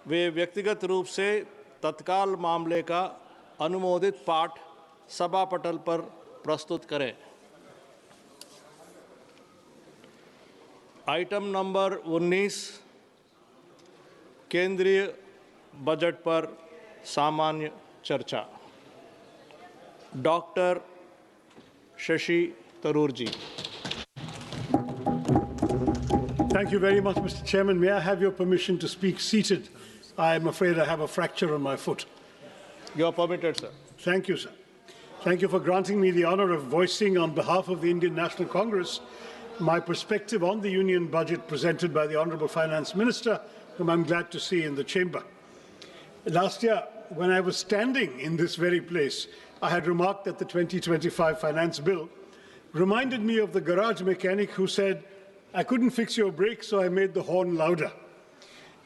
वे व्यक्तिगत रूप से तत्काल मामले का अनुमोदित पाठ सभा पटल पर प्रस्तुत करें। आइटम नंबर 19 केंद्रीय बजट पर सामान्य चर्चा। Doctor Shashi Tharoor ji. Thank you very much, Mr. Chairman. May I have your permission to speak seated? I am afraid I have a fracture on my foot. You are permitted, sir. Thank you, sir. Thank you for granting me the honor of voicing on behalf of the Indian National Congress my perspective on the Union budget presented by the Honourable Finance Minister, whom I'm glad to see in the chamber. Last year, when I was standing in this very place, I had remarked that the 2025 Finance Bill reminded me of the garage mechanic who said, "I couldn't fix your brake, so I made the horn louder."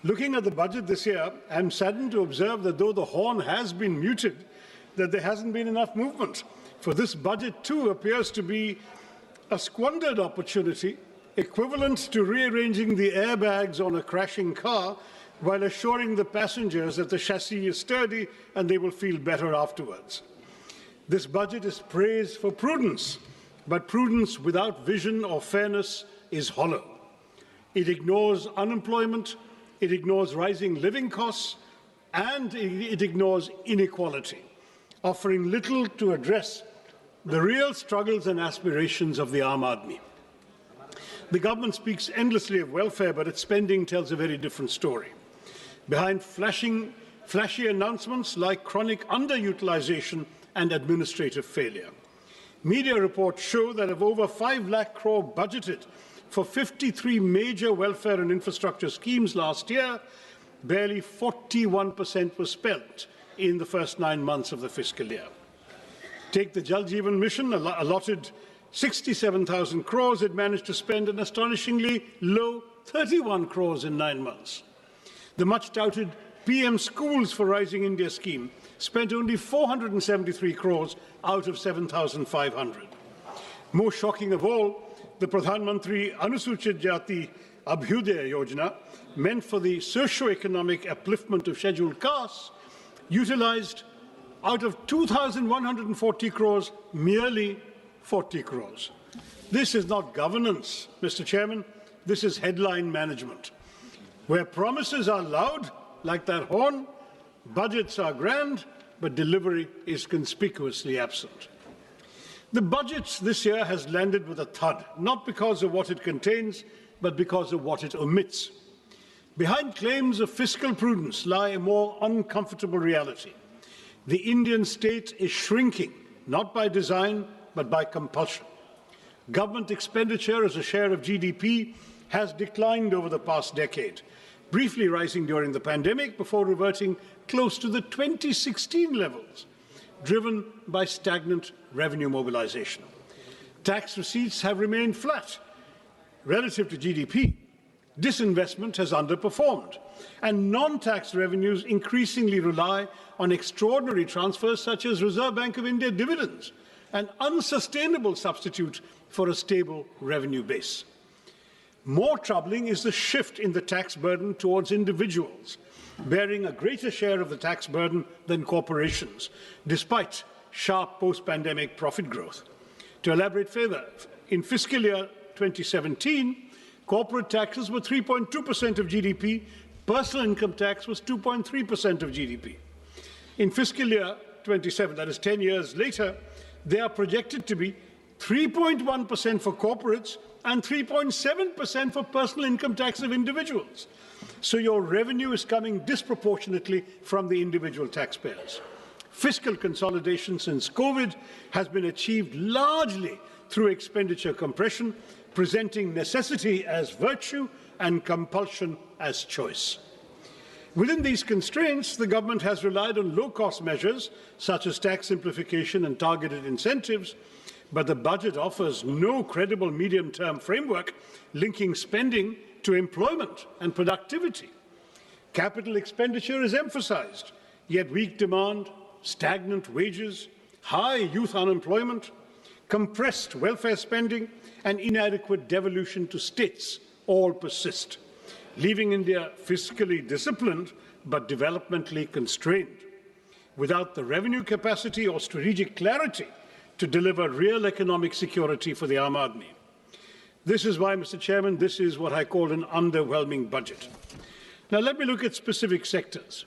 Looking at the budget this year, I'm saddened to observe that though the horn has been muted, that there hasn't been enough movement. For this budget too appears to be a squandered opportunity, equivalent to rearranging the airbags on a crashing car while assuring the passengers that the chassis is sturdy and they will feel better afterwards. This budget is praised for prudence, but prudence without vision or fairness is hollow. It ignores unemployment, it ignores rising living costs, and it ignores inequality, offering little to address the real struggles and aspirations of the Aam Aadmi. The government speaks endlessly of welfare, but its spending tells a very different story. Behind flashy announcements like chronic underutilization and administrative failure. Media reports show that of over 5 lakh crore budgeted for 53 major welfare and infrastructure schemes last year, barely 41% was spent in the first 9 months of the fiscal year. Take the Jal Jeevan Mission, allotted 67,000 crores, it managed to spend an astonishingly low 31 crores in 9 months. The much-touted PM Schools for Rising India scheme spent only 473 crores out of 7,500. More shocking of all, the Pradhan Mantri Anusuchit Jati Abhyudaya Yojana, meant for the socio-economic upliftment of scheduled castes, utilized out of 2,140 crores, merely 40 crores. This is not governance, Mr. Chairman. This is headline management. Where promises are loud, like that horn, budgets are grand, but delivery is conspicuously absent. The budget this year has landed with a thud, not because of what it contains, but because of what it omits. Behind claims of fiscal prudence lie a more uncomfortable reality. The Indian state is shrinking, not by design, but by compulsion. Government expenditure as a share of GDP has declined over the past decade, briefly rising during the pandemic before reverting close to the 2016 levels, driven by stagnant revenue mobilization. Tax receipts have remained flat relative to GDP. Disinvestment has underperformed, and non-tax revenues increasingly rely on extraordinary transfers such as Reserve Bank of India dividends, an unsustainable substitute for a stable revenue base. More troubling is the shift in the tax burden towards individuals, bearing a greater share of the tax burden than corporations, despite sharp post-pandemic profit growth. To elaborate further, in fiscal year 2017, corporate taxes were 3.2% of GDP, personal income tax was 2.3% of GDP. In fiscal year 27, that is 10 years later, they are projected to be 3.1% for corporates and 3.7% for personal income tax of individuals. So your revenue is coming disproportionately from the individual taxpayers. Fiscal consolidation since COVID has been achieved largely through expenditure compression, presenting necessity as virtue and compulsion as choice. Within these constraints, the government has relied on low-cost measures such as tax simplification and targeted incentives, but the budget offers no credible medium-term framework linking spending to employment and productivity. Capital expenditure is emphasized, yet weak demand, stagnant wages, high youth unemployment, compressed welfare spending, and inadequate devolution to states all persist. leaving India fiscally disciplined but developmentally constrained, without the revenue capacity or strategic clarity to deliver real economic security for the Aam Aadmi. This is why, Mr. Chairman, this is what I call an underwhelming budget. Now, let me look at specific sectors.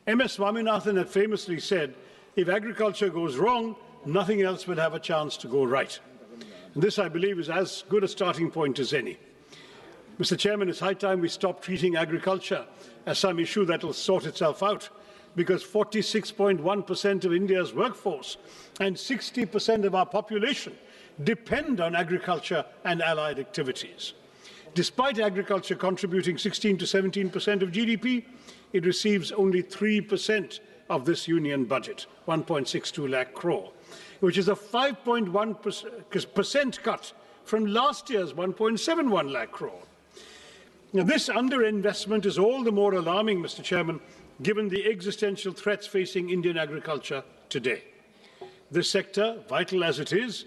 M.S. Swaminathan had famously said, if agriculture goes wrong, nothing else will have a chance to go right. And this, I believe, is as good a starting point as any. Mr. Chairman, it's high time we stop treating agriculture as some issue that will sort itself out, because 46.1% of India's workforce and 60% of our population depend on agriculture and allied activities. Despite agriculture contributing 16 to 17% of GDP, it receives only 3% of this union budget, 1.62 lakh crore, which is a 5.1% cut from last year's 1.71 lakh crore. Now, this underinvestment is all the more alarming, Mr. Chairman, given the existential threats facing Indian agriculture today. This sector, vital as it is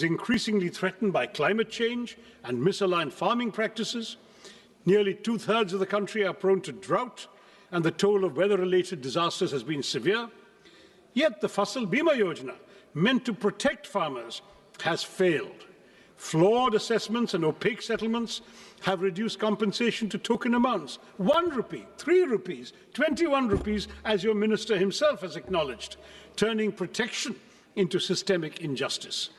increasingly threatened by climate change and misaligned farming practices. Nearly two-thirds of the country are prone to drought, and the toll of weather-related disasters has been severe. Yet the Fasal Bima Yojana, meant to protect farmers, has failed. Flawed assessments and opaque settlements have reduced compensation to token amounts, 1 rupee, 3 rupees, 21 rupees, as your minister himself has acknowledged, turning protection into systemic injustice.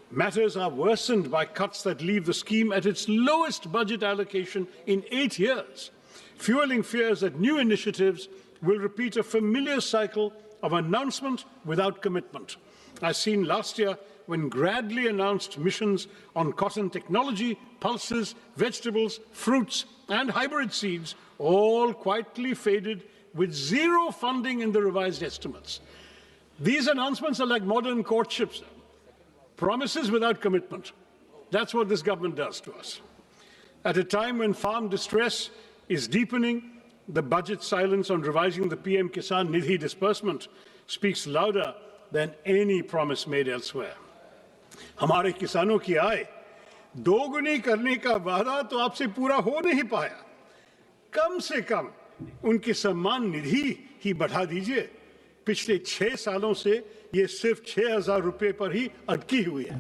Matters are worsened by cuts that leave the scheme at its lowest budget allocation in 8 years, fueling fears that new initiatives will repeat a familiar cycle of announcement without commitment, as seen last year when Gradley announced missions on cotton technology, pulses, vegetables, fruits, and hybrid seeds, all quietly faded with zero funding in the revised estimates. These announcements are like modern courtships, promises without commitment. That's what this government does to us. At a time when farm distress is deepening, the budget silence on revising the PM Kisan Nidhi disbursement speaks louder than any promise made elsewhere. हमारे किसानों की आय दोगुनी करने का वादा तो आपसे पूरा हो नहीं पाया। कम से कम उनकी सम्मान निधि ही बढ़ा दीजिए। पिछले 6 सालों से ये सिर्फ 6,000 रुपए पर ही अटकी हुई है।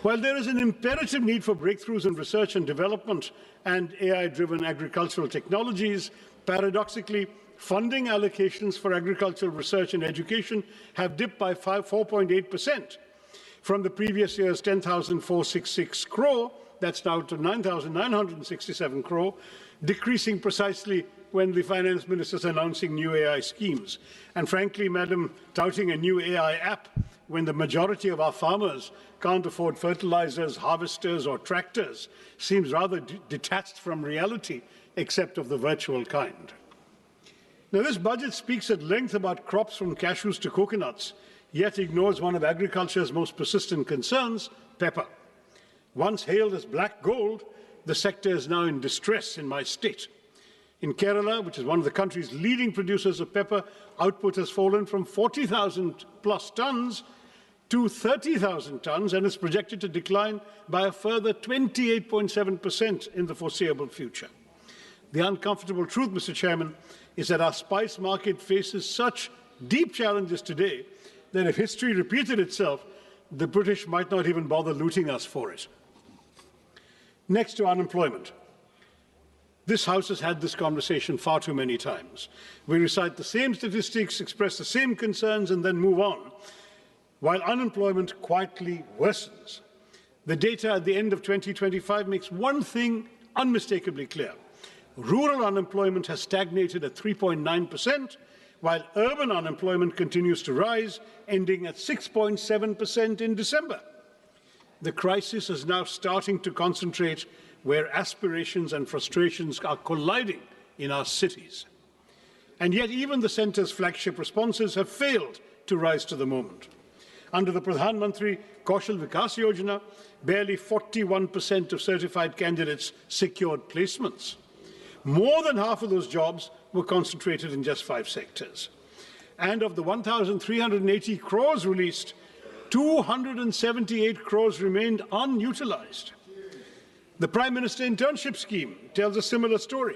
While there is an imperative need for breakthroughs in research and development and AI-driven agricultural technologies, paradoxically, funding allocations for agricultural research and education have dipped by 4.8% from the previous year's 10,466 crore, that's now to 9,967 crore, decreasing precisely when the finance minister is announcing new AI schemes. And frankly, Madam, touting a new AI app when the majority of our farmers can't afford fertilizers, harvesters, or tractors seems rather detached from reality, except of the virtual kind. Now, this budget speaks at length about crops from cashews to coconuts, yet ignores one of agriculture's most persistent concerns, pepper. Once hailed as black gold, the sector is now in distress in my state. In Kerala, which is one of the country's leading producers of pepper, output has fallen from 40,000 plus tons to 30,000 tons and is projected to decline by a further 28.7% in the foreseeable future. The uncomfortable truth, Mr. Chairman, is that our spice market faces such deep challenges today that if history repeated itself, the British might not even bother looting us for it. Next to unemployment. This House has had this conversation far too many times. We recite the same statistics, express the same concerns, and then move on, while unemployment quietly worsens. The data at the end of 2025 makes one thing unmistakably clear. Rural unemployment has stagnated at 3.9%, while urban unemployment continues to rise, ending at 6.7% in December. The crisis is now starting to concentrate where aspirations and frustrations are colliding in our cities. And yet even the centre's flagship responses have failed to rise to the moment. Under the Pradhan Mantri Kaushal Vikas Yojana, barely 41% of certified candidates secured placements. More than half of those jobs were concentrated in just 5 sectors. And of the 1,380 crores released, 278 crores remained unutilized. The Prime Minister Internship Scheme tells a similar story.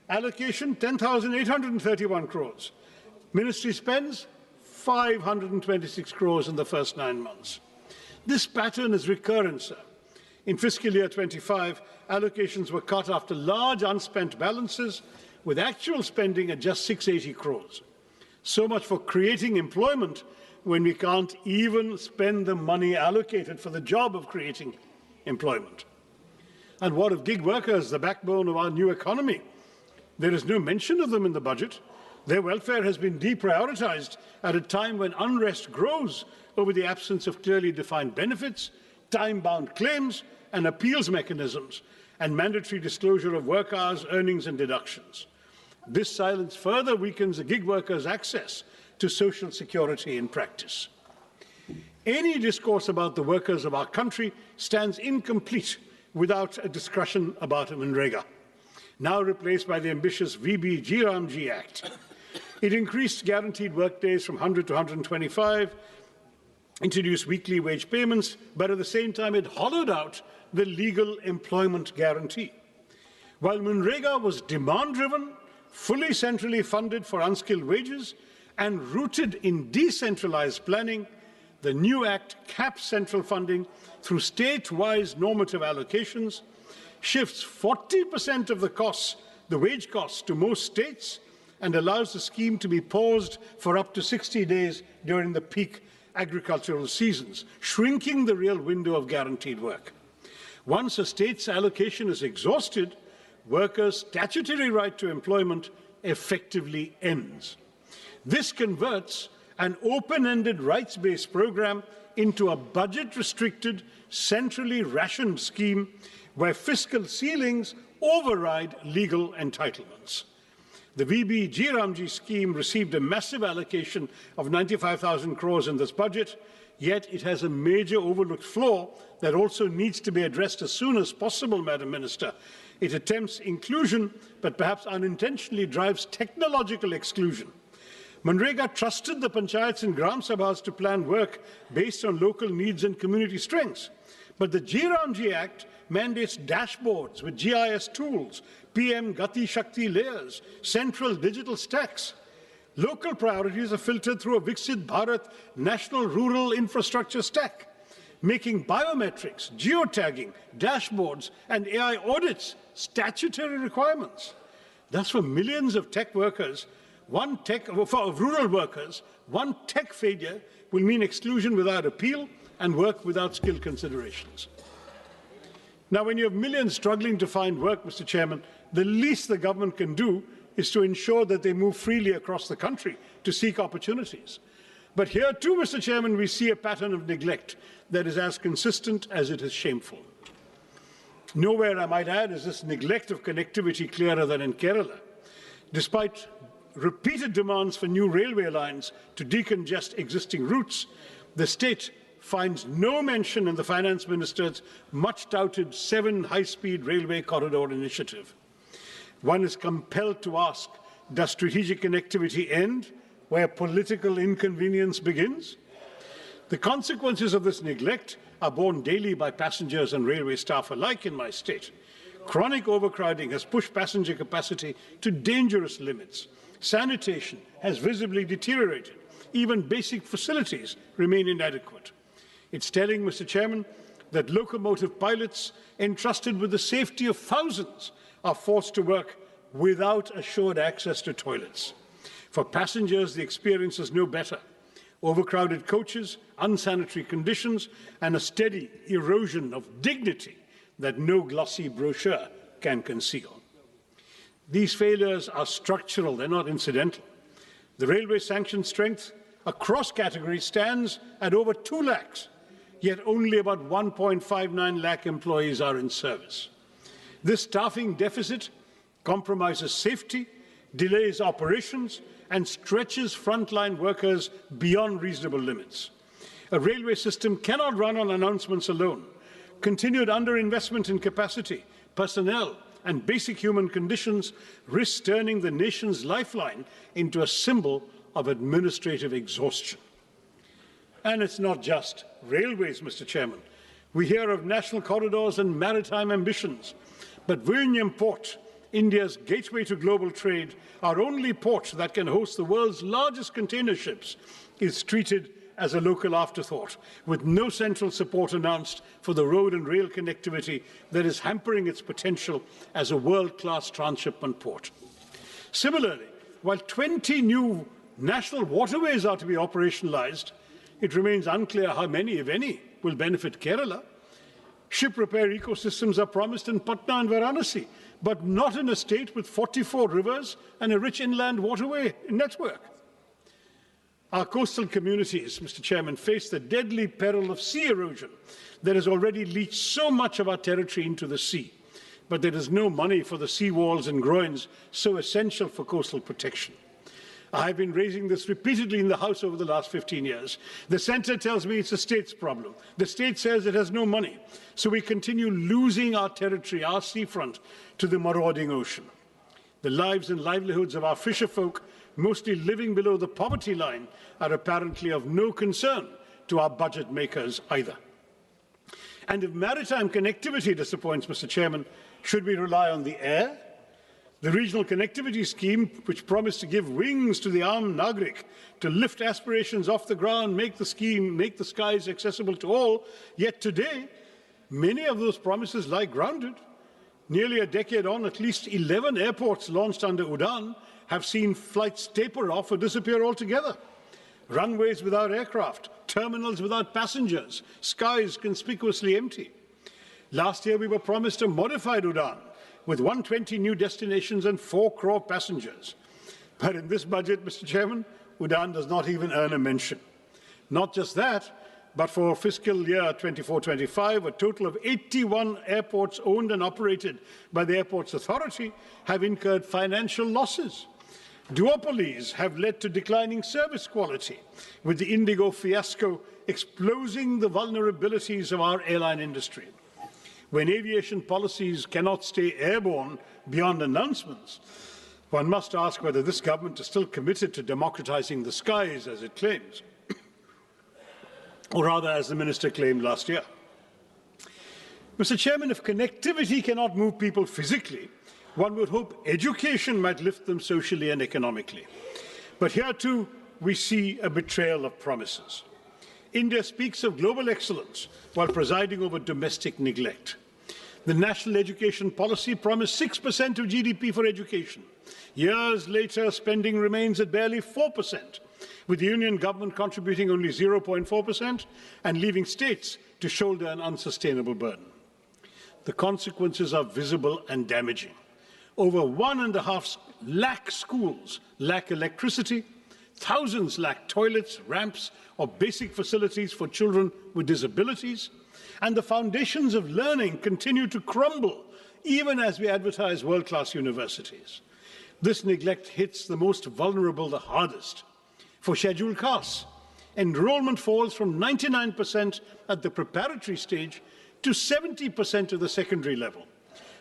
Allocation 10,831 crores. Ministry spends 526 crores in the first 9 months. This pattern is recurrent, sir. In fiscal year 25, allocations were cut after large unspent balances, with actual spending at just 680 crores. So much for creating employment when we can't even spend the money allocated for the job of creating employment. And what of gig workers, the backbone of our new economy? There is no mention of them in the budget. Their welfare has been deprioritized at a time when unrest grows over the absence of clearly defined benefits, time-bound claims and appeals mechanisms, and mandatory disclosure of work hours, earnings and deductions. This silence further weakens the gig workers' access to social security in practice. Any discourse about the workers of our country stands incomplete without a discussion about Manrega, now replaced by the ambitious VB-G Act. It increased guaranteed work days from 100 to 125, introduced weekly wage payments, but at the same time it hollowed out the legal employment guarantee. While Manrega was demand-driven, fully centrally funded for unskilled wages, and rooted in decentralized planning, the new Act caps central funding through state-wise normative allocations, shifts 40% of the costs, the wage costs, to most states, and allows the scheme to be paused for up to 60 days during the peak agricultural seasons, shrinking the real window of guaranteed work. Once a state's allocation is exhausted, workers' statutory right to employment effectively ends. This converts an open-ended rights-based program into a budget-restricted, centrally rationed scheme where fiscal ceilings override legal entitlements. The VB-G scheme received a massive allocation of 95,000 crores in this budget, yet it has a major overlooked flaw that also needs to be addressed as soon as possible, Madam Minister. It attempts inclusion, but perhaps unintentionally drives technological exclusion. Manrega trusted the panchayats and gram sabhas to plan work based on local needs and community strengths. But the G Act mandates dashboards with GIS tools, PM Gati Shakti layers, central digital stacks. Local priorities are filtered through a Viksit Bharat National Rural Infrastructure Stack, making biometrics, geotagging, dashboards, and AI audits statutory requirements. Thus, for millions of tech workers, for rural workers, one tech failure will mean exclusion without appeal and work without skill considerations. Now, when you have millions struggling to find work, Mr. Chairman, the least the government can do is to ensure that they move freely across the country to seek opportunities. But here too, Mr. Chairman, we see a pattern of neglect that is as consistent as it is shameful. Nowhere, I might add, is this neglect of connectivity clearer than in Kerala. Despite repeated demands for new railway lines to decongest existing routes, the state finds no mention in the Finance Minister's much-touted 7 high-speed railway corridor initiative. One is compelled to ask, does strategic connectivity end where political inconvenience begins? The consequences of this neglect are borne daily by passengers and railway staff alike in my state. Chronic overcrowding has pushed passenger capacity to dangerous limits. Sanitation has visibly deteriorated. Even basic facilities remain inadequate. It's telling, Mr. Chairman, that locomotive pilots entrusted with the safety of thousands are forced to work without assured access to toilets. For passengers, the experience is no better. Overcrowded coaches, unsanitary conditions, and a steady erosion of dignity that no glossy brochure can conceal. These failures are structural, they're not incidental. The railway sanction strength across categories stands at over 2 lakhs, yet only about 1.59 lakh employees are in service. This staffing deficit compromises safety, delays operations, and stretches frontline workers beyond reasonable limits. A railway system cannot run on announcements alone. Continued underinvestment in capacity, personnel, and basic human conditions risks turning the nation's lifeline into a symbol of administrative exhaustion. And it's not just railways, Mr. Chairman. We hear of national corridors and maritime ambitions, but Vizhinjam Port, India's gateway to global trade, our only port that can host the world's largest container ships, is treated as a local afterthought, with no central support announced for the road and rail connectivity that is hampering its potential as a world-class transshipment port. Similarly, while 20 new national waterways are to be operationalized, it remains unclear how many, if any, will benefit Kerala. Ship repair ecosystems are promised in Patna and Varanasi, but not in a state with 44 rivers and a rich inland waterway network. Our coastal communities, Mr. Chairman, face the deadly peril of sea erosion that has already leached so much of our territory into the sea. But there is no money for the sea walls and groins so essential for coastal protection. I have been raising this repeatedly in the House over the last 15 years. The centre tells me it's a state's problem. The state says it has no money. So we continue losing our territory, our seafront, to the marauding ocean. The lives and livelihoods of our fisherfolk, mostly living below the poverty line, are apparently of no concern to our budget makers either. And if maritime connectivity disappoints, Mr. Chairman, should we rely on the air? The regional connectivity scheme, which promised to give wings to the armed Nagrik, to lift aspirations off the ground, make the skies accessible to all, yet today, many of those promises lie grounded. Nearly a decade on, at least 11 airports launched under UDAN have seen flights taper off or disappear altogether. Runways without aircraft, terminals without passengers, skies conspicuously empty. Last year, we were promised a modified UDAN with 120 new destinations and 4 crore passengers. But in this budget, Mr. Chairman, UDAN does not even earn a mention. Not just that, but for fiscal year 24-25, a total of 81 airports owned and operated by the Airports Authority have incurred financial losses. Duopolies have led to declining service quality, with the Indigo fiasco exposing the vulnerabilities of our airline industry. When aviation policies cannot stay airborne beyond announcements, one must ask whether this government is still committed to democratizing the skies, as it claims, or rather, as the minister claimed last year. Mr. Chairman, if connectivity cannot move people physically, one would hope education might lift them socially and economically. But here too, we see a betrayal of promises. India speaks of global excellence while presiding over domestic neglect. The national education policy promised 6% of GDP for education. Years later, spending remains at barely 4%, with the union government contributing only 0.4% and leaving states to shoulder an unsustainable burden. The consequences are visible and damaging. Over 1.5 lakh schools lack electricity, thousands lack toilets, ramps, or basic facilities for children with disabilities, and the foundations of learning continue to crumble, even as we advertise world-class universities. This neglect hits the most vulnerable the hardest. For scheduled castes, enrollment falls from 99% at the preparatory stage to 70% at the secondary level.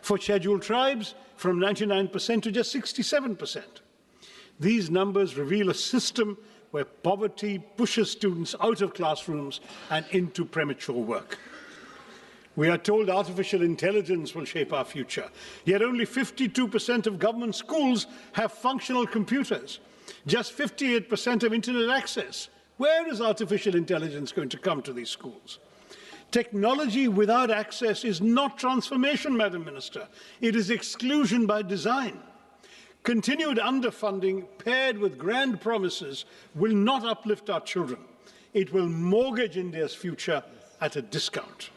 For scheduled tribes, from 99% to just 67%. These numbers reveal a system where poverty pushes students out of classrooms and into premature work. We are told artificial intelligence will shape our future, yet only 52% of government schools have functional computers, just 58% have internet access. Where is artificial intelligence going to come to these schools? Technology without access is not transformation, Madam Minister. It is exclusion by design. Continued underfunding paired with grand promises will not uplift our children. It will mortgage India's future at a discount.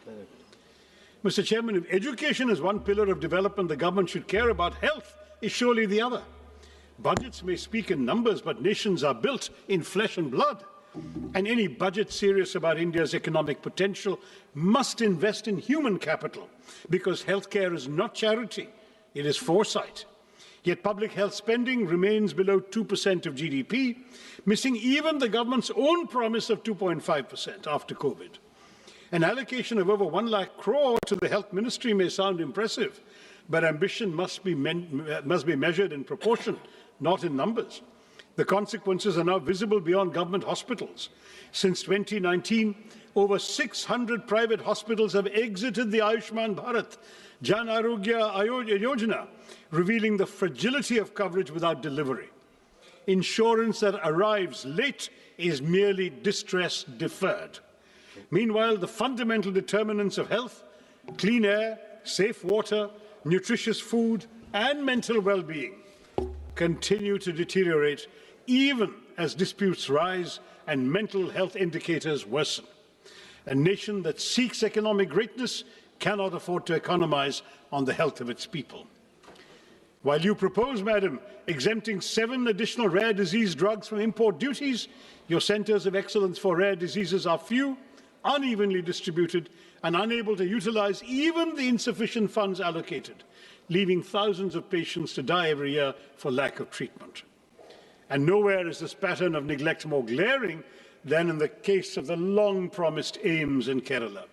Mr. Chairman, if education is one pillar of development the government should care about, health is surely the other. Budgets may speak in numbers, but nations are built in flesh and blood. And any budget serious about India's economic potential must invest in human capital, because healthcare is not charity, it is foresight. Yet public health spending remains below 2% of GDP, missing even the government's own promise of 2.5% after COVID. An allocation of over 1 lakh crore to the health ministry may sound impressive, but ambition must be measured in proportion, not in numbers. The consequences are now visible beyond government hospitals. Since 2019, over 600 private hospitals have exited the Ayushman Bharat Jan Arogya Yojana, revealing the fragility of coverage without delivery. Insurance that arrives late is merely distress deferred. Meanwhile, the fundamental determinants of health, clean air, safe water, nutritious food, and mental well-being continue to deteriorate even as disputes rise and mental health indicators worsen. A nation that seeks economic greatness cannot afford to economize on the health of its people. While you propose, Madam, exempting 7 additional rare disease drugs from import duties, your centres of excellence for rare diseases are few, unevenly distributed, and unable to utilize even the insufficient funds allocated, leaving thousands of patients to die every year for lack of treatment. And nowhere is this pattern of neglect more glaring than in the case of the long-promised AIMS in Kerala.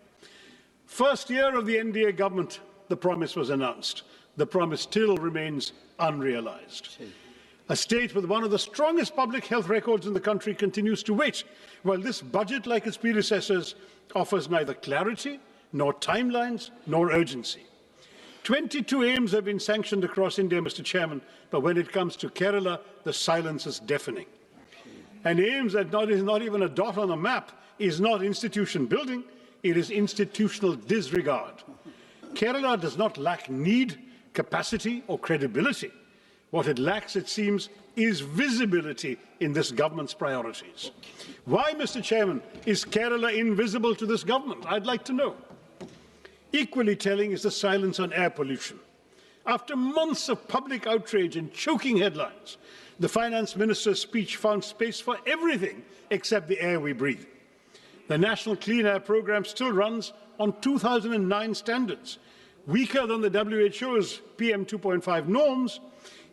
First year of the NDA government, the promise was announced. The promise still remains unrealized. A state with one of the strongest public health records in the country continues to wait, while this budget, like its predecessors, offers neither clarity, nor timelines, nor urgency. 22 AIMS have been sanctioned across India, Mr. Chairman, but when it comes to Kerala, the silence is deafening. And AIMS that is not even a dot on a map is not institution building, it is institutional disregard. Kerala does not lack need, capacity, or credibility. What it lacks, it seems, is visibility in this government's priorities. Why, Mr. Chairman, is Kerala invisible to this government? I'd like to know. Equally telling is the silence on air pollution. After months of public outrage and choking headlines, the Finance Minister's speech found space for everything except the air we breathe. The National Clean Air Programme still runs on 2009 standards, weaker than the WHO's PM 2.5 norms,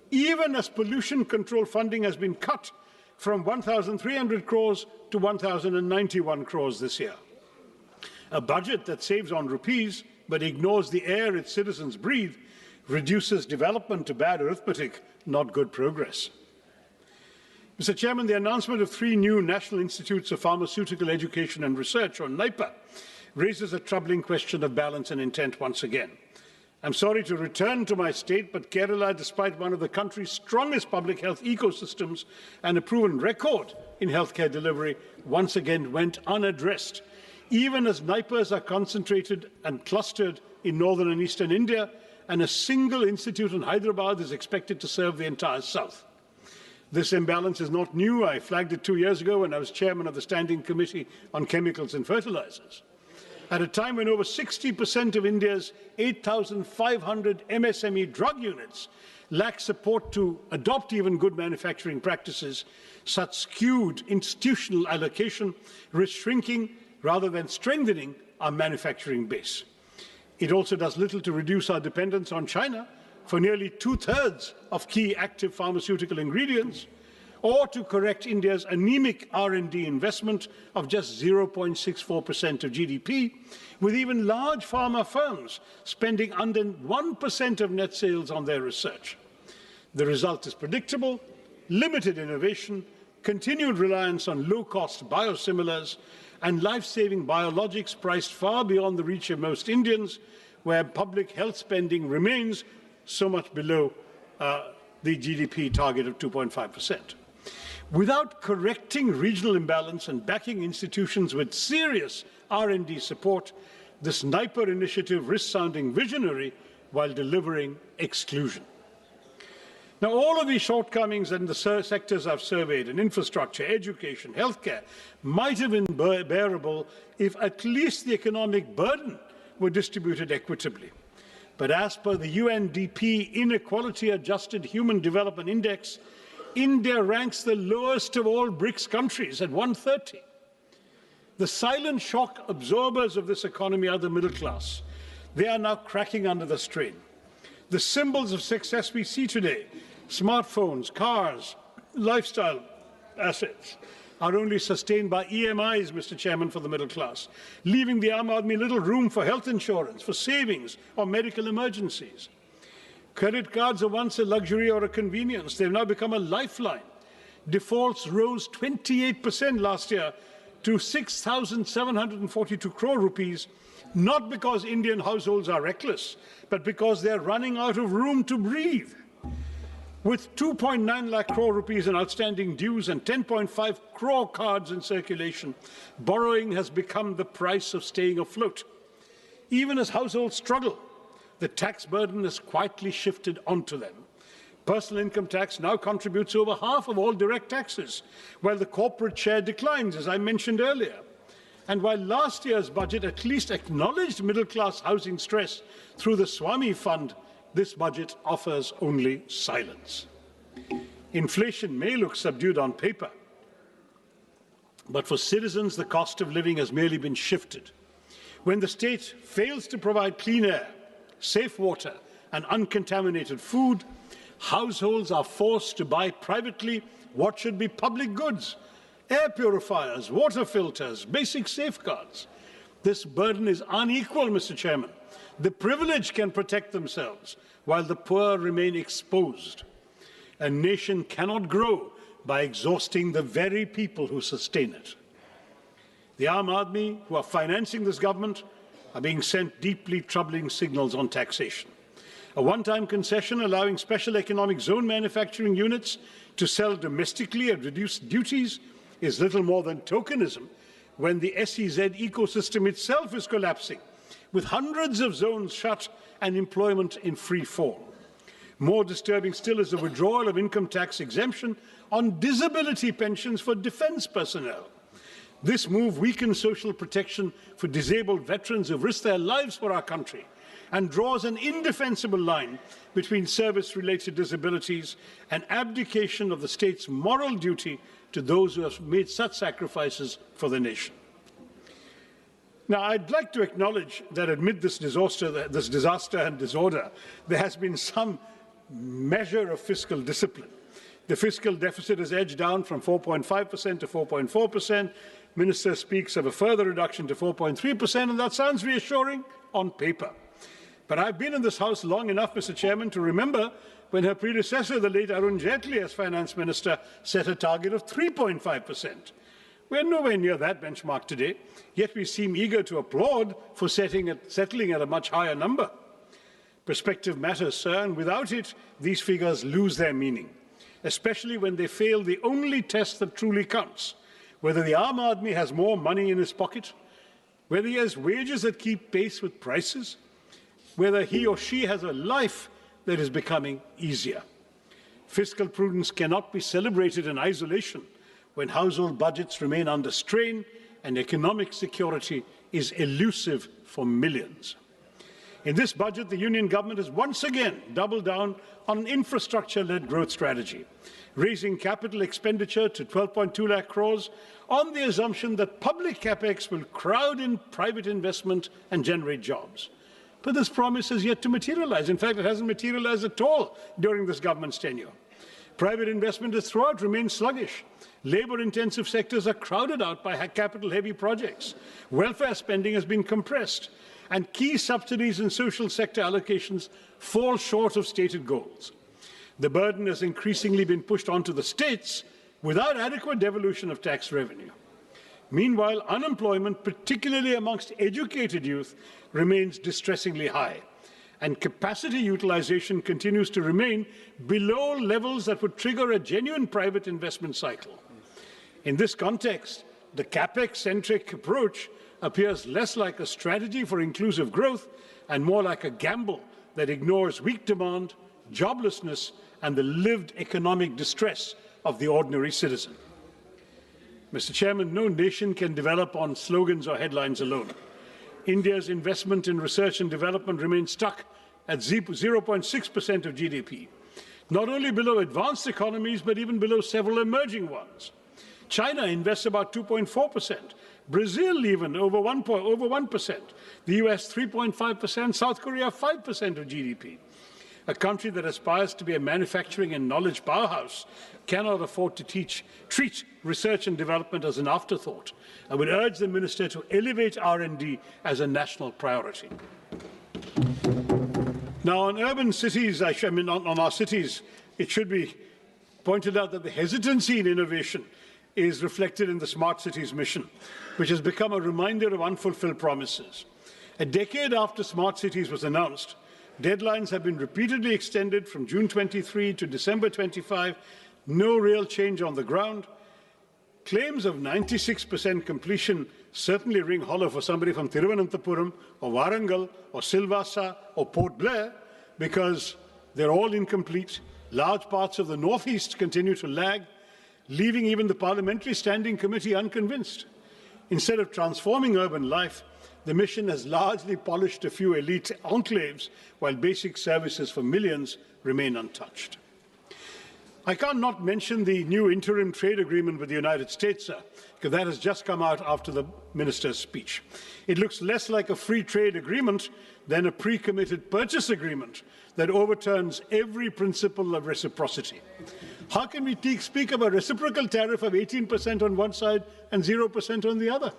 even as pollution control funding has been cut from 1,300 crores to 1,091 crores this year. A budget that saves on rupees but ignores the air its citizens breathe reduces development to bad arithmetic, not good progress. Mr. Chairman, the announcement of 3 new National Institutes of Pharmaceutical Education and Research, or NIPA, raises a troubling question of balance and intent once again. I'm sorry to return to my state, but Kerala, despite one of the country's strongest public health ecosystems and a proven record in healthcare delivery, once again went unaddressed. Even as NIPAs are concentrated and clustered in northern and eastern India, and a single institute in Hyderabad is expected to serve the entire south. This imbalance is not new. I flagged it 2 years ago when I was chairman of the Standing Committee on Chemicals and Fertilizers. At a time when over 60% of India's 8,500 MSME drug units lack support to adopt even good manufacturing practices, such skewed institutional allocation risks shrinking rather than strengthening our manufacturing base. It also does little to reduce our dependence on China for nearly 2/3 of key active pharmaceutical ingredients, or to correct India's anemic R&D investment of just 0.64% of GDP, with even large pharma firms spending under 1% of net sales on their research. The result is predictable: limited innovation, continued reliance on low-cost biosimilars, and life-saving biologics priced far beyond the reach of most Indians, where public health spending remains so much below the GDP target of 2.5%. Without correcting regional imbalance and backing institutions with serious R&D support, this NIPA initiative risks sounding visionary while delivering exclusion. Now, all of these shortcomings in the sectors I've surveyed, in infrastructure, education, healthcare, might have been bearable if at least the economic burden were distributed equitably. But as per the UNDP Inequality-Adjusted Human Development Index, India ranks the lowest of all BRICS countries at 130. The silent shock absorbers of this economy are the middle class. They are now cracking under the strain. The symbols of success we see today, smartphones, cars, lifestyle assets, are only sustained by EMIs, Mr. Chairman, for the middle class, leaving the Aam Aadmi little room for health insurance, for savings, or medical emergencies. Credit cards are once a luxury or a convenience. They've now become a lifeline. defaults rose 28% last year to 6,742 crore rupees, not because Indian households are reckless, but because they're running out of room to breathe. With 2.9 lakh crore rupees in outstanding dues and 10.5 crore cards in circulation, borrowing has become the price of staying afloat. Even as households struggle, the tax burden has quietly shifted onto them. Personal income tax now contributes over half of all direct taxes, while the corporate share declines, as I mentioned earlier. And while last year's budget at least acknowledged middle-class housing stress through the Swami Fund, this budget offers only silence. Inflation may look subdued on paper, but for citizens, the cost of living has merely been shifted. When the state fails to provide clean air, safe water, and uncontaminated food, households are forced to buy privately what should be public goods: air purifiers, water filters, basic safeguards. This burden is unequal, Mr. Chairman. The privileged can protect themselves, while the poor remain exposed. A nation cannot grow by exhausting the very people who sustain it. The Aam Aadmi who are financing this government are being sent deeply troubling signals on taxation. A one-time concession allowing special economic zone manufacturing units to sell domestically at reduced duties is little more than tokenism when the SEZ ecosystem itself is collapsing, with hundreds of zones shut and employment in free fall. More disturbing still is the withdrawal of income tax exemption on disability pensions for defence personnel. This move weakens social protection for disabled veterans who risk their lives for our country and draws an indefensible line between service-related disabilities and abdication of the state's moral duty to those who have made such sacrifices for the nation. Now, I'd like to acknowledge that amid this disaster and disorder, there has been some measure of fiscal discipline. The fiscal deficit has edged down from 4.5% to 4.4%. Minister speaks of a further reduction to 4.3%, and that sounds reassuring on paper. But I've been in this House long enough, Mr. Chairman, to remember when her predecessor, the late Arun Jaitley, as Finance Minister, set a target of 3.5%. We're nowhere near that benchmark today, yet we seem eager to applaud for settling at a much higher number. Perspective matters, sir, and without it, these figures lose their meaning, especially when they fail the only test that truly counts: whether the Aam Aadmi has more money in his pocket, whether he has wages that keep pace with prices, whether he or she has a life that is becoming easier. Fiscal prudence cannot be celebrated in isolation when household budgets remain under strain and economic security is elusive for millions. In this budget, the Union government has once again doubled down on an infrastructure-led growth strategy, raising capital expenditure to 12.2 lakh crores on the assumption that public capex will crowd in private investment and generate jobs. But this promise has yet to materialize. In fact, it hasn't materialized at all during this government's tenure. Private investment has throughout remained sluggish. Labour-intensive sectors are crowded out by capital-heavy projects. Welfare spending has been compressed, and key subsidies and social sector allocations fall short of stated goals. The burden has increasingly been pushed onto the states without adequate devolution of tax revenue. Meanwhile, unemployment, particularly amongst educated youth, remains distressingly high, and capacity utilization continues to remain below levels that would trigger a genuine private investment cycle. In this context, the capex-centric approach appears less like a strategy for inclusive growth and more like a gamble that ignores weak demand, joblessness, and the lived economic distress of the ordinary citizen. Mr. Chairman, no nation can develop on slogans or headlines alone. India's investment in research and development remains stuck at 0.6% of GDP, not only below advanced economies, but even below several emerging ones. China invests about 2.4%, Brazil even over 1%, the US 3.5%, South Korea 5% of GDP. A country that aspires to be a manufacturing and knowledge powerhouse cannot afford to treat research and development as an afterthought. I would urge the Minister to elevate R&D as a national priority. Now, on urban cities, on our cities, it should be pointed out that the hesitancy in innovation is reflected in the Smart Cities mission, which has become a reminder of unfulfilled promises. A decade after Smart Cities was announced, deadlines have been repeatedly extended from June 23 to December 25, no real change on the ground. Claims of 96% completion certainly ring hollow for somebody from Thiruvananthapuram or Warangal or Silvassa or Port Blair, because they're all incomplete. Large parts of the northeast continue to lag, leaving even the Parliamentary Standing Committee unconvinced. Instead of transforming urban life, the mission has largely polished a few elite enclaves, while basic services for millions remain untouched. I can't not mention the new interim trade agreement with the United States, sir, because that has just come out after the minister's speech. It looks less like a free trade agreement than a pre-committed purchase agreement that overturns every principle of reciprocity. How can we speak of a reciprocal tariff of 18% on one side and 0% on the other?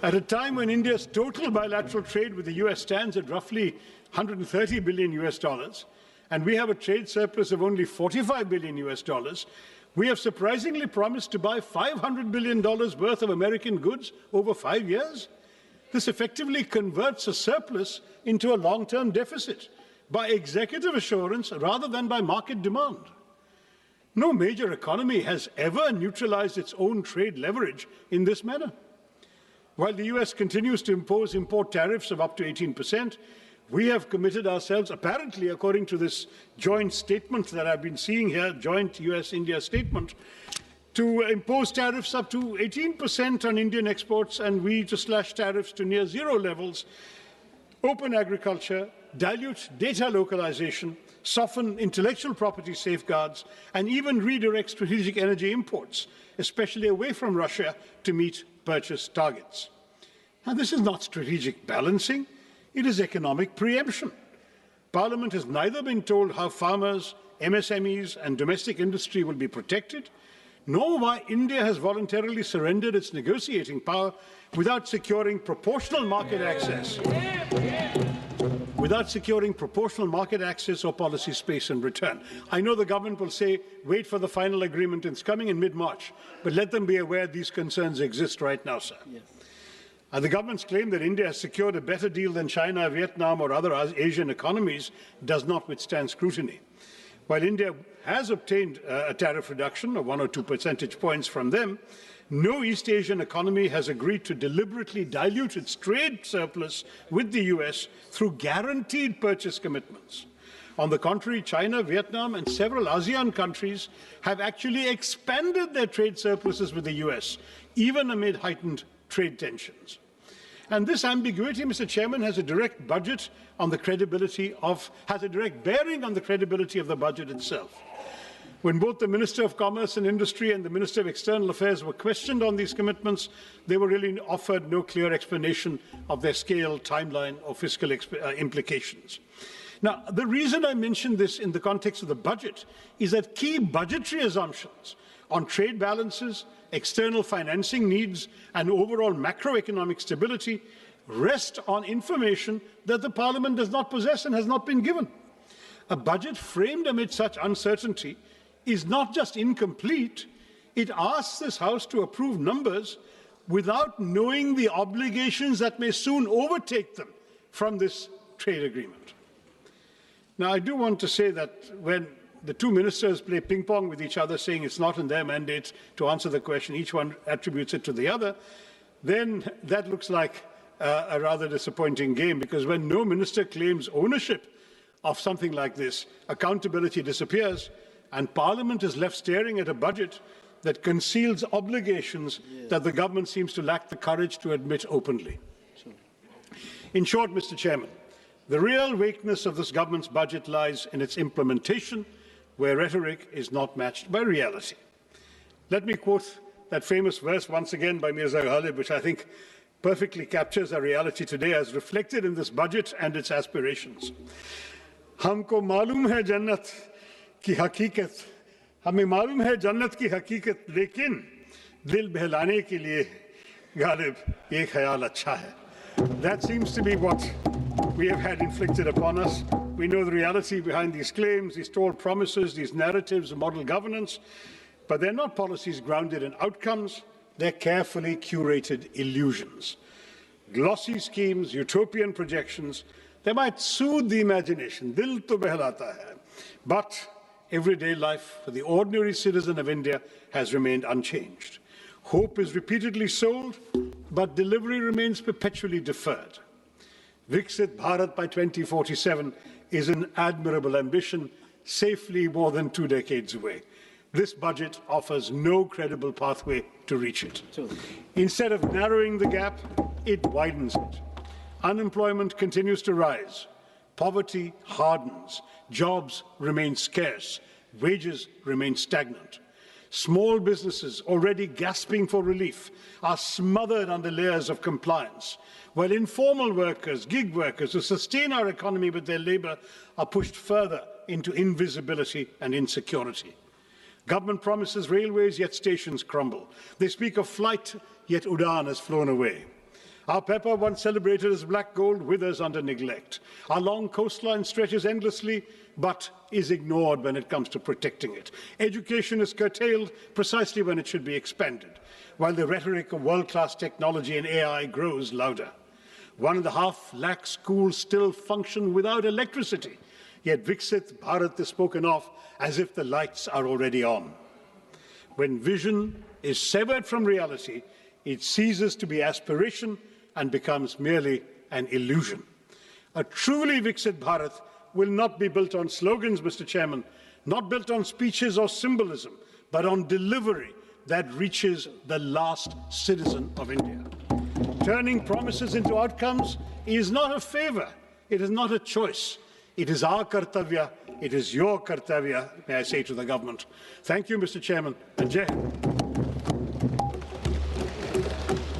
At a time when India's total bilateral trade with the US stands at roughly 130 billion US dollars, and we have a trade surplus of only 45 billion US dollars, we have surprisingly promised to buy $500 billion worth of American goods over 5 years. This effectively converts a surplus into a long-term deficit by executive assurance rather than by market demand. No major economy has ever neutralized its own trade leverage in this manner. While the US continues to impose import tariffs of up to 18%, we have committed ourselves, apparently according to this joint statement that I've been seeing here, joint US-India statement, to impose tariffs up to 18% on Indian exports, and we to slash tariffs to near zero levels, open agriculture, dilute data localization, soften intellectual property safeguards, and even redirect strategic energy imports, especially away from Russia, to meet purchase targets. Now, this is not strategic balancing. It is economic preemption. Parliament has neither been told how farmers, MSMEs, and domestic industry will be protected, nor why India has voluntarily surrendered its negotiating power without securing proportional market access. Without securing proportional market access or policy space in return. I know the government will say, wait for the final agreement, it's coming in mid-March, but let them be aware these concerns exist right now, sir. Yes. The government's claim that India has secured a better deal than China, Vietnam, or other Asian economies does not withstand scrutiny. While India has obtained a tariff reduction of 1 or 2 percentage points from them, no East Asian economy has agreed to deliberately dilute its trade surplus with the US through guaranteed purchase commitments. On the contrary, China, Vietnam, and several ASEAN countries have actually expanded their trade surpluses with the US, even amid heightened trade tensions. And this ambiguity, Mr. Chairman, has a direct bearing on the credibility of the budget itself. When both the Minister of Commerce and Industry and the Minister of External Affairs were questioned on these commitments, they were really offered no clear explanation of their scale, timeline, or fiscal implications. Now, the reason I mention this in the context of the budget is that key budgetary assumptions on trade balances, external financing needs, and overall macroeconomic stability rest on information that the Parliament does not possess and has not been given. A budget framed amid such uncertainty is not just incomplete, it asks this House to approve numbers without knowing the obligations that may soon overtake them from this trade agreement. Now, I do want to say that when the two ministers play ping-pong with each other, saying it's not in their mandate to answer the question, each one attributes it to the other, then that looks like a rather disappointing game, because when no minister claims ownership of something like this, accountability disappears, and Parliament is left staring at a budget that conceals obligations that the government seems to lack the courage to admit openly. In short, Mr. Chairman, the real weakness of this government's budget lies in its implementation, where rhetoric is not matched by reality. Let me quote that famous verse once again by Mirza Ghalib, which I think perfectly captures our reality today as reflected in this budget and its aspirations. हमको मालूम है जन्नत की हकीकत, हमें मालूम है जन्नत की हकीकत, लेकिन दिल बहलाने के लिए गालिब ये ख्याल अच्छा है. That seems to be what we have had inflicted upon us. We know the reality behind these claims, these tall promises, these narratives of model governance, but they're not policies grounded in outcomes. They're carefully curated illusions. Glossy schemes, utopian projections, they might soothe the imagination, dil to behlata hai. But everyday life for the ordinary citizen of India has remained unchanged. Hope is repeatedly sold, but delivery remains perpetually deferred. Viksit Bharat by 2047 is an admirable ambition, safely more than 2 decades away. This budget offers no credible pathway to reach it. Instead of narrowing the gap, it widens it. Unemployment continues to rise. Poverty hardens. Jobs remain scarce. Wages remain stagnant. Small businesses, already gasping for relief, are smothered under layers of compliance, while informal workers, gig workers who sustain our economy with their labor are pushed further into invisibility and insecurity. Government promises railways, yet stations crumble. They speak of flight, yet Udan has flown away. Our pepper, once celebrated as black gold, withers under neglect. Our long coastline stretches endlessly, but is ignored when it comes to protecting it. Education is curtailed precisely when it should be expanded, while the rhetoric of world-class technology and AI grows louder. 1.5 lakh schools still function without electricity, yet Viksit Bharat is spoken of as if the lights are already on. When vision is severed from reality, it ceases to be aspiration and becomes merely an illusion. A truly Viksit Bharat will not be built on slogans, Mr. Chairman, not built on speeches or symbolism, but on delivery that reaches the last citizen of India. Turning promises into outcomes is not a favor, it is not a choice. It is our kartavya, it is your kartavya, may I say to the government. Thank you, Mr. Chairman, and Jai Hind.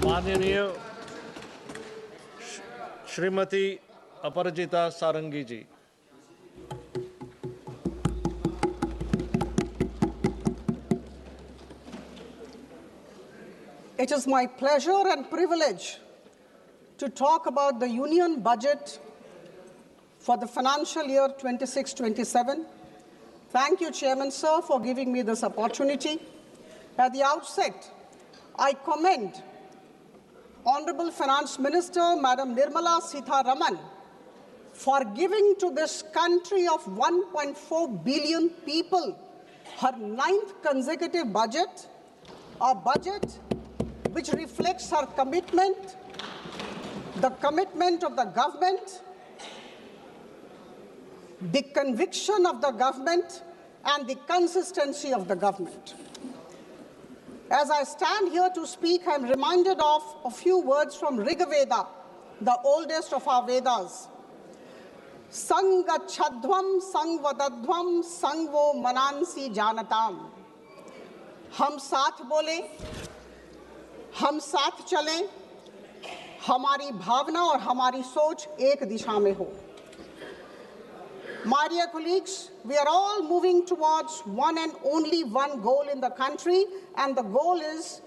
माननीय श्रीमती अपराजिता सारंगी जी। It is my pleasure and privilege to talk about the Union budget for the financial year 26-27. Thank you, Chairman, sir, for giving me this opportunity. At the outset, I commend Honorable Finance Minister, Madam Nirmala Sitharaman, for giving to this country of 1.4 billion people her 9th consecutive budget, a budget which reflects her commitment, the commitment of the government, the conviction of the government, and the consistency of the government. As I stand here to speak, I am reminded of a few words from Rig Veda, the oldest of our Vedas. Sangachadhvam sangvadadhvam sangvo manansi janatam. हम साथ बोले, हम साथ चलें, हमारी भावना और हमारी सोच एक दिशा में हो. My dear colleagues, we are all moving towards one and only one goal in the country, and the goal is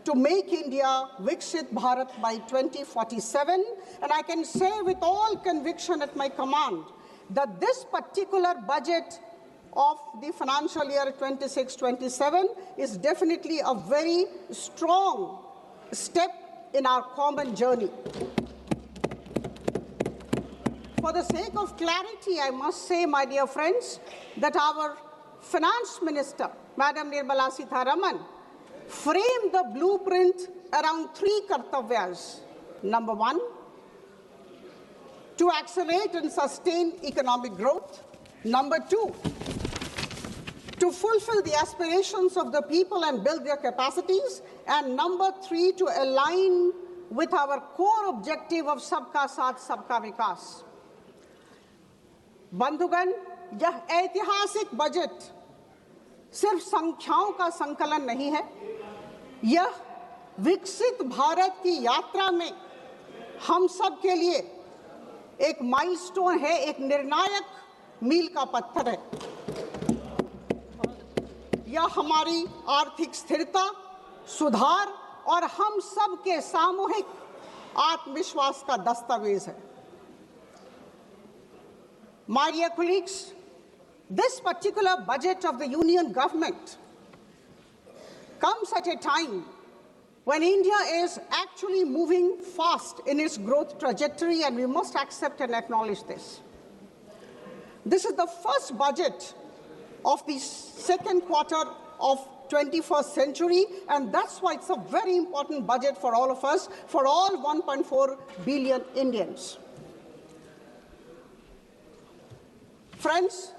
to make India Viksit Bharat by 2047. And I can say with all conviction at my command that this particular budget of the financial year 26-27 is definitely a very strong step in our common journey. For the sake of clarity, I must say, my dear friends, that our Finance Minister, Madam Nirmala Sitharaman, framed the blueprint around 3 kartavyas. Number 1, to accelerate and sustain economic growth. Number 2, to fulfill the aspirations of the people and build their capacities. And number 3, to align with our core objective of Sabka Saath, Sabka Vikas. बंधुगण, यह ऐतिहासिक budget सिर्फ संख्याओं का संकलन नहीं है, यह विकसित भारत की यात्रा में हम सब के लिए एक माइलस्टोन है, एक निर्णायक मील का पत्थर है. यह हमारी आर्थिक स्थिरता, सुधार और हम सब के सामूहिक आत्मविश्वास का दस्तावेज है. My dear colleagues, this particular budget of the Union government comes at a time when India is actually moving fast in its growth trajectory, and we must accept and acknowledge this. This is the first budget of the second quarter of 21st century, and that's why it's a very important budget for all of us, for all 1.4 billion Indians. Friends,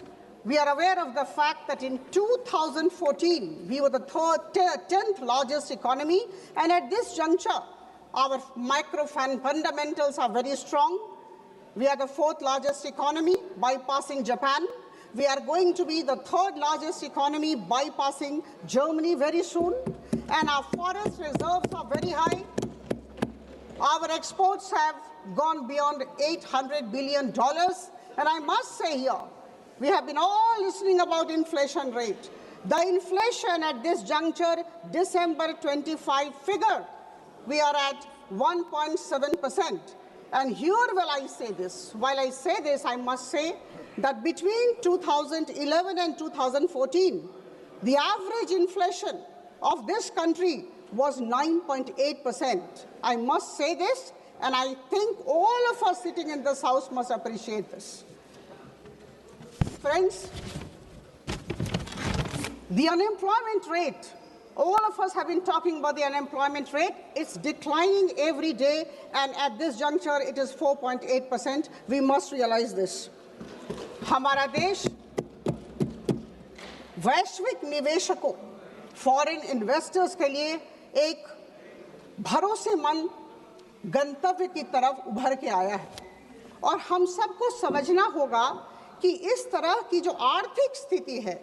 we are aware of the fact that in 2014, we were the 10th largest economy, and at this juncture, our micro fundamentals are very strong. We are the 4th largest economy, bypassing Japan. We are going to be the 3rd largest economy, bypassing Germany very soon, and our forest reserves are very high. Our exports have gone beyond $800 billion, and I must say here, we have been all listening about inflation rate. The inflation at this juncture, December 25 figure, we are at 1.7%. And here while I say this, I must say that between 2011 and 2014, the average inflation of this country was 9.8%. I must say this, and I think all of us sitting in this house must appreciate this. Friends, the unemployment rate, all of us have been talking about the unemployment rate. It's declining every day, and at this juncture, it is 4.8%. We must realize this. हमारा देश वैश्विक निवेशकों, foreign investors के लिए एक भरोसेमंद गंतव्य की तरफ उभर के आया है, और हम सबको समझना होगा कि इस तरह की जो आर्थिक स्थिति है,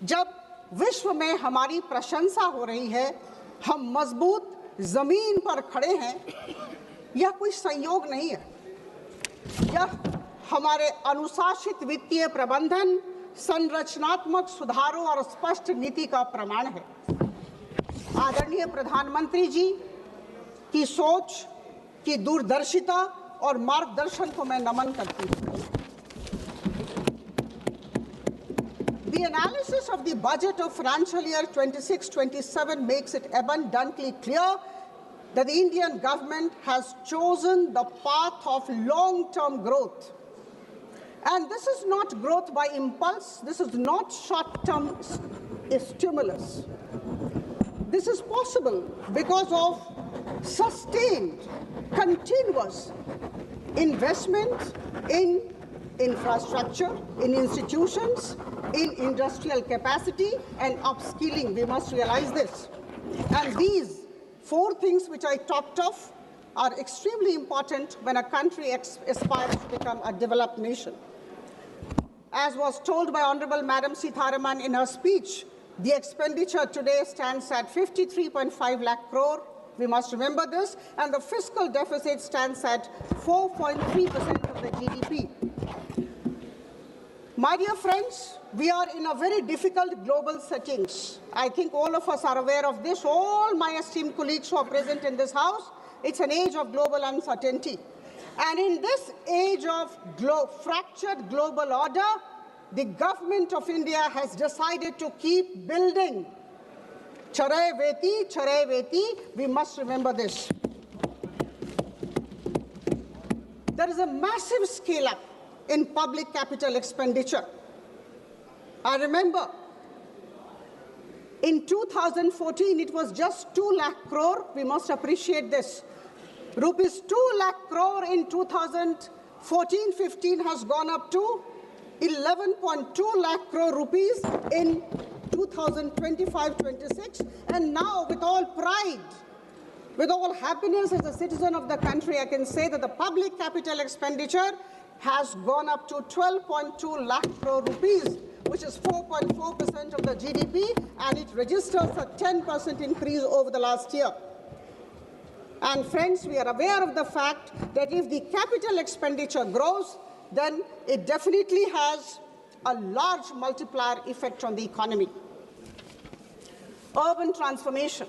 जब विश्व में हमारी प्रशंसा हो रही है, हम मजबूत जमीन पर खड़े हैं, यह कोई संयोग नहीं है। यह हमारे अनुशासित वित्तीय प्रबंधन, संरचनात्मक सुधारों और स्पष्ट नीति का प्रमाण है। आदरणीय प्रधानमंत्री जी की सोच, की दूरदर्शिता और मार्गदर्शन को मैं नमन करती हूँ। The analysis of the budget of financial year 26-27 makes it abundantly clear that the Indian government has chosen the path of long-term growth. And this is not growth by impulse. This is not short-term stimulus. This is possible because of sustained, continuous investment in infrastructure, in institutions, in industrial capacity, and upskilling. We must realize this. And these 4 things which I talked of are extremely important when a country aspires to become a developed nation. As was told by Honorable Madam Sitharaman in her speech, the expenditure today stands at 53.5 lakh crore. We must remember this. And the fiscal deficit stands at 4.3% of the GDP. My dear friends, we are in a very difficult global settings. I think all of us are aware of this. All my esteemed colleagues who are present in this house, it's an age of global uncertainty. And in this age of fractured global order, the government of India has decided to keep building. Charai veti, we must remember this. There is a massive scale-up in public capital expenditure. I remember in 2014, it was just 2 lakh crore. We must appreciate this. Rupees 2 lakh crore in 2014-15 has gone up to 11.2 lakh crore rupees in 2025-26. And now, with all pride, with all happiness as a citizen of the country, I can say that the public capital expenditure has gone up to 12.2 lakh crore rupees, which is 4.4% of the GDP, and it registers a 10% increase over the last year. And friends, we are aware of the fact that if the capital expenditure grows, then it definitely has a large multiplier effect on the economy. Urban transformation.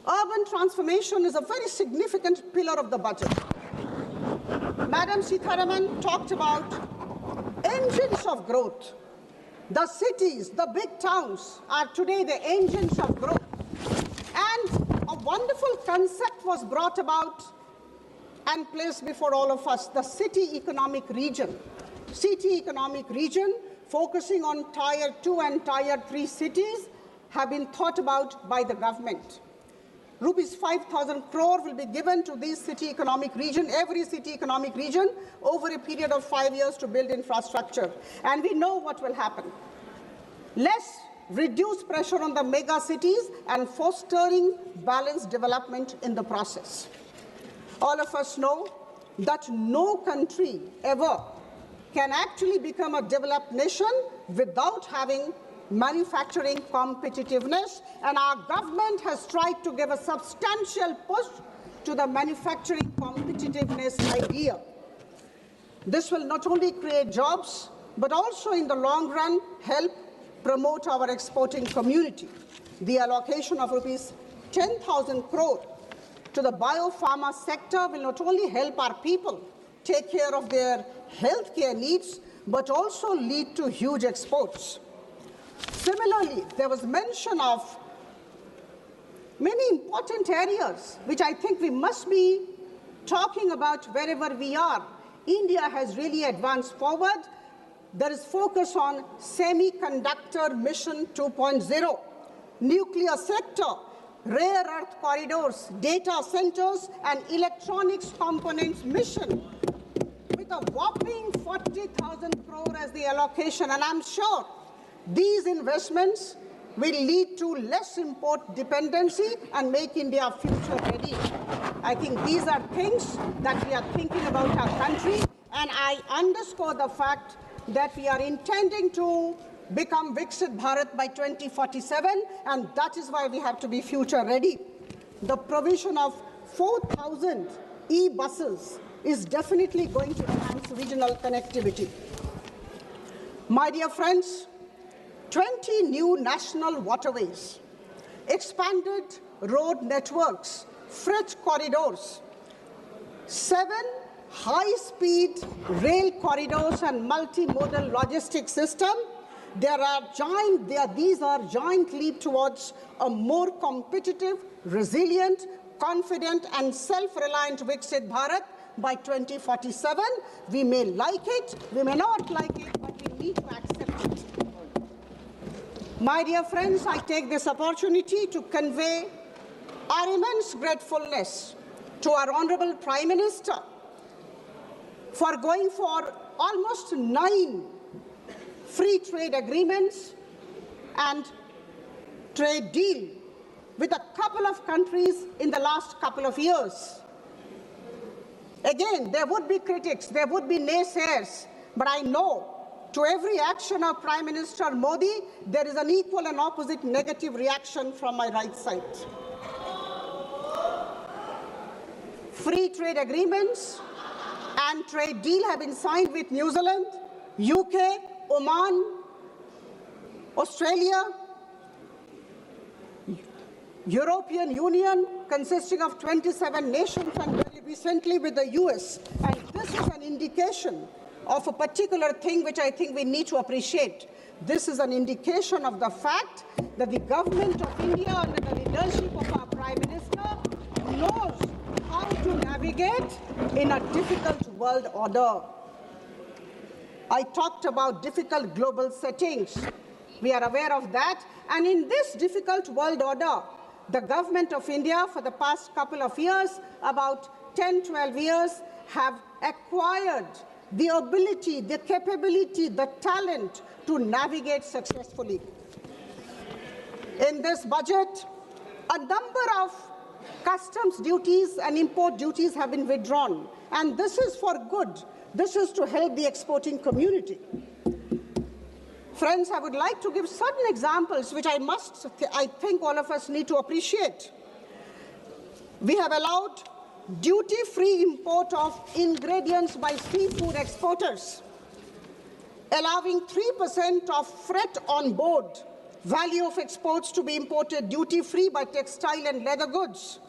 Urban transformation is a very significant pillar of the budget. Madam Sitharaman talked about engines of growth. The cities, the big towns are today the engines of growth. And a wonderful concept was brought about and placed before all of us, the city economic region. City economic region focusing on Tier 2 and Tier 3 cities have been thought about by the government. Rupees 5,000 crore will be given to this city economic region, every city economic region, over a period of 5 years to build infrastructure. And we know what will happen. Less reduced pressure on the mega cities and fostering balanced development in the process. All of us know that no country ever can actually become a developed nation without having manufacturing competitiveness, and our government has tried to give a substantial push to the manufacturing competitiveness idea. This will not only create jobs, but also in the long run help promote our exporting community. The allocation of rupees 10,000 crore to the biopharma sector will not only help our people take care of their healthcare needs, but also lead to huge exports. Similarly, there was mention of many important areas which I think we must be talking about wherever we are. India has really advanced forward. There is focus on semiconductor mission 2.0, nuclear sector, rare earth corridors, data centers, and electronics components mission, with a whopping 40,000 crore as the allocation. And I'm sure these investments will lead to less import dependency and make India future ready. I think these are things that we are thinking about our country, and I underscore the fact that we are intending to become Viksit Bharat by 2047, and that is why we have to be future ready. The provision of 4,000 e-buses is definitely going to enhance regional connectivity. My dear friends, 20 new national waterways, expanded road networks, freight corridors, 7 high-speed rail corridors and multimodal logistics system. These are giant leap towards a more competitive, resilient, confident, and self-reliant Viksit Bharat by 2047. We may like it, we may not like it, but we need to accept it. My dear friends, I take this opportunity to convey our immense gratefulness to our Honorable Prime Minister for going for almost 9 free trade agreements and trade deal with a couple of countries in the last couple of years. Again, there would be critics, there would be naysayers, but I know to every action of Prime Minister Modi, there is an equal and opposite negative reaction from my right side. Free trade agreements and trade deal have been signed with New Zealand, UK, Oman, Australia, European Union, consisting of 27 nations, and very recently with the US. And this is an indication of a particular thing which I think we need to appreciate. This is an indication of the fact that the government of India, under the leadership of our Prime Minister, knows how to navigate in a difficult world order. I talked about difficult global settings. We are aware of that. And in this difficult world order, the government of India for the past couple of years, about 10, 12 years, have acquired the ability, the capability, the talent to navigate successfully. In this budget, a number of customs duties and import duties have been withdrawn, and this is for good. This is to help the exporting community. Friends, I would like to give certain examples which I think all of us need to appreciate. We have allowed duty-free import of ingredients by seafood exporters, allowing 3% of freight on board value of exports to be imported duty-free by textile and leather goods.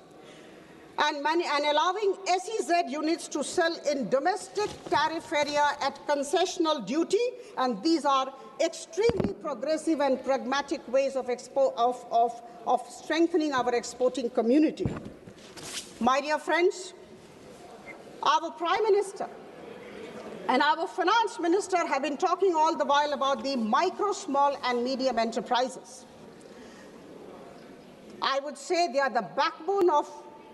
and allowing SEZ units to sell in domestic tariff area at concessional duty, and these are extremely progressive and pragmatic ways of strengthening our exporting community. My dear friends, our Prime Minister and our Finance Minister have been talking all the while about the micro, small and medium enterprises. I would say they are the backbone of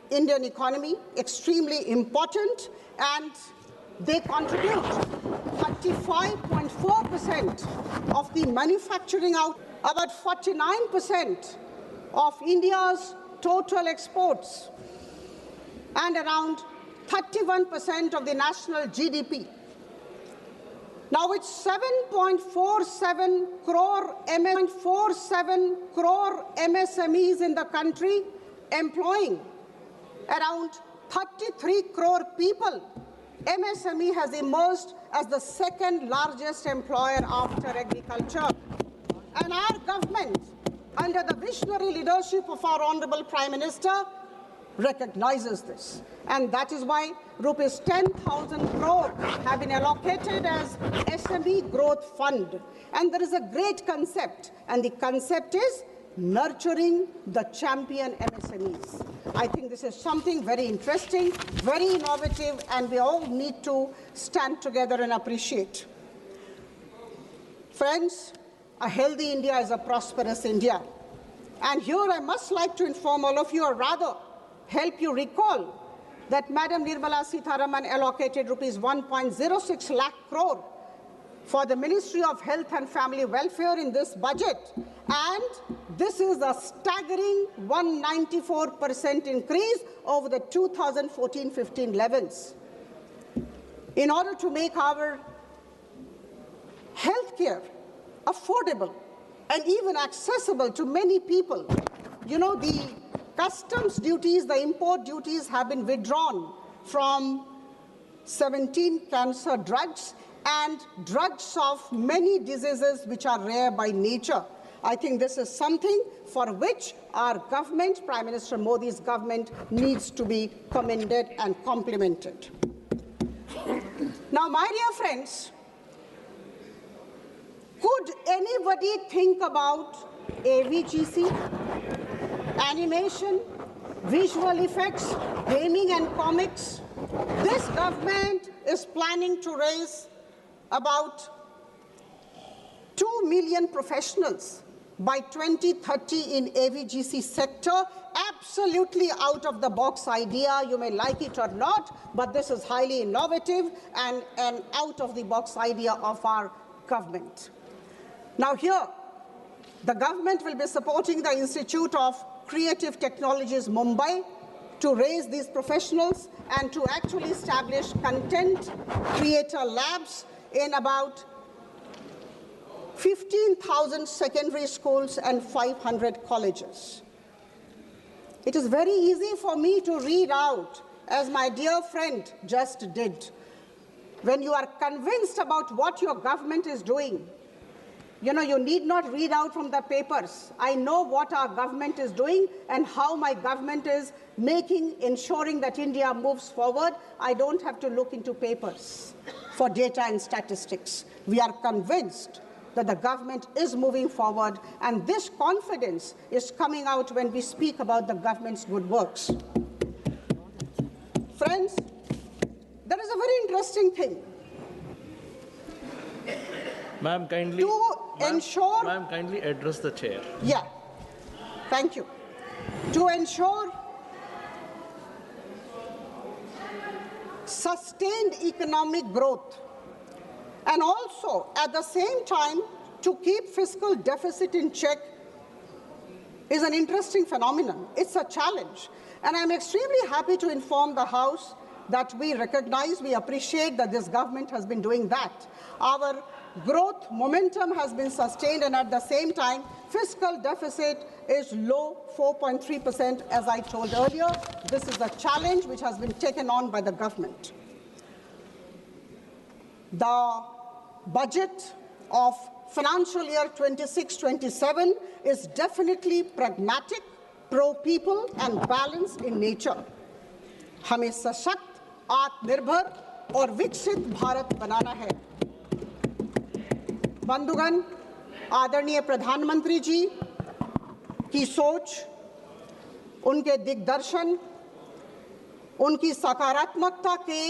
Indian economy, extremely important, and they contribute 35.4% of the manufacturing out, about 49% of India's total exports, and around 31% of the national GDP. Now it's 7.47 crore MSMEs in the country, employing around 33 crore people. MSME has emerged as the second largest employer after agriculture. And our government, under the visionary leadership of our Honorable Prime Minister, recognizes this. And that is why rupees 10,000 crore have been allocated as SME Growth Fund. And there is a great concept, and the concept is nurturing the champion MSMEs. I think this is something very interesting, very innovative, and we all need to stand together and appreciate. Friends, a healthy India is a prosperous India. And here I must like to inform all of you, or rather help you recall, that Madam Nirmala Sitharaman allocated rupees 1.06 lakh crore for the Ministry of Health and Family Welfare in this budget. And this is a staggering 194% increase over the 2014-15 levels. In order to make our healthcare affordable and even accessible to many people, you know, the customs duties, the import duties have been withdrawn from 17 cancer drugs and drugs of many diseases which are rare by nature. I think this is something for which our government, Prime Minister Modi's government, needs to be commended and complimented. Now, my dear friends, could anybody think about AVGC, animation, visual effects, gaming and comics? This government is planning to raise about 2 million professionals by 2030 in AVGC sector. Absolutely out of the box idea, you may like it or not, but this is highly innovative and an out of the box idea of our government. Now here, the government will be supporting the Institute of Creative Technologies Mumbai to raise these professionals and to actually establish content creator labs in about 15,000 secondary schools and 500 colleges. It is very easy for me to read out, as my dear friend just did. When you are convinced about what your government is doing, you know, you need not read out from the papers. I know what our government is doing and how my government is ensuring that India moves forward. I don't have to look into papers for data and statistics. We are convinced that the government is moving forward, and this confidence is coming out when we speak about the government's good works. Friends, there is a very interesting thing. Ma'am, kindly address the chair. Yeah, thank you. To ensure sustained economic growth, and also at the same time to keep fiscal deficit in check, is an interesting phenomenon. It's a challenge. And I'm extremely happy to inform the House that we recognize, we appreciate that this government has been doing that. Our growth momentum has been sustained, and at the same time, fiscal deficit is low, 4.3%, as I told earlier. This is a challenge which has been taken on by the government. The budget of financial year 26-27 is definitely pragmatic, pro-people, and balanced in nature. हमें सशक्त, आत्मनिर्भर और विकसित भारत बनाना है। बंधुगण, आदरणीय प्रधानमंत्री जी की सोच, उनके दिग्दर्शन, उनकी सकारात्मकता के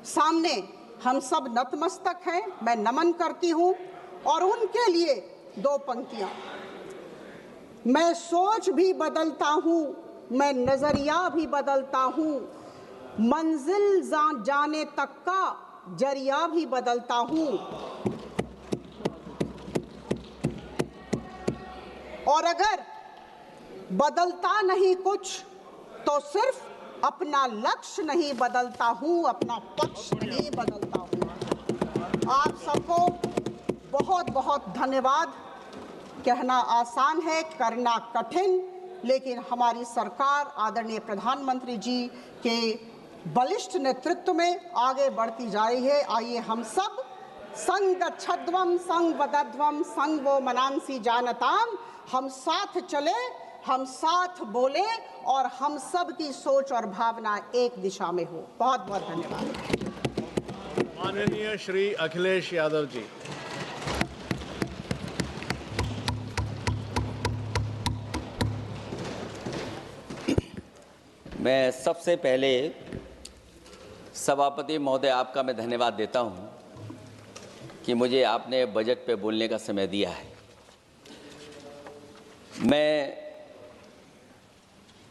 सामने हम सब नतमस्तक हैं। मैं नमन करती हूं और उनके लिए दो पंक्तियां। मैं सोच भी बदलता हूं, मैं नजरिया भी बदलता हूं, मंजिल जाने तक का जरिया भी बदलता हूं। और अगर बदलता नहीं कुछ तो सिर्फ अपना लक्ष्य नहीं बदलता हूं, अपना पक्ष नहीं बदलता हूं। आप सबको बहुत बहुत धन्यवाद। कहना आसान है, करना कठिन, लेकिन हमारी सरकार आदरणीय प्रधानमंत्री जी के बलिष्ठ नेतृत्व में आगे बढ़ती जा रही है। आइए हम सब संगच्छध्वम संगवदध्वम संगवो मनांसी जानताम, हम साथ चले, हम साथ बोले और हम सब की सोच और भावना एक दिशा में हो। बहुत बहुत धन्यवाद। माननीय श्री अखिलेश यादव जी। मैं सबसे पहले सभापति महोदय आपका मैं धन्यवाद देता हूं कि मुझे आपने बजट पे बोलने का समय दिया है। मैं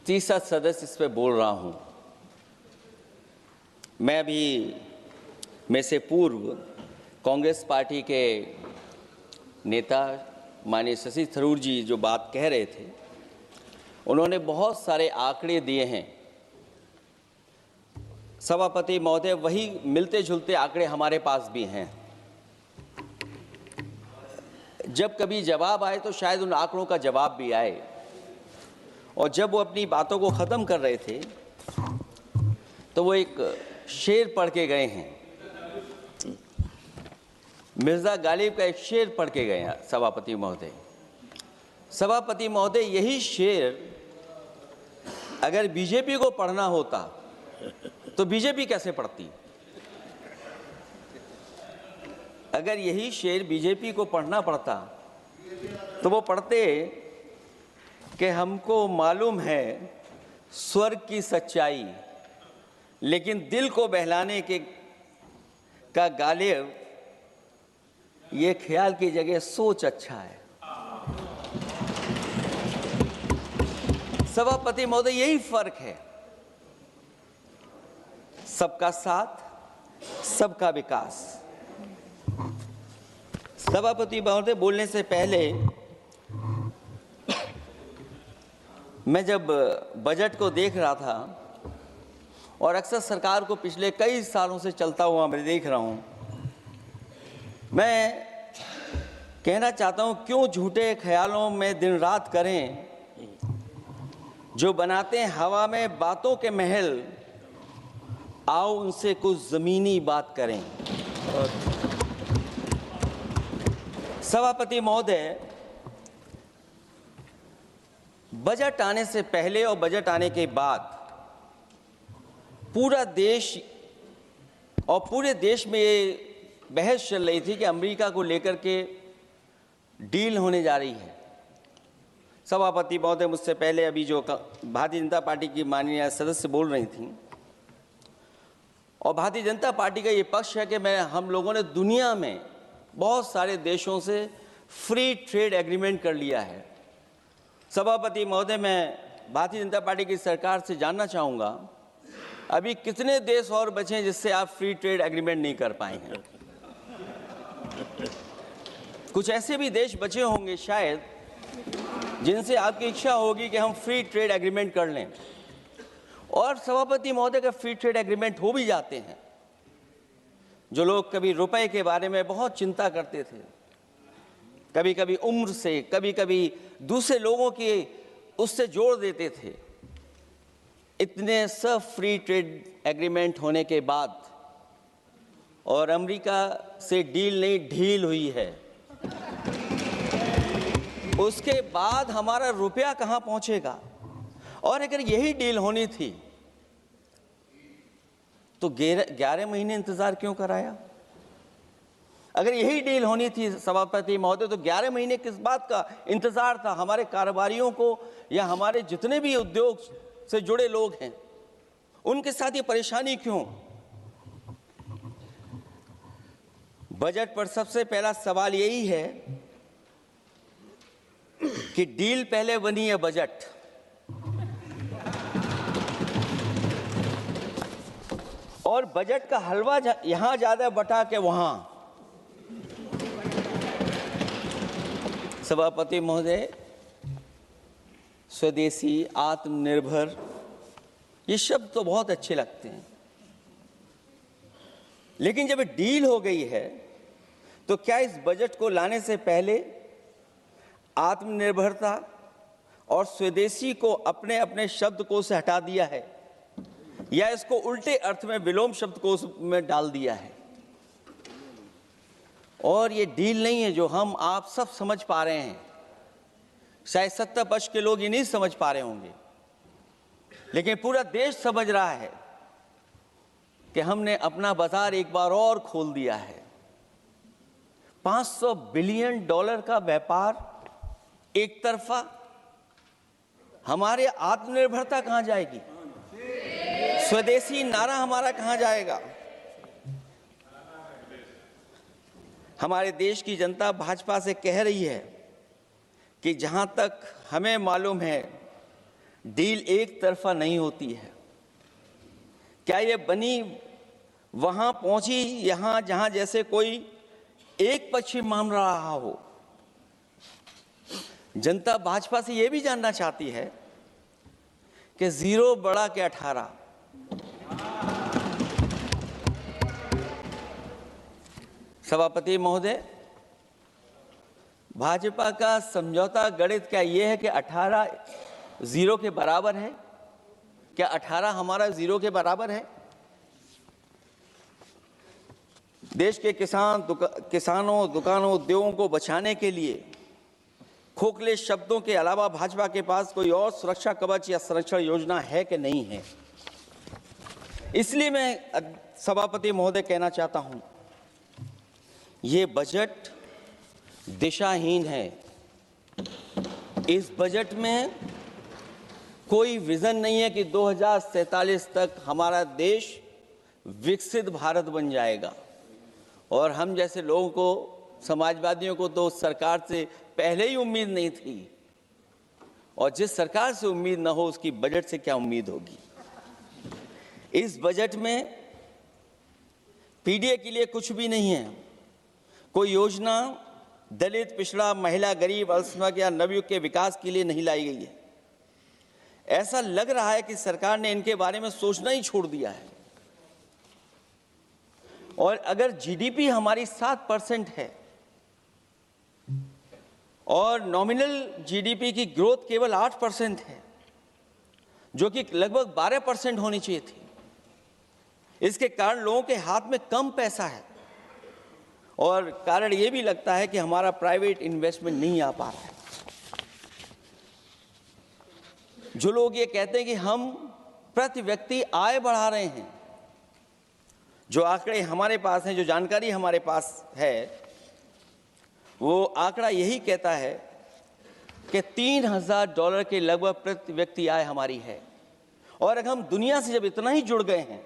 तीसरा सदस्य इस पे बोल रहा हूं। मैं भी में से पूर्व कांग्रेस पार्टी के नेता माननीय शशि थरूर जी जो बात कह रहे थे, उन्होंने बहुत सारे आंकड़े दिए हैं। सभापति महोदय, वही मिलते जुलते आंकड़े हमारे पास भी हैं। जब कभी जवाब आए तो शायद उन आंकड़ों का जवाब भी आए। और जब वो अपनी बातों को ख़त्म कर रहे थे तो वो एक शेर पढ़ के गए हैं। मिर्ज़ा गालिब का एक शेर पढ़ के गए हैं सभापति महोदय। सभापति महोदय, यही शेर अगर बीजेपी को पढ़ना होता तो बीजेपी कैसे पढ़ती? अगर यही शेर बीजेपी को पढ़ना पड़ता तो वो पढ़ते कि हमको मालूम है स्वर्ग की सच्चाई, लेकिन दिल को बहलाने के का गालिब ये ख्याल की जगह सोच अच्छा है। सभापति महोदय, यही फर्क है। सबका साथ, सबका विकास। सभापति महोदय, बोलने से पहले मैं जब बजट को देख रहा था और अक्सर सरकार को पिछले कई सालों से चलता हुआ मैं देख रहा हूं, मैं कहना चाहता हूं, क्यों झूठे ख्यालों में दिन रात करें, जो बनाते हैं हवा में बातों के महल, आओ उनसे कुछ जमीनी बात करें। सभापति महोदय, बजट आने से पहले और बजट आने के बाद पूरा देश और पूरे देश में ये बहस चल रही थी कि अमेरिका को लेकर के डील होने जा रही है। सभापति महोदय, मुझसे पहले अभी जो भारतीय जनता पार्टी की माननीय सदस्य बोल रही थी, और भारतीय जनता पार्टी का ये पक्ष है कि हम लोगों ने दुनिया में बहुत सारे देशों से फ्री ट्रेड एग्रीमेंट कर लिया है। सभापति महोदय, मैं भारतीय जनता पार्टी की सरकार से जानना चाहूँगा, अभी कितने देश और बचे हैं जिससे आप फ्री ट्रेड एग्रीमेंट नहीं कर पाए हैं? कुछ ऐसे भी देश बचे होंगे शायद जिनसे आपकी इच्छा होगी कि हम फ्री ट्रेड एग्रीमेंट कर लें। और सभापति महोदय, का फ्री ट्रेड एग्रीमेंट हो भी जाते हैं, जो लोग कभी रुपए के बारे में बहुत चिंता करते थे, कभी कभी उम्र से, कभी कभी दूसरे लोगों के उससे जोड़ देते थे, इतने सब फ्री ट्रेड एग्रीमेंट होने के बाद और अमेरिका से डील नहीं ढील हुई है, उसके बाद हमारा रुपया कहां पहुंचेगा? और अगर यही डील होनी थी तो 11 महीने इंतजार क्यों कराया? अगर यही डील होनी थी सभापति महोदय, तो 11 महीने किस बात का इंतजार था? हमारे कारोबारियों को या हमारे जितने भी उद्योग से जुड़े लोग हैं, उनके साथ ये परेशानी क्यों? बजट पर सबसे पहला सवाल यही है कि डील पहले बनी है बजट। और बजट का हलवा यहां ज्यादा बटा के वहां। सभापति महोदय, स्वदेशी, आत्मनिर्भर, ये शब्द तो बहुत अच्छे लगते हैं, लेकिन जब डील हो गई है तो क्या इस बजट को लाने से पहले आत्मनिर्भरता और स्वदेशी को अपने अपने शब्दकोश से हटा दिया है, या इसको उल्टे अर्थ में विलोम शब्दकोश में डाल दिया है? और ये डील नहीं है जो हम आप सब समझ पा रहे हैं। शायद 70% के लोग ये नहीं समझ पा रहे होंगे, लेकिन पूरा देश समझ रहा है कि हमने अपना बाजार एक बार और खोल दिया है। $500 बिलियन का व्यापार एक तरफा। हमारे आत्मनिर्भरता कहां जाएगी? स्वदेशी नारा हमारा कहां जाएगा? हमारे देश की जनता भाजपा से कह रही है कि जहां तक हमें मालूम है डील एक तरफा नहीं होती है। क्या ये बनी वहां पहुंची यहां जहां जैसे कोई एक पक्षी मान रहा हो? जनता भाजपा से यह भी जानना चाहती है कि 0 बड़ा के 18। सभापति महोदय, भाजपा का समझौता गणित क्या यह है कि 18 0 के बराबर है? क्या 18 हमारा 0 के बराबर है? देश के किसानों, दुकानों, उद्योगों को बचाने के लिए खोखले शब्दों के अलावा भाजपा के पास कोई और सुरक्षा कवच या संरक्षण योजना है कि नहीं है? इसलिए मैं सभापति महोदय कहना चाहता हूं, ये बजट दिशाहीन है। इस बजट में कोई विजन नहीं है कि 2047 तक हमारा देश विकसित भारत बन जाएगा। और हम जैसे लोगों को, समाजवादियों को तो सरकार से पहले ही उम्मीद नहीं थी, और जिस सरकार से उम्मीद ना हो उसकी बजट से क्या उम्मीद होगी? इस बजट में पीडीए के लिए कुछ भी नहीं है। कोई योजना दलित, पिछड़ा, महिला, गरीब, अल्पसंख्यक या नवयुवक के विकास के लिए नहीं लाई गई है। ऐसा लग रहा है कि सरकार ने इनके बारे में सोचना ही छोड़ दिया है। और अगर जीडीपी हमारी 7% है और नॉमिनल जीडीपी की ग्रोथ केवल 8% है, जो कि लगभग 12% होनी चाहिए थी, इसके कारण लोगों के हाथ में कम पैसा है। और कारण यह भी लगता है कि हमारा प्राइवेट इन्वेस्टमेंट नहीं आ पा रहा है। जो लोग ये कहते हैं कि हम प्रति व्यक्ति आय बढ़ा रहे हैं, जो आंकड़े हमारे पास हैं, जो जानकारी हमारे पास है, वो आंकड़ा यही कहता है कि $3000 के लगभग प्रति व्यक्ति आय हमारी है। और अगर हम दुनिया से जब इतना ही जुड़ गए हैं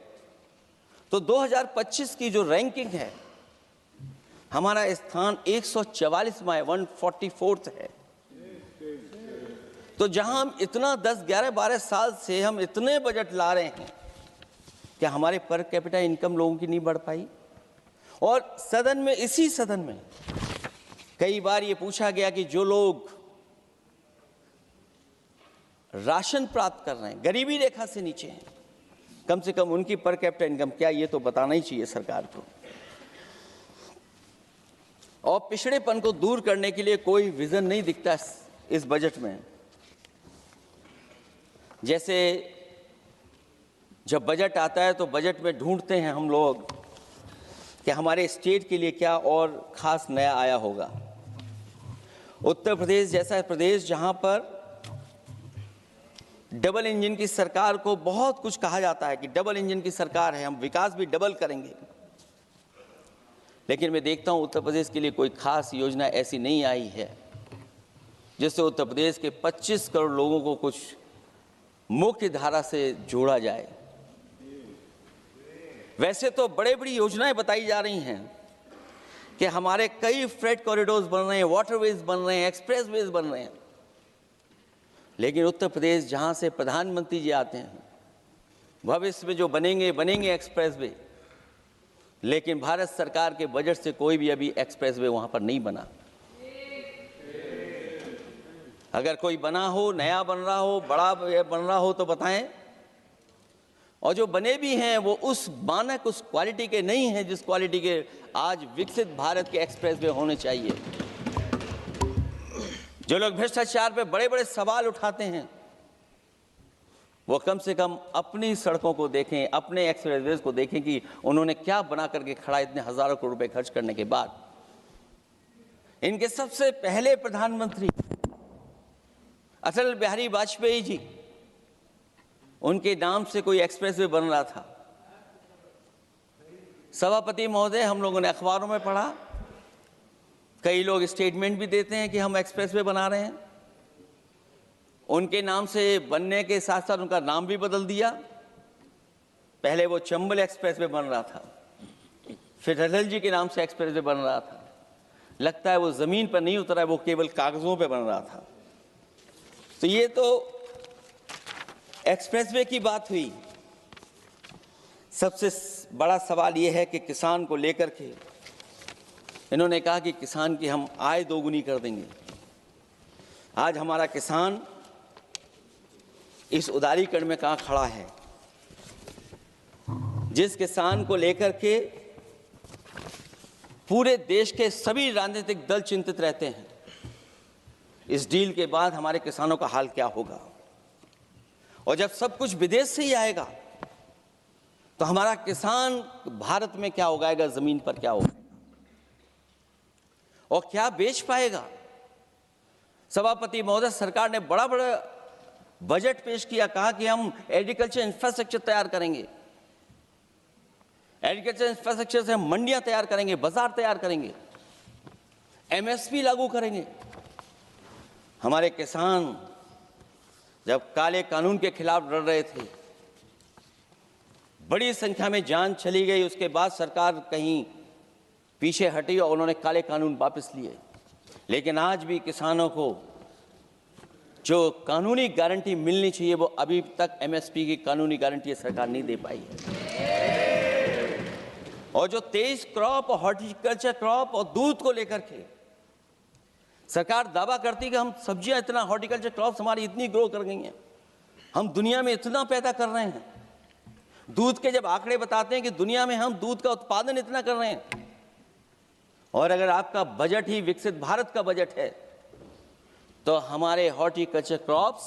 तो 2025 की जो रैंकिंग है, हमारा स्थान 144वां, 144th है। तो जहां हम इतना 10, 11, 12 साल से हम इतने बजट ला रहे हैं, क्या हमारे पर कैपिटा इनकम लोगों की नहीं बढ़ पाई? और सदन में, इसी सदन में कई बार ये पूछा गया कि जो लोग राशन प्राप्त कर रहे हैं, गरीबी रेखा से नीचे हैं, कम से कम उनकी पर कैपिटा इनकम क्या, ये तो बताना ही चाहिए सरकार को। और पिछड़ेपन को दूर करने के लिए कोई विजन नहीं दिखता इस बजट में। जैसे जब बजट आता है तो बजट में ढूंढते हैं हम लोग कि हमारे स्टेट के लिए क्या और खास नया आया होगा। उत्तर प्रदेश जैसा प्रदेश जहां पर डबल इंजन की सरकार को बहुत कुछ कहा जाता है कि डबल इंजन की सरकार है, हम विकास भी डबल करेंगे, लेकिन मैं देखता हूं उत्तर प्रदेश के लिए कोई खास योजना ऐसी नहीं आई है जिससे उत्तर प्रदेश के 25 करोड़ लोगों को कुछ मुख्य धारा से जोड़ा जाए। वैसे तो बड़ी बड़ी योजनाएं बताई जा रही हैं कि हमारे कई फ्रेट कॉरिडोर्स बन रहे हैं, वाटरवेज बन रहे हैं, एक्सप्रेसवेज बन रहे हैं, लेकिन उत्तर प्रदेश जहां से प्रधानमंत्री जी आते हैं, भविष्य में जो बनेंगे एक्सप्रेसवे, लेकिन भारत सरकार के बजट से कोई भी अभी एक्सप्रेसवे वहां पर नहीं बना। अगर कोई बना हो, नया बन रहा हो, बड़ा बन रहा हो तो बताएं। और जो बने भी हैं वो उस मानक, उस क्वालिटी के नहीं हैं जिस क्वालिटी के आज विकसित भारत के एक्सप्रेसवे होने चाहिए। जो लोग भ्रष्टाचार पे बड़े बड़े सवाल उठाते हैं वो कम से कम अपनी सड़कों को देखें, अपने एक्सप्रेसवेज को देखें कि उन्होंने क्या बना करके खड़ा इतने हजारों करोड़ रुपए खर्च करने के बाद। इनके सबसे पहले प्रधानमंत्री अटल बिहारी वाजपेयी जी, उनके नाम से कोई एक्सप्रेसवे बन रहा था। सभापति महोदय, हम लोगों ने अखबारों में पढ़ा, कई लोग स्टेटमेंट भी देते हैं कि हम एक्सप्रेसवे बना रहे हैं। उनके नाम से बनने के साथ साथ उनका नाम भी बदल दिया। पहले वो चंबल एक्सप्रेसवे बन रहा था, फिर अटल जी के नाम से एक्सप्रेसवे बन रहा था। लगता है वो जमीन पर नहीं उतरा है, वो केवल कागजों पे बन रहा था। तो ये तो एक्सप्रेसवे की बात हुई। सबसे बड़ा सवाल ये है कि किसान को लेकर के इन्होंने कहा कि किसान की हम आय दोगुनी कर देंगे। आज हमारा किसान इस उदारीकरण में कहां खड़ा है? जिस किसान को लेकर के पूरे देश के सभी राजनीतिक दल चिंतित रहते हैं, इस डील के बाद हमारे किसानों का हाल क्या होगा? और जब सब कुछ विदेश से ही आएगा तो हमारा किसान भारत में क्या उगाएगा, जमीन पर क्या उगाएगा और क्या बेच पाएगा? सभापति महोदय, सरकार ने बड़ा बड़ा बजट पेश किया, कहा कि हम एग्रीकल्चर इंफ्रास्ट्रक्चर तैयार करेंगे, एग्रीकल्चर इंफ्रास्ट्रक्चर से हम मंडियां तैयार करेंगे, बाजार तैयार करेंगे, एमएसपी लागू करेंगे। हमारे किसान जब काले कानून के खिलाफ लड़ रहे थे, बड़ी संख्या में जान चली गई, उसके बाद सरकार कहीं पीछे हटी और उन्होंने काले कानून वापस लिए। लेकिन आज भी किसानों को जो कानूनी गारंटी मिलनी चाहिए वो अभी तक एमएसपी की कानूनी गारंटी सरकार नहीं दे पाई है। और जो 23 क्रॉप, हॉर्टिकल्चर क्रॉप और दूध को लेकर के सरकार दावा करती है कि हम सब्जियां इतना, हॉर्टिकल्चर क्रॉप्स हमारी इतनी ग्रो कर गई हैं, हम दुनिया में इतना पैदा कर रहे हैं। दूध के जब आंकड़े बताते हैं कि दुनिया में हम दूध का उत्पादन इतना कर रहे हैं, और अगर आपका बजट ही विकसित भारत का बजट है तो हमारे हॉर्टिकल्चर क्रॉप्स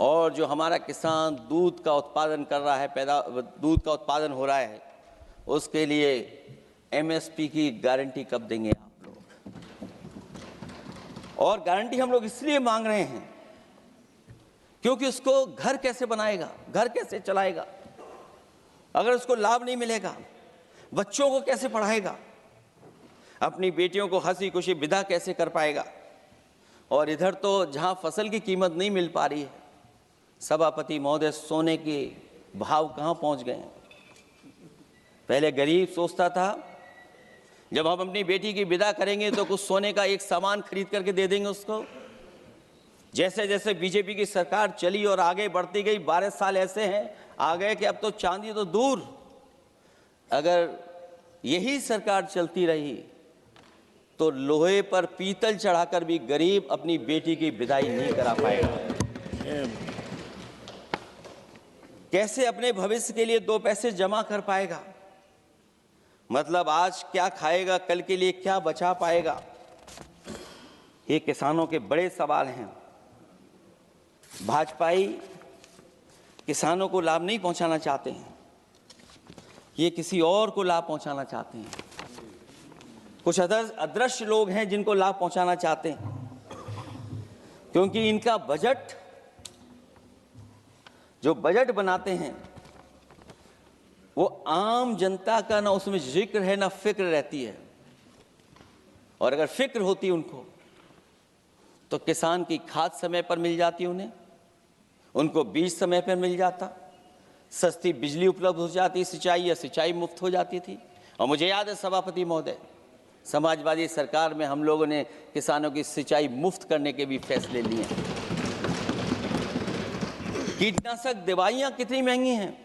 और जो हमारा किसान दूध का उत्पादन कर रहा है, दूध का उत्पादन हो रहा है, उसके लिए एमएसपी की गारंटी कब देंगे आप लोग? और गारंटी हम लोग इसलिए मांग रहे हैं क्योंकि उसको घर कैसे बनाएगा, घर कैसे चलाएगा? अगर उसको लाभ नहीं मिलेगा, बच्चों को कैसे पढ़ाएगा, अपनी बेटियों को हंसी खुशी विदा कैसे कर पाएगा? और इधर तो जहां फसल की कीमत नहीं मिल पा रही है, सभापति महोदय, सोने के भाव कहां पहुंच गए हैं? पहले गरीब सोचता था जब हम अपनी बेटी की विदा करेंगे तो कुछ सोने का एक सामान खरीद करके दे देंगे उसको। जैसे जैसे बीजेपी की सरकार चली और आगे बढ़ती गई, 12 साल ऐसे हैं आ गए कि अब तो चांदी तो दूर, अगर यही सरकार चलती रही तो लोहे पर पीतल चढ़ाकर भी गरीब अपनी बेटी की विदाई नहीं करा पाएगा। कैसे अपने भविष्य के लिए 2 पैसे जमा कर पाएगा? मतलब आज क्या खाएगा, कल के लिए क्या बचा पाएगा? ये किसानों के बड़े सवाल हैं। भाजपाई किसानों को लाभ नहीं पहुंचाना चाहते हैं, ये किसी और को लाभ पहुंचाना चाहते हैं। कुछ अदृश्य लोग हैं जिनको लाभ पहुंचाना चाहते हैं, क्योंकि इनका बजट जो बजट बनाते हैं वो आम जनता का ना उसमें जिक्र है ना फिक्र रहती है। और अगर फिक्र होती उनको तो किसान की खाद समय पर मिल जाती उन्हें, उनको बीज समय पर मिल जाता, सस्ती बिजली उपलब्ध हो जाती, सिंचाई या सिंचाई मुफ्त हो जाती थी। और मुझे याद है सभापति महोदय, समाजवादी सरकार में हम लोगों ने किसानों की सिंचाई मुफ्त करने के भी फैसले लिए। कीटनाशक दवाइयां कितनी महंगी हैं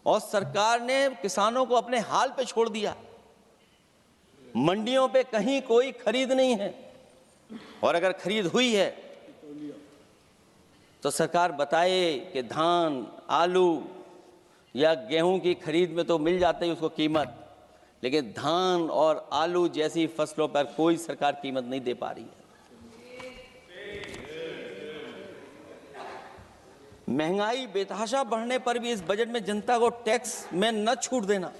और सरकार ने किसानों को अपने हाल पे छोड़ दिया। मंडियों पे कहीं कोई खरीद नहीं है, और अगर खरीद हुई है तो सरकार बताए कि धान, आलू या गेहूं की खरीद में तो मिल जाती है उसको कीमत, लेकिन धान और आलू जैसी फसलों पर कोई सरकार कीमत नहीं दे पा रही है। महंगाई बेतहाशा बढ़ने पर भी इस बजट में जनता को टैक्स में न छूट देना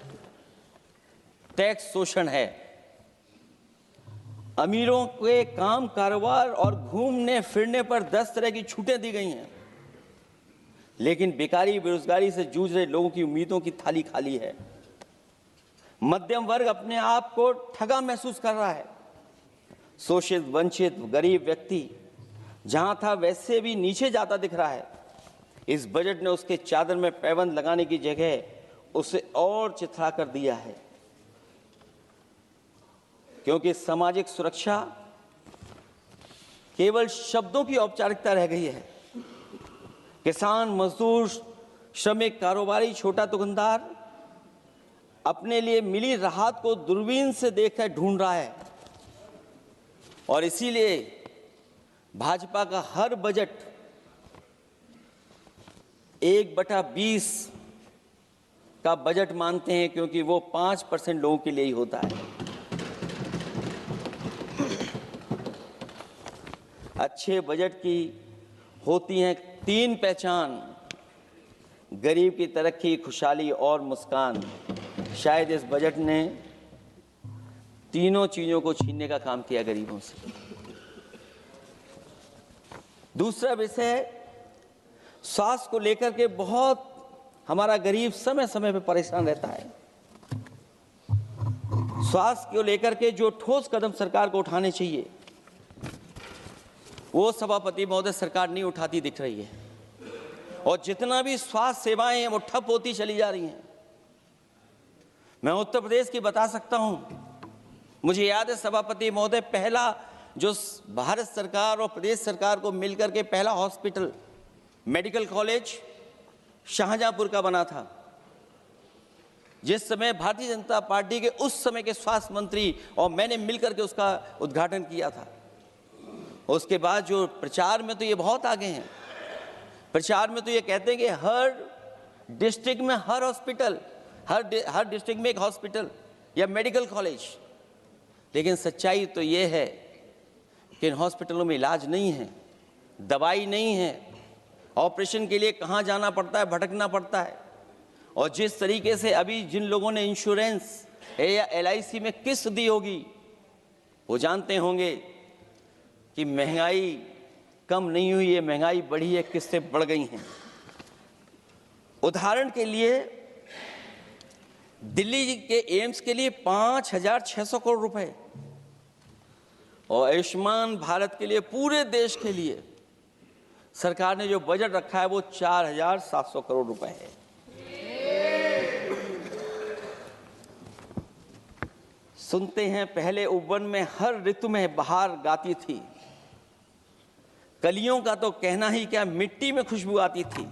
टैक्स शोषण है। अमीरों के काम कारोबार और घूमने फिरने पर 10 तरह की छूटें दी गई हैं, लेकिन बेकारी बेरोजगारी से जूझ रहे लोगों की उम्मीदों की थाली खाली है। मध्यम वर्ग अपने आप को ठगा महसूस कर रहा है। शोषित, वंचित, गरीब व्यक्ति जहां था वैसे भी नीचे जाता दिख रहा है। इस बजट ने उसके चादर में पैबंद लगाने की जगह उसे और चिथड़ा कर दिया है, क्योंकि सामाजिक सुरक्षा केवल शब्दों की औपचारिकता रह गई है। किसान, मजदूर, श्रमिक, कारोबारी, छोटा दुकानदार अपने लिए मिली राहत को दूरबीन से देखकर ढूंढ रहा है, और इसीलिए भाजपा का हर बजट 1/20 का बजट मानते हैं, क्योंकि वो 5% लोगों के लिए ही होता है। अच्छे बजट की होती हैं 3 पहचान: गरीब की तरक्की, खुशहाली और मुस्कान। शायद इस बजट ने तीनों चीजों को छीनने का काम किया गरीबों से। दूसरा विषय, स्वास्थ्य को लेकर के बहुत हमारा गरीब समय समय पर परेशान रहता है। स्वास्थ्य को लेकर के जो ठोस कदम सरकार को उठाने चाहिए वो सभापति महोदय सरकार नहीं उठाती दिख रही है, और जितना भी स्वास्थ्य सेवाएं हैं वो ठप होती चली जा रही हैं। मैं उत्तर प्रदेश की बता सकता हूं, मुझे याद है सभापति महोदय, पहला जो भारत सरकार और प्रदेश सरकार को मिलकर के पहला हॉस्पिटल, मेडिकल कॉलेज शाहजहांपुर का बना था, जिस समय भारतीय जनता पार्टी के उस समय के स्वास्थ्य मंत्री और मैंने मिलकर के उसका उद्घाटन किया था। उसके बाद जो प्रचार में तो ये बहुत आगे हैं, प्रचार में तो ये कहते हैं कि हर डिस्ट्रिक्ट में हर हॉस्पिटल, हर डिस्ट्रिक्ट में एक हॉस्पिटल या मेडिकल कॉलेज, लेकिन सच्चाई तो ये है कि इन हॉस्पिटलों में इलाज नहीं है, दवाई नहीं है, ऑपरेशन के लिए कहाँ जाना पड़ता है, भटकना पड़ता है। और जिस तरीके से अभी जिन लोगों ने इंश्योरेंस या LIC में किस्त दी होगी वो जानते होंगे कि महंगाई कम नहीं हुई है, महंगाई बढ़ी है, किस्तें बढ़ गई हैं। उदाहरण के लिए दिल्ली के एम्स के लिए 5,600 करोड़ रुपए, और आयुष्मान भारत के लिए पूरे देश के लिए सरकार ने जो बजट रखा है वो 4,700 करोड़ रुपए है। सुनते हैं पहले उपवन में हर ऋतु में बहार गाती थी, कलियों का तो कहना ही क्या, मिट्टी में खुशबू आती थी।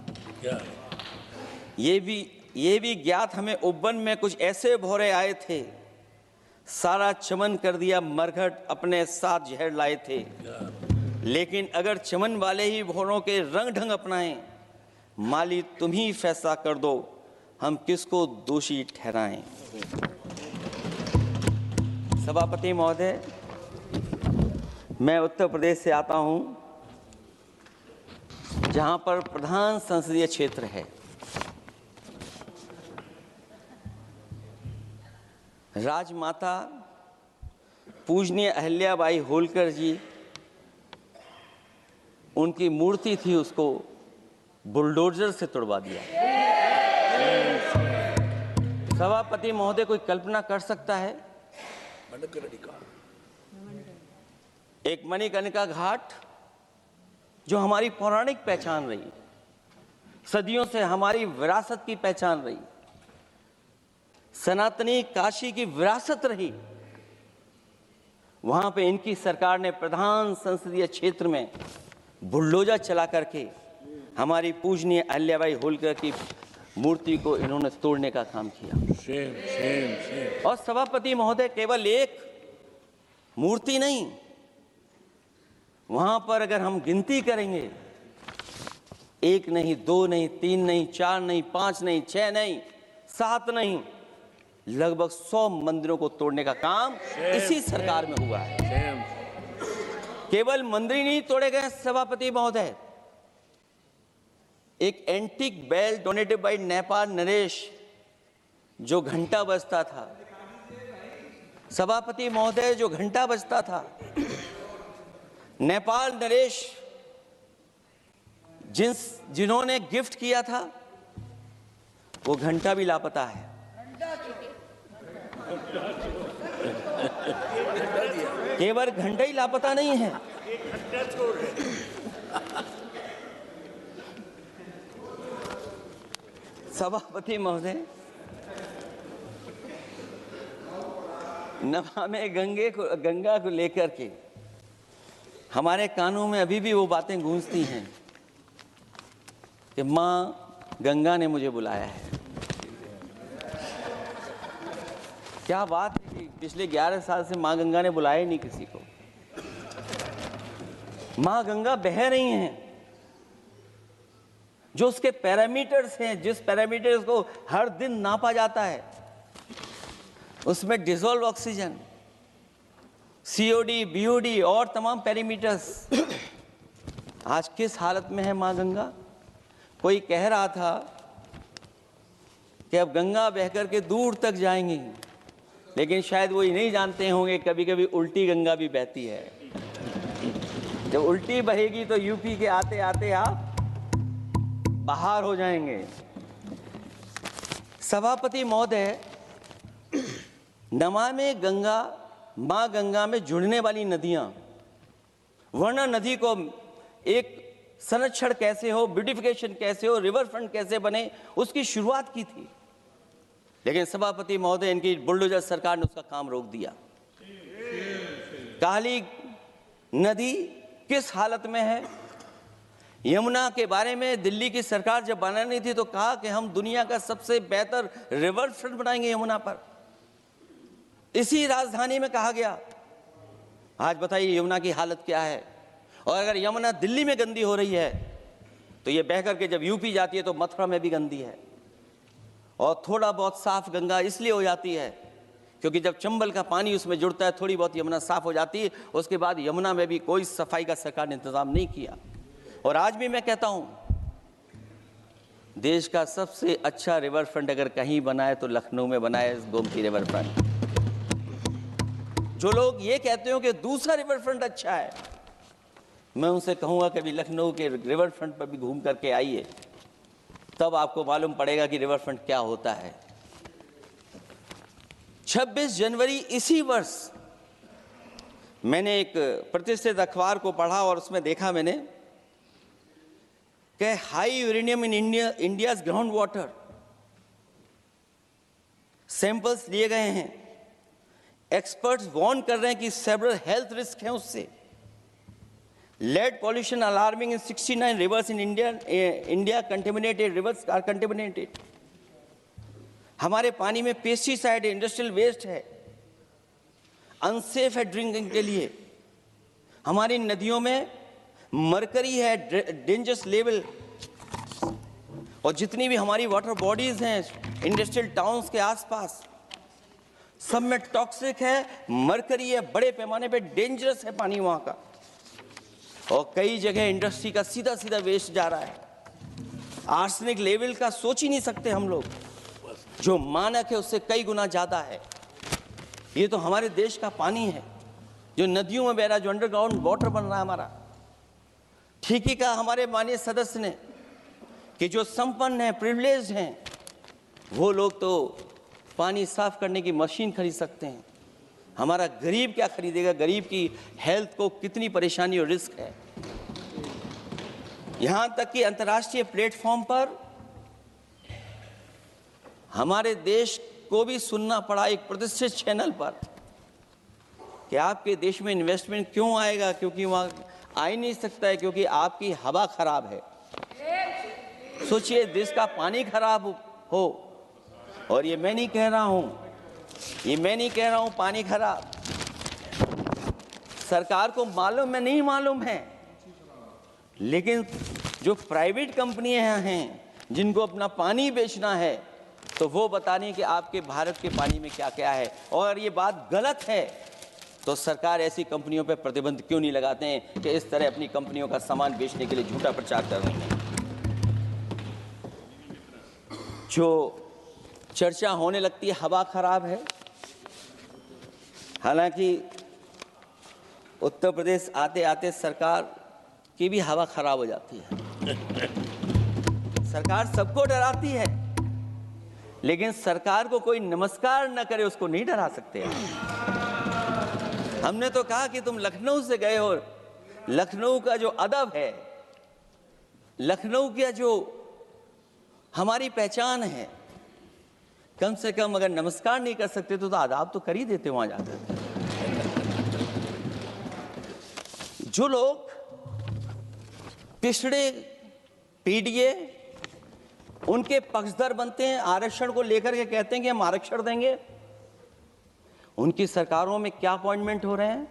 ये भी ज्ञात हमें उपवन में कुछ ऐसे भौरे आए थे, सारा चमन कर दिया मरघट, अपने साथ जहर लाए थे। लेकिन अगर चमन वाले ही भौरों के रंग ढंग अपनाएं, माली तुम ही फैसला कर दो, हम किसको दोषी ठहराएं। सभापति महोदय, मैं उत्तर प्रदेश से आता हूं, जहां पर प्रधान संसदीय क्षेत्र है। राजमाता पूजनीय अहिल्याबाई होलकर जी, उनकी मूर्ति थी, उसको बुलडोजर से तोड़वा दिया। सभापति महोदय, कोई कल्पना कर सकता है एक मणिकर्णिका घाट जो हमारी पौराणिक पहचान रही, सदियों से हमारी विरासत की पहचान रही, सनातनी काशी की विरासत रही, वहां पे इनकी सरकार ने प्रधान संसदीय क्षेत्र में बुलडोजर चला करके हमारी पूजनीय अहिल्याबाई होलकर की मूर्ति को इन्होंने तोड़ने का काम किया। और सभापति महोदय, केवल एक मूर्ति नहीं, वहां पर अगर हम गिनती करेंगे, एक नहीं, दो नहीं, तीन नहीं, चार नहीं, पांच नहीं, छह नहीं, सात नहीं, लगभग 100 मंदिरों को तोड़ने का काम इसी सरकार में हुआ है। केवल मंदिर नहीं तोड़े गए सभापति महोदय, एक antique bell donated by Nepal नरेश, जो घंटा बजता था, सभापति महोदय, जो घंटा बजता था, नेपाल नरेश जिन्होंने गिफ्ट किया था, वो घंटा भी लापता है। केवल घंटा ही लापता नहीं है, सभापति महोदय, नमामि गंगा को लेकर के हमारे कानों में अभी भी वो बातें गूंजती हैं कि माँ गंगा ने मुझे बुलाया है। क्या बात है कि पिछले 11 साल से माँ गंगा ने बुलाया ही नहीं किसी को। माँ गंगा बह रही हैं, जो उसके पैरामीटर्स हैं, जिस पैरामीटर्स को हर दिन नापा जाता है, उसमें डिसॉल्व ऑक्सीजन, सीओडी, बीओडी और तमाम पैरामीटर्स आज किस हालत में है माँ गंगा। कोई कह रहा था कि अब गंगा बहकर के दूर तक जाएंगी, लेकिन शायद वो ये नहीं जानते होंगे कभी कभी उल्टी गंगा भी बहती है। जब उल्टी बहेगी तो यूपी के आते आते आप बाहर हो जाएंगे। सभापति महोदय, नमामि गंगा, मां गंगा में जुड़ने वाली नदियां, वरना नदी को एक संरक्षण कैसे हो, ब्यूटिफिकेशन कैसे हो, रिवर फ्रंट कैसे बने, उसकी शुरुआत की थी। लेकिन सभापति महोदय, इनकी बुलडोजर सरकार ने उसका काम रोक दिया। काली नदी किस हालत में है। यमुना के बारे में दिल्ली की सरकार जब बनानी थी तो कहा कि हम दुनिया का सबसे बेहतर रिवर फ्रंट बनाएंगे यमुना पर। इसी राजधानी में कहा गया। आज बताइए यमुना की हालत क्या है। और अगर यमुना दिल्ली में गंदी हो रही है तो ये बह करके जब यूपी जाती है तो मथुरा में भी गंदी है। और थोड़ा बहुत साफ गंगा इसलिए हो जाती है क्योंकि जब चंबल का पानी उसमें जुड़ता है, थोड़ी बहुत यमुना साफ हो जाती है। उसके बाद यमुना में भी कोई सफाई का सरकार ने इंतजाम नहीं किया। और आज भी मैं कहता हूं, देश का सबसे अच्छा रिवर फ्रंट अगर कहीं बना है तो लखनऊ में बना है, गोमती रिवर फ्रंट। जो लोग ये कहते हो कि दूसरा रिवर फ्रंट अच्छा है, मैं उनसे कहूंगा कि अभी लखनऊ के रिवर फ्रंट पर भी घूम करके आइए, तब आपको मालूम पड़ेगा कि रिवर फ्रंट क्या होता है। 26 जनवरी इसी वर्ष मैंने एक प्रतिष्ठित अखबार को पढ़ा और उसमें देखा मैंने कि high uranium in India's ground water samples लिए गए हैं। एक्सपर्ट्स वार्न कर रहे हैं कि सेवरल हेल्थ रिस्क हैं उससे। Lead pollution alarming in 69 rivers in India contaminated, rivers are contaminated. हमारे पानी में पेस्टिसाइड है, इंडस्ट्रियल वेस्ट है, अनसेफ है ड्रिंकिंग के लिए। हमारी नदियों में मरकरी है, डेंजरस लेवल। और जितनी भी हमारी वाटर बॉडीज हैं इंडस्ट्रियल टाउन्स के आसपास, सब में टॉक्सिक है, मरकरी है, बड़े पैमाने पे डेंजरस है पानी वहां का। और कई जगह इंडस्ट्री का सीधा सीधा वेस्ट जा रहा है। आर्सेनिक लेवल का सोच ही नहीं सकते हम लोग, जो मानक है उससे कई गुना ज्यादा है। ये तो हमारे देश का पानी है जो नदियों में बह रहा है, जो अंडरग्राउंड वाटर बन रहा है हमारा। ठीक ही का हमारे माननीय सदस्य ने कि जो संपन्न हैं, प्रिविलेज्ड हैं, वो लोग तो पानी साफ करने की मशीन खरीद सकते हैं। हमारा गरीब क्या खरीदेगा? गरीब की हेल्थ को कितनी परेशानी और रिस्क है। यहां तक कि अंतर्राष्ट्रीय प्लेटफॉर्म पर हमारे देश को भी सुनना पड़ा एक प्रतिष्ठित चैनल पर कि आपके देश में इन्वेस्टमेंट क्यों आएगा, क्योंकि वहां आ ही नहीं सकता है, क्योंकि आपकी हवा खराब है। सोचिए, देश का पानी खराब हो, और ये मैं नहीं कह रहा हूं, पानी खराब सरकार को मालूम है, नहीं मालूम है, लेकिन जो प्राइवेट कंपनियां हैं जिनको अपना पानी बेचना है, तो वो बता रही हैं कि आपके भारत के पानी में क्या क्या है। और ये बात गलत है तो सरकार ऐसी कंपनियों पर प्रतिबंध क्यों नहीं लगाते हैं कि इस तरह अपनी कंपनियों का सामान बेचने के लिए झूठा प्रचार कर रही हैं। जो चर्चा होने लगती है हवा खराब है, हालांकि उत्तर प्रदेश आते आते सरकार की भी हवा खराब हो जाती है। सरकार सबको डराती है, लेकिन सरकार को कोई नमस्कार न करे उसको नहीं डरा सकते। हमने तो कहा कि तुम लखनऊ से गए हो, लखनऊ का जो अदब है, लखनऊ का जो हमारी पहचान है, कम से कम अगर नमस्कार नहीं कर सकते तो आदाब तो कर ही देते वहां जाकर। जो लोग पिछड़े पीडीए उनके पक्षधर बनते हैं, आरक्षण को लेकर के कहते हैं कि हम आरक्षण देंगे, उनकी सरकारों में क्या अपॉइंटमेंट हो रहे हैं।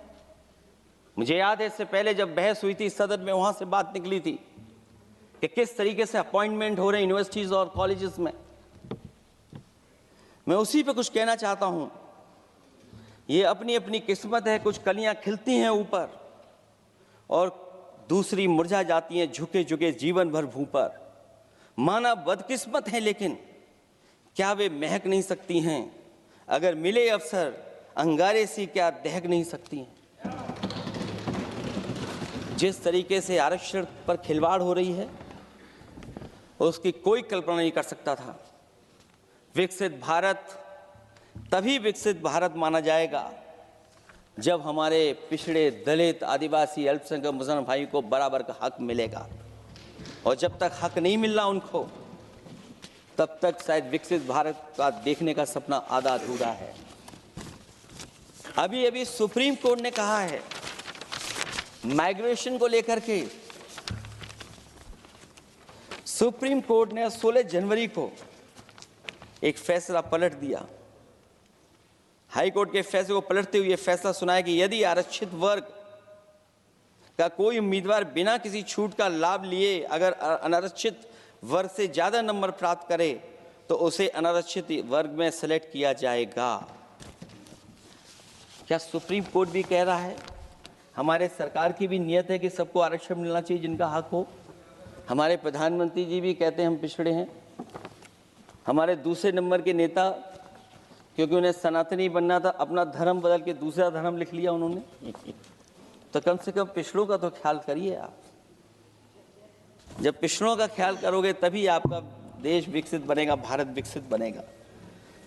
मुझे याद है इससे पहले जब बहस हुई थी सदन में, वहां से बात निकली थी कि किस तरीके से अपॉइंटमेंट हो रहे हैं यूनिवर्सिटीज और कॉलेजेस में। मैं उसी पे कुछ कहना चाहता हूं। ये अपनी अपनी किस्मत है, कुछ कलियां खिलती हैं ऊपर और दूसरी मुरझा जाती हैं झुके झुके जीवन भर भूं पर। माना बदकिस्मत है, लेकिन क्या वे महक नहीं सकती हैं? अगर मिले अवसर अंगारे सी क्या दहक नहीं सकती हैं? जिस तरीके से आरक्षण पर खिलवाड़ हो रही है उसकी कोई कल्पना नहीं कर सकता था। विकसित भारत तभी विकसित भारत माना जाएगा जब हमारे पिछड़े, दलित, आदिवासी, अल्पसंख्यक मुसलमान भाई को बराबर का हक मिलेगा। और जब तक हक नहीं मिल रहा उनको, तब तक शायद विकसित भारत का देखने का सपना आधा अधूरा है। अभी अभी सुप्रीम कोर्ट ने कहा है माइग्रेशन को लेकर के, सुप्रीम कोर्ट ने 16 जनवरी को एक फैसला पलट दिया। हाई कोर्ट के फैसले को पलटते हुए फैसला सुनाया कि यदि आरक्षित वर्ग का कोई उम्मीदवार बिना किसी छूट का लाभ लिए अगर अनारक्षित वर्ग से ज्यादा नंबर प्राप्त करे तो उसे अनारक्षित वर्ग में सेलेक्ट किया जाएगा। क्या सुप्रीम कोर्ट भी कह रहा है? हमारे सरकार की भी नियत है कि सबको आरक्षण मिलना चाहिए जिनका हक हो। हमारे प्रधानमंत्री जी भी कहते हैं हम पिछड़े हैं। हमारे दूसरे नंबर के नेता, क्योंकि उन्हें सनातनी बनना था, अपना धर्म बदल के दूसरा धर्म लिख लिया उन्होंने। तो कम से कम पिछड़ों का तो ख्याल करिए आप। जब पिछड़ों का ख्याल करोगे तभी आपका देश विकसित बनेगा, भारत विकसित बनेगा।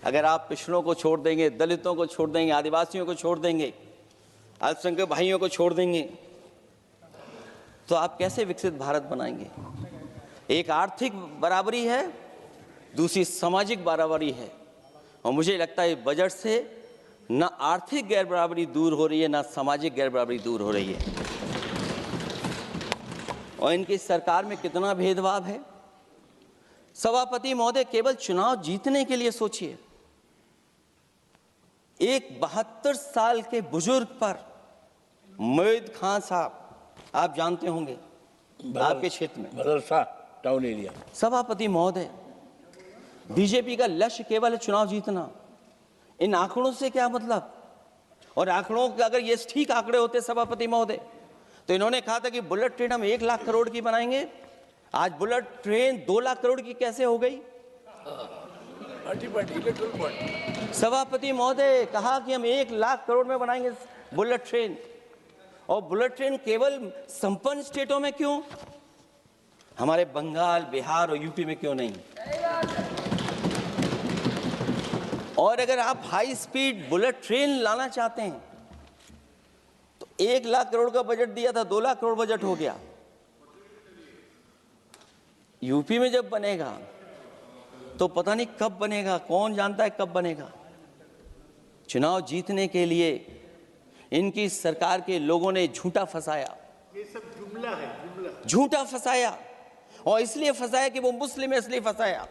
अगर आप पिछड़ों को छोड़ देंगे, दलितों को छोड़ देंगे, आदिवासियों को छोड़ देंगे, अल्पसंख्यक भाइयों को छोड़ देंगे, तो आप कैसे विकसित भारत बनाएंगे? एक आर्थिक बराबरी है, दूसरी सामाजिक बराबरी है। और मुझे लगता है बजट से ना आर्थिक गैर बराबरी दूर हो रही है, ना सामाजिक गैर बराबरी दूर हो रही है। और इनकी सरकार में कितना भेदभाव है। सभापति महोदय, केवल चुनाव जीतने के लिए सोचिए, एक 72 साल के बुजुर्ग पर मोईद खान साहब, आप जानते होंगे आपके क्षेत्र में मदरसा टाउन एरिया। सभापति महोदय, बीजेपी का लक्ष्य केवल है चुनाव जीतना। इन आंकड़ों से क्या मतलब? और आंकड़ों के अगर ये ठीक आंकड़े होते सभापति महोदय, तो इन्होंने कहा था कि बुलेट ट्रेन हम 1 लाख करोड़ की बनाएंगे। आज बुलेट ट्रेन 2 लाख करोड़ की कैसे हो गई? सभापति महोदय कहा कि हम 1 लाख करोड़ में बनाएंगे बुलेट ट्रेन। और बुलेट ट्रेन केवल संपन्न स्टेटों में क्यों? हमारे बंगाल, बिहार और यूपी में क्यों नहीं? और अगर आप हाई स्पीड बुलेट ट्रेन लाना चाहते हैं तो 1 लाख करोड़ का बजट दिया था, 2 लाख करोड़ बजट हो गया। यूपी में जब बनेगा तो पता नहीं कब बनेगा, कौन जानता है कब बनेगा। चुनाव जीतने के लिए इनकी सरकार के लोगों ने झूठा फंसाया, ये सब जुमला है, जुमला। झूठा फंसाया, और इसलिए फंसाया कि वो मुस्लिम है, इसलिए फंसाया।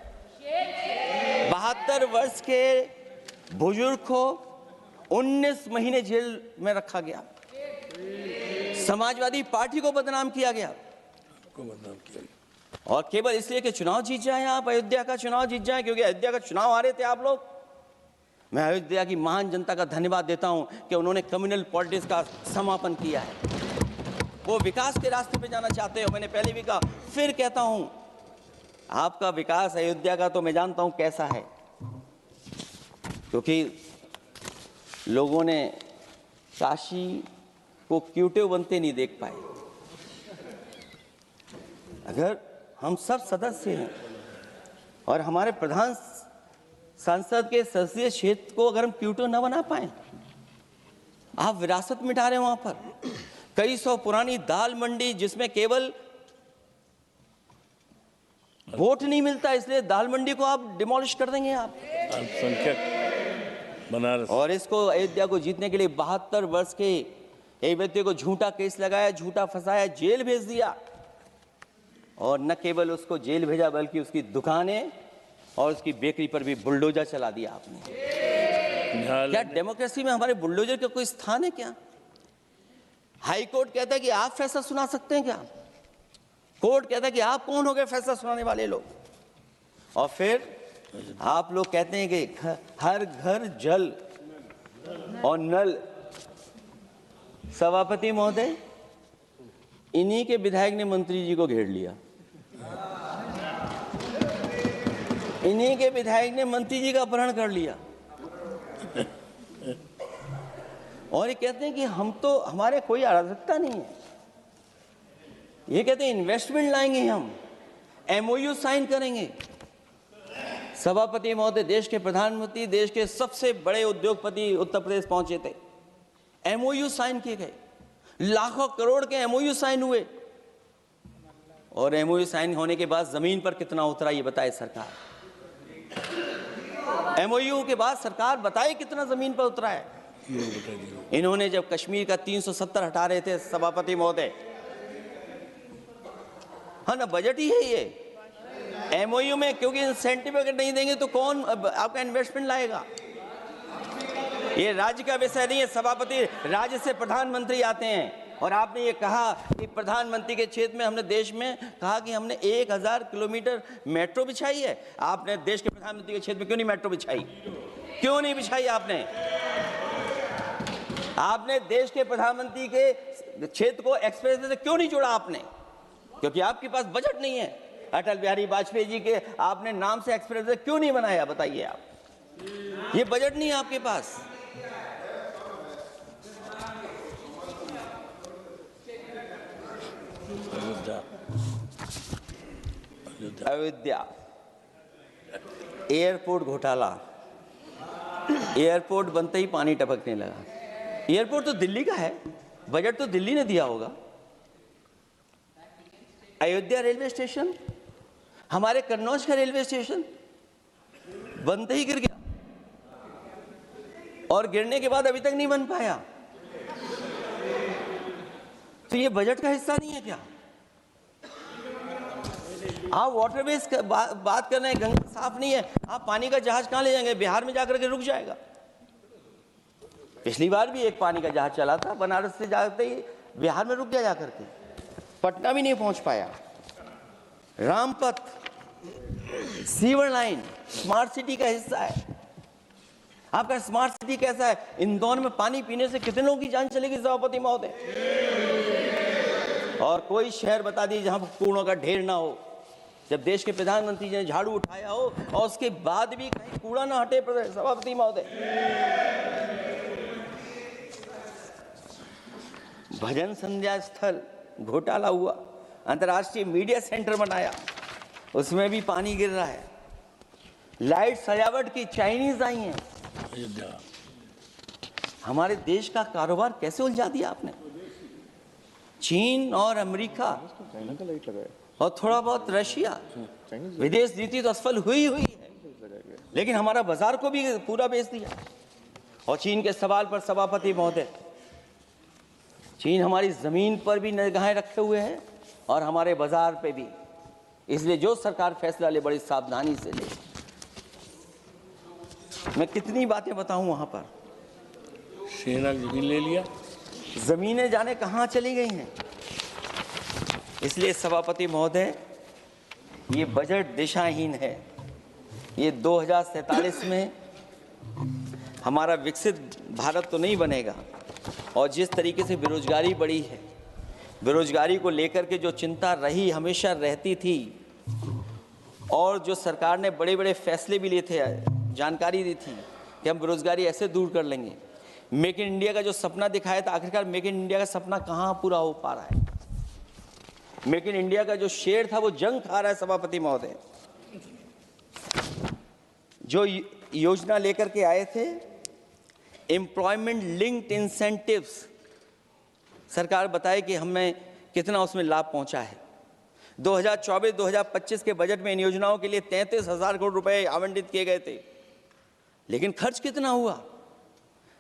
72 वर्ष के बुजुर्ग को 19 महीने जेल में रखा गया। समाजवादी पार्टी को बदनाम किया गया, और केवल इसलिए कि चुनाव जीत जाए आप, अयोध्या का चुनाव जीत जाए, क्योंकि अयोध्या का चुनाव हारे थे आप लोग। मैं अयोध्या की महान जनता का धन्यवाद देता हूं कि उन्होंने कम्युनल पॉलिटिक्स का समापन किया है। वो विकास के रास्ते पे जाना चाहते हो। मैंने पहले भी कहा, फिर कहता हूं, आपका विकास अयोध्या का तो मैं जानता हूं कैसा है, क्योंकि लोगों ने काशी को क्यूटिव बनते नहीं देख पाए। अगर हम सब सदस्य हैं और हमारे प्रधान सांसद के संसदीय क्षेत्र को अगर हम क्यूटिव न बना पाए, आप विरासत मिटा रहे हैं। वहां पर कई सौ पुरानी दाल मंडी, जिसमें केवल वोट नहीं मिलता, इसलिए दाल मंडी को आप डिमोलिश कर देंगे आप। अल्पसंख्यक बनारस, और इसको अयोध्या को जीतने के लिए 72 वर्ष के एक व्यक्ति को झूठा केस लगाया, झूठा फंसाया, जेल भेज दिया। और न केवल उसको जेल भेजा, बल्कि उसकी दुकानें और उसकी बेकरी पर भी बुलडोजर चला दिया आपने। क्या डेमोक्रेसी में हमारे बुलडोजर का कोई स्थान है क्या? हाई कोर्ट कहता है कि आप फैसला सुना सकते हैं क्या? कोर्ट कहता है कि आप कौन हो गए फैसला सुनाने वाले लोग? और फिर आप लोग कहते हैं कि हर घर जल और नल। सभापति महोदय, इन्हीं के विधायक ने मंत्री जी को घेर लिया, इन्हीं के विधायक ने मंत्री जी का अपहरण कर लिया, और ये कहते हैं कि हम तो, हमारे कोई अराजकता नहीं है। ये कहते हैं इन्वेस्टमेंट लाएंगे, हम एमओयू साइन करेंगे। सभापति महोदय, देश के प्रधानमंत्री, देश के सबसे बड़े उद्योगपति उत्तर प्रदेश पहुंचे थे, एमओयू साइन किए गए, लाखों करोड़ के एमओयू साइन हुए। और एमओयू साइन होने के बाद जमीन पर कितना उतरा ये बताए सरकार। एमओयू के बाद सरकार बताए कितना जमीन पर उतरा है। इन्होंने जब कश्मीर का 370 हटा रहे थे सभापति महोदय, हाँ ना, बजट ही है ये एमओयू में, क्योंकि इंसेंटिव अगर नहीं देंगे तो कौन आपका इन्वेस्टमेंट लाएगा? ये राज्य का विषय नहीं है सभापति, राज्य से प्रधानमंत्री आते हैं। और आपने ये कहा कि प्रधानमंत्री के क्षेत्र में, हमने देश में कहा कि हमने 1000 किलोमीटर मेट्रो बिछाई है। आपने देश के प्रधानमंत्री के क्षेत्र में क्यों नहीं मेट्रो बिछाई? क्यों नहीं बिछाई आपने? आपने देश के प्रधानमंत्री के क्षेत्र को एक्सप्रेस वे से क्यों नहीं जोड़ा आपने? क्योंकि आपके पास बजट नहीं है। अटल बिहारी वाजपेयी जी के आपने नाम से एक्सप्रेस वे क्यों नहीं बनाया, बताइए आप? ये बजट नहीं है आपके पास। अयोध्या एयरपोर्ट घोटाला, एयरपोर्ट बनते ही पानी टपकने लगा। एयरपोर्ट तो दिल्ली का है, बजट तो दिल्ली ने दिया होगा। अयोध्या रेलवे स्टेशन, हमारे कन्नौज का रेलवे स्टेशन बनते ही गिर गया, और गिरने के बाद अभी तक नहीं बन पाया। तो ये बजट का हिस्सा नहीं है क्या? आप वाटरवेज बात कर रहे हैं, गंगा साफ नहीं है, आप पानी का जहाज कहां ले जाएंगे? बिहार में जाकर के रुक जाएगा। पिछली बार भी एक पानी का जहाज चला था, बनारस से जाते ही बिहार में रुक गया, जाकर के पटना भी नहीं पहुंच पाया। Rampath, sewer line smart city का हिस्सा है। आपका स्मार्ट सिटी कैसा है? इंदौर में पानी पीने से कितने लोगों की जान चलेगी सभापति महोदय? और कोई शहर बता दीजिए जहां कूड़ों का ढेर ना हो। जब देश के प्रधानमंत्री जी ने झाड़ू उठाया हो और उसके बाद भी कहीं कूड़ा ना हटे सभापति महोदय। भजन संध्या स्थल घोटाला हुआ, अंतर्राष्ट्रीय मीडिया सेंटर बनाया, उसमें भी पानी गिर रहा है। लाइट सजावट की चाइनीज आई हैं। हमारे देश का कारोबार कैसे उलझा दिया आपने? चीन और अमेरिका और थोड़ा बहुत रशिया, विदेश नीति तो असफल हुई है, लेकिन हमारा बाजार को भी पूरा बेच दिया। और चीन के सवाल पर सभापति महोदय, चीन हमारी जमीन पर भी निगाहें रखे हुए है और हमारे बाजार पे भी। इसलिए जो सरकार फैसला ले बड़ी सावधानी से ले। मैं कितनी बातें बताऊं, वहां पर सेना जमीन ले लिया, जमीनें जाने कहां चली गई हैं। इसलिए सभापति महोदय, ये बजट दिशाहीन है। ये 2047 में हमारा विकसित भारत तो नहीं बनेगा। और जिस तरीके से बेरोजगारी बढ़ी है, बेरोजगारी को लेकर के जो चिंता रही, हमेशा रहती थी, और जो सरकार ने बड़े बड़े फैसले भी लिए थे, जानकारी दी थी कि हम बेरोजगारी ऐसे दूर कर लेंगे। मेक इन इंडिया का जो सपना दिखाया था, आखिरकार मेक इन इंडिया का सपना कहाँ पूरा हो पा रहा है? मेक इन इंडिया का जो शेर था वो जंग खा रहा है सभापति महोदय। जो योजना लेकर के आए थे, एम्प्लॉयमेंट लिंक्ड इंसेंटिव्स, सरकार बताए कि हमें कितना उसमें लाभ पहुंचा है। 2024-2025 के बजट में इन योजनाओं के लिए 33,000 करोड़ रुपए आवंटित किए गए थे, लेकिन खर्च कितना हुआ?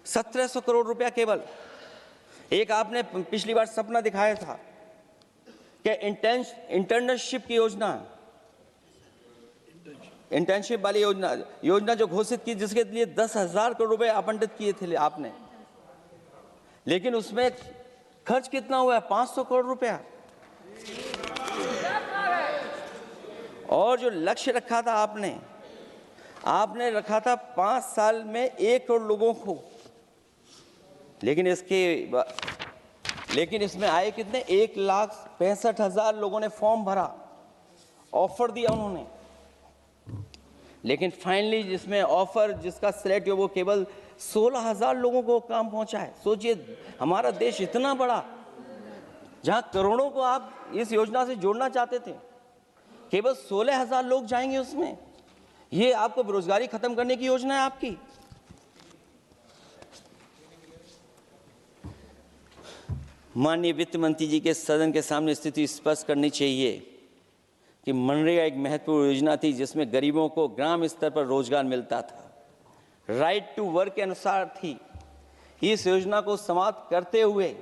1,700 करोड़ रुपया केवल। एक आपने पिछली बार सपना दिखाया था कि इंटर्नशिप की योजना, इंटर्नशिप वाली योजना जो घोषित की, जिसके लिए 10,000 करोड़ रुपए आवंटित किए थे आपने, लेकिन उसमें खर्च कितना हुआ है? 500 करोड़ रुपया। और जो लक्ष्य रखा था आपने रखा था 5 साल में 1 करोड़ लोगों को, लेकिन इसमें आए कितने? 1,65,000 लोगों ने फॉर्म भरा, ऑफर दिया उन्होंने, लेकिन फाइनली जिसमें ऑफर जिसका सिलेक्ट हुआ वो केवल 16,000 लोगों को काम पहुंचा है। सोचिए, हमारा देश इतना बड़ा, जहां करोड़ों को आप इस योजना से जोड़ना चाहते थे, केवल 16,000 लोग जाएंगे उसमें। ये आपको बेरोजगारी खत्म करने की योजना है आपकी? माननीय वित्त मंत्री जी के सदन के सामने स्थिति स्पष्ट करनी चाहिए कि मनरेगा एक महत्वपूर्ण योजना थी जिसमें गरीबों को ग्राम स्तर पर रोजगार मिलता था, राइट टू वर्क के अनुसार थी। इस योजना को समाप्त करते हुए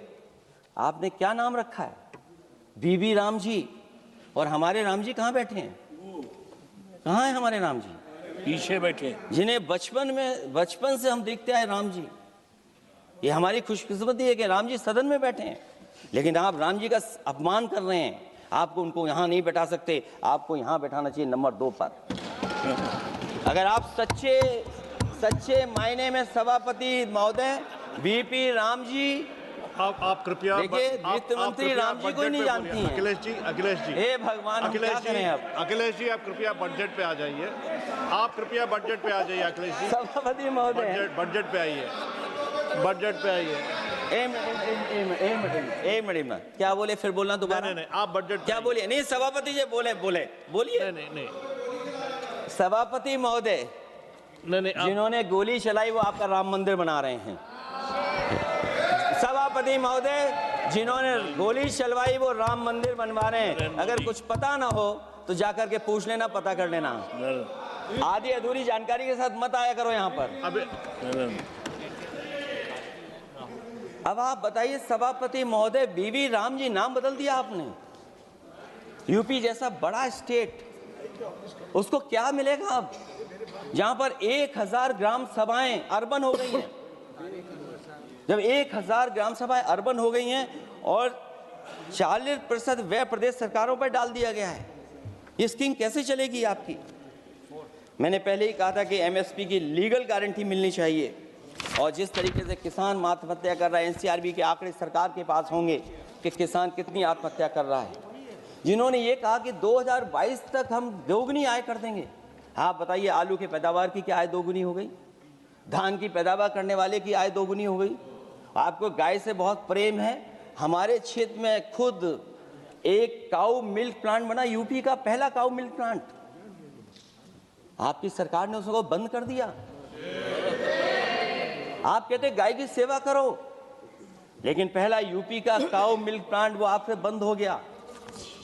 आपने क्या नाम रखा है? बीबी राम जी। और हमारे राम जी कहाँ बैठे हैं? कहाँ है हमारे राम जी? पीछे बैठे, जिन्हें बचपन से हम देखते आए राम जी। ये हमारी खुशकिस्मती है कि राम जी सदन में बैठे हैं, लेकिन आप राम जी का अपमान कर रहे हैं। आपको उनको यहाँ नहीं बैठा सकते, आपको यहाँ बैठाना चाहिए नंबर 2 पर। अगर आप सच्चे मायने में सभापति महोदय, बीपी राम जी, आप कृपया, देखिए वित्त मंत्री राम जी को ही नहीं जानती हैं। अखिलेश जी, हे भगवान, हम क्या करें अब? अखिलेश जी, आप कृपया बजट पे आ जाइए। आप कृपया बजट पे आ जाइए अखिलेश जी। सभापति महोदय, बजट पे आइए, बजट पे आइए। एक मिनट क्या बोले? फिर बोलना दोबारा। नहीं, आप बजट क्या बोलिए? नहीं, सभापति जी बोलिए। नहीं, सभापति महोदय, नहीं, जिन्होंने गोली चलाई वो आपका राम मंदिर बना रहे हैं। सभापति महोदय, जिन्होंने गोली चलवाई वो राम मंदिर बनवा रहे हैं। अगर कुछ पता ना हो तो जाकर के पूछ लेना, पता कर लेना। आधी अधूरी जानकारी के साथ मत आया करो यहाँ पर। अब आप बताइए सभापति महोदय, बीवी राम जी नाम बदल दिया आपने। यूपी जैसा बड़ा स्टेट, उसको क्या मिलेगा अब, जहां पर 1,000 ग्राम सभाएं अर्बन हो गई हैं। जब 1,000 ग्राम सभाएं अर्बन हो गई हैं और 40% व्यय प्रदेश सरकारों पर डाल दिया गया है, ये स्कीम कैसे चलेगी आपकी? मैंने पहले ही कहा था कि एमएसपी की लीगल गारंटी मिलनी चाहिए। और जिस तरीके से किसान आत्महत्या कर रहा है, एनसीआरबी के आंकड़े सरकार के पास होंगे कि किसान कितनी आत्महत्या कर रहा है। जिन्होंने ये कहा कि 2022 तक हम दोगुनी आय कर देंगे। हाँ बताइए, आलू की पैदावार की क्या आय दोगुनी हो गई? धान की पैदावार करने वाले की आय दोगुनी हो गई। आपको गाय से बहुत प्रेम है। हमारे क्षेत्र में खुद एक काऊ मिल्क प्लांट बना, यूपी का पहला काऊ मिल्क प्लांट। आपकी सरकार ने उसको बंद कर दिया। आप कहते गाय की सेवा करो, लेकिन पहला यूपी का काऊ मिल्क प्लांट वो आपसे बंद हो गया।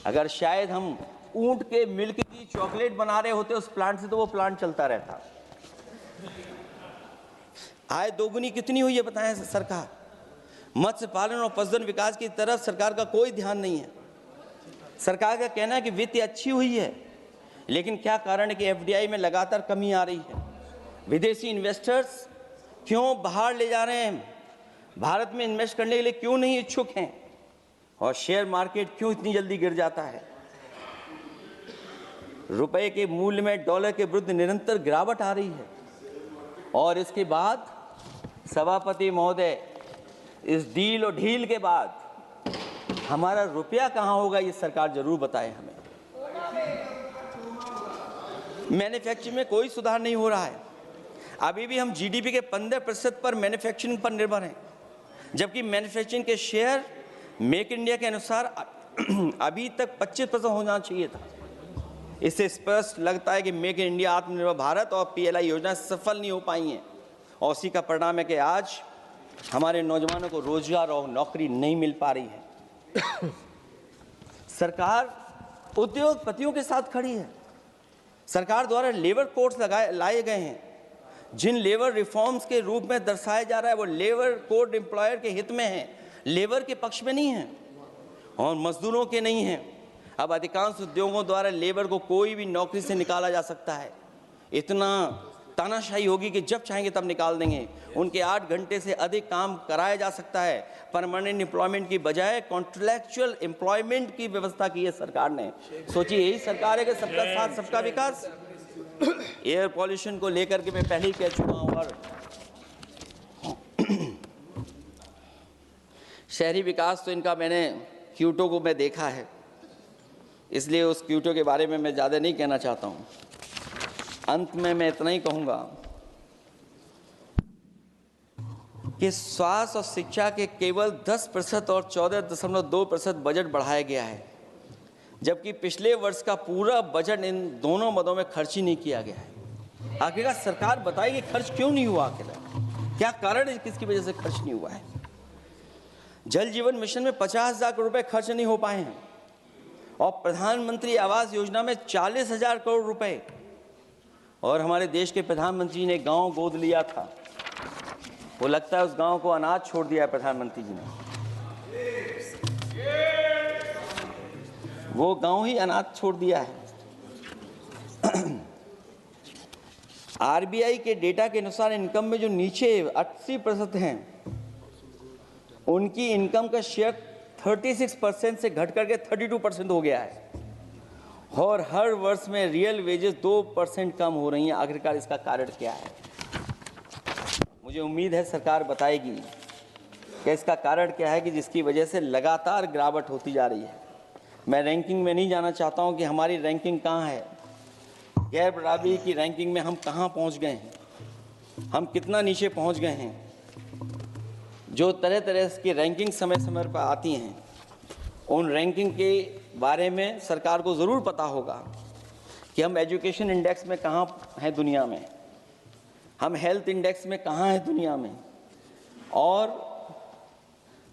अगर शायद हम ऊंट के मिल्क की चॉकलेट बना रहे होते उस प्लांट से, तो वो प्लांट चलता रहता। आय दोगुनी कितनी हुई है बताएं सरकार? मत्स्य पालन और पशुधन विकास की तरफ सरकार का कोई ध्यान नहीं है। सरकार का कहना है कि वित्त अच्छी हुई है, लेकिन क्या कारण है कि एफडीआई में लगातार कमी आ रही है? विदेशी इन्वेस्टर्स क्यों बाहर ले जा रहे हैं? भारत में इन्वेस्ट करने के लिए क्यों नहीं इच्छुक हैं? और शेयर मार्केट क्यों इतनी जल्दी गिर जाता है? रुपए के मूल्य में डॉलर के विरुद्ध निरंतर गिरावट आ रही है। और इसके बाद सभापति महोदय, इस डील और ढील के बाद हमारा रुपया कहां होगा, ये सरकार जरूर बताए हमें। मैन्युफैक्चरिंग में कोई सुधार नहीं हो रहा है। अभी भी हम जीडीपी के 15% पर मैन्युफैक्चरिंग पर निर्भर हैं, जबकि मैन्युफैक्चरिंग के शेयर मेक इंडिया के अनुसार अभी तक 25% होना चाहिए था। इससे स्पष्ट लगता है कि मेक इन इंडिया, आत्मनिर्भर भारत और पीएलआई योजना सफल नहीं हो पाई हैं, और उसी का परिणाम है कि आज हमारे नौजवानों को रोजगार और नौकरी नहीं मिल पा रही है। सरकार उद्योगपतियों के साथ खड़ी है। सरकार द्वारा लेबर कोड्स लाए गए हैं, जिन लेबर रिफॉर्म्स के रूप में दर्शाया जा रहा है वो लेबर कोड एम्प्लॉयर के हित में है, लेबर के पक्ष में नहीं है और मजदूरों के नहीं है। अब अधिकांश उद्योगों द्वारा लेबर को कोई भी नौकरी से निकाला जा सकता है। इतना तानाशाही होगी कि जब चाहेंगे तब निकाल देंगे। उनके 8 घंटे से अधिक काम कराया जा सकता है। परमानेंट एम्प्लॉयमेंट की बजाय कॉन्ट्रैक्चुअल एम्प्लॉयमेंट की व्यवस्था की है सरकार ने। सोचिए, यही सरकार है कि सबका साथ सबका विकास। एयर पॉल्यूशन को लेकर के मैं पहले ही कह चुका हूँ, और शहरी विकास तो इनका मैंने क्यूटो को मैं देखा है, इसलिए उस क्यूटो के बारे में मैं ज़्यादा नहीं कहना चाहता हूँ। अंत में मैं इतना ही कहूँगा कि स्वास्थ्य और शिक्षा के केवल 10% और 14.2% बजट बढ़ाया गया है, जबकि पिछले वर्ष का पूरा बजट इन दोनों मदों में खर्च ही नहीं किया गया है। आखिरकार सरकार बताएगी खर्च क्यों नहीं हुआ, आखिर क्या कारण है, किसकी वजह से खर्च नहीं हुआ है? जल जीवन मिशन में 50,000 करोड़ रुपए खर्च नहीं हो पाए हैं, और प्रधानमंत्री आवास योजना में 40,000 करोड़ रुपए, और हमारे देश के प्रधानमंत्री ने गांव गोद लिया था। वो लगता है उस गांव को अनाथ छोड़ दिया है प्रधानमंत्री जी ने। वो गांव ही अनाथ छोड़ दिया है। आरबीआई के डेटा के अनुसार इनकम में जो नीचे 80% हैं, उनकी इनकम का शेयर 36% से घट करके 32% हो गया है, और हर वर्ष में रियल वेजेस 2% कम हो रही हैं। आखिरकार इसका कारण क्या है? मुझे उम्मीद है सरकार बताएगी कि इसका कारण क्या है कि जिसकी वजह से लगातार गिरावट होती जा रही है। मैं रैंकिंग में नहीं जाना चाहता हूं कि हमारी रैंकिंग कहां है, गैर बराबरी की रैंकिंग में हम कहां पहुंच गए हैं, हम कितना नीचे पहुंच गए हैं। जो तरह तरह की रैंकिंग समय समय पर आती हैं, उन रैंकिंग के बारे में सरकार को ज़रूर पता होगा कि हम एजुकेशन इंडेक्स में कहाँ हैं दुनिया में, हम हेल्थ इंडेक्स में कहाँ हैं दुनिया में, और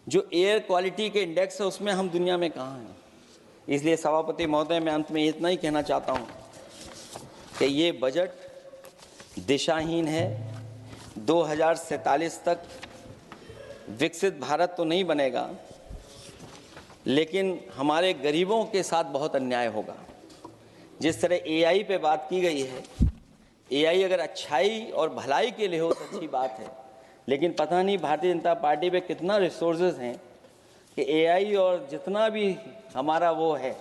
जो एयर क्वालिटी के इंडेक्स है उसमें हम दुनिया में कहाँ हैं। इसलिए सभापति महोदय, मैं अंत में इतना ही कहना चाहता हूँ कि ये बजट दिशाहीन है। 2047 तक विकसित भारत तो नहीं बनेगा, लेकिन हमारे गरीबों के साथ बहुत अन्याय होगा। जिस तरह एआई पे बात की गई है, एआई अगर अच्छाई और भलाई के लिए हो तो अच्छी बात है, लेकिन पता नहीं भारतीय जनता पार्टी पे कितना रिसोर्सेज हैं कि एआई और जितना भी हमारा वो है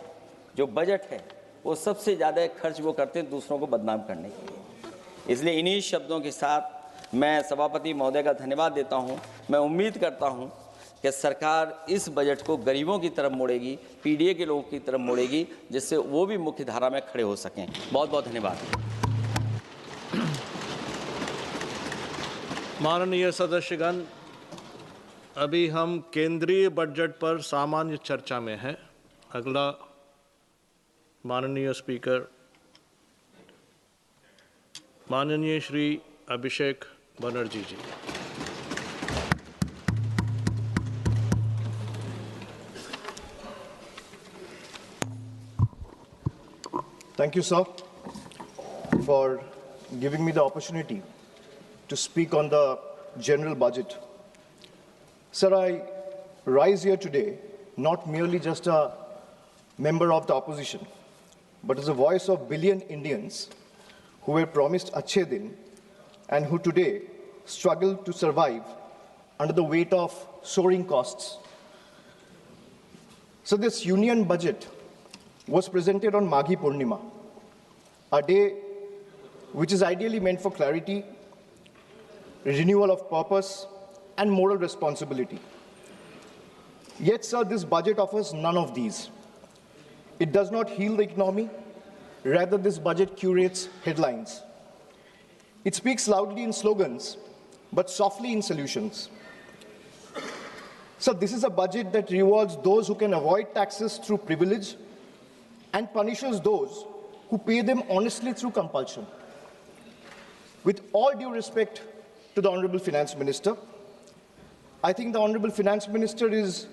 जो बजट है, वो सबसे ज़्यादा खर्च वो करते हैं दूसरों को बदनाम करने के लिए। इसलिए इन्हीं शब्दों के साथ मैं सभापति महोदय का धन्यवाद देता हूँ। मैं उम्मीद करता हूँ कि सरकार इस बजट को गरीबों की तरफ मोड़ेगी, पीडीए के लोगों की तरफ मोड़ेगी, जिससे वो भी मुख्य धारा में खड़े हो सकें। बहुत बहुत धन्यवाद। माननीय सदस्यगण, अभी हम केंद्रीय बजट पर सामान्य चर्चा में हैं। अगला माननीय स्पीकर माननीय श्री अभिषेक बनर्जी जी। Thank you, sir, for giving me the opportunity to speak on the general budget. Sir, I rise here today not merely just a member of the opposition, but as a voice of billion Indians who were promised Achhe Din and who today struggle to survive under the weight of soaring costs. So this union budget was presented on Maghi Purnima, a day which is ideally meant for clarity, renewal of purpose, and moral responsibility. Yet, sir, this budget offers none of these. It does not heal the economy. Rather, this budget curates headlines. It speaks loudly in slogans, but softly in solutions. So this is a budget that rewards those who can avoid taxes through privilege and punishes those who pay them honestly through compulsion. With all due respect to the Honorable Finance Minister, I think the Honorable Finance Minister is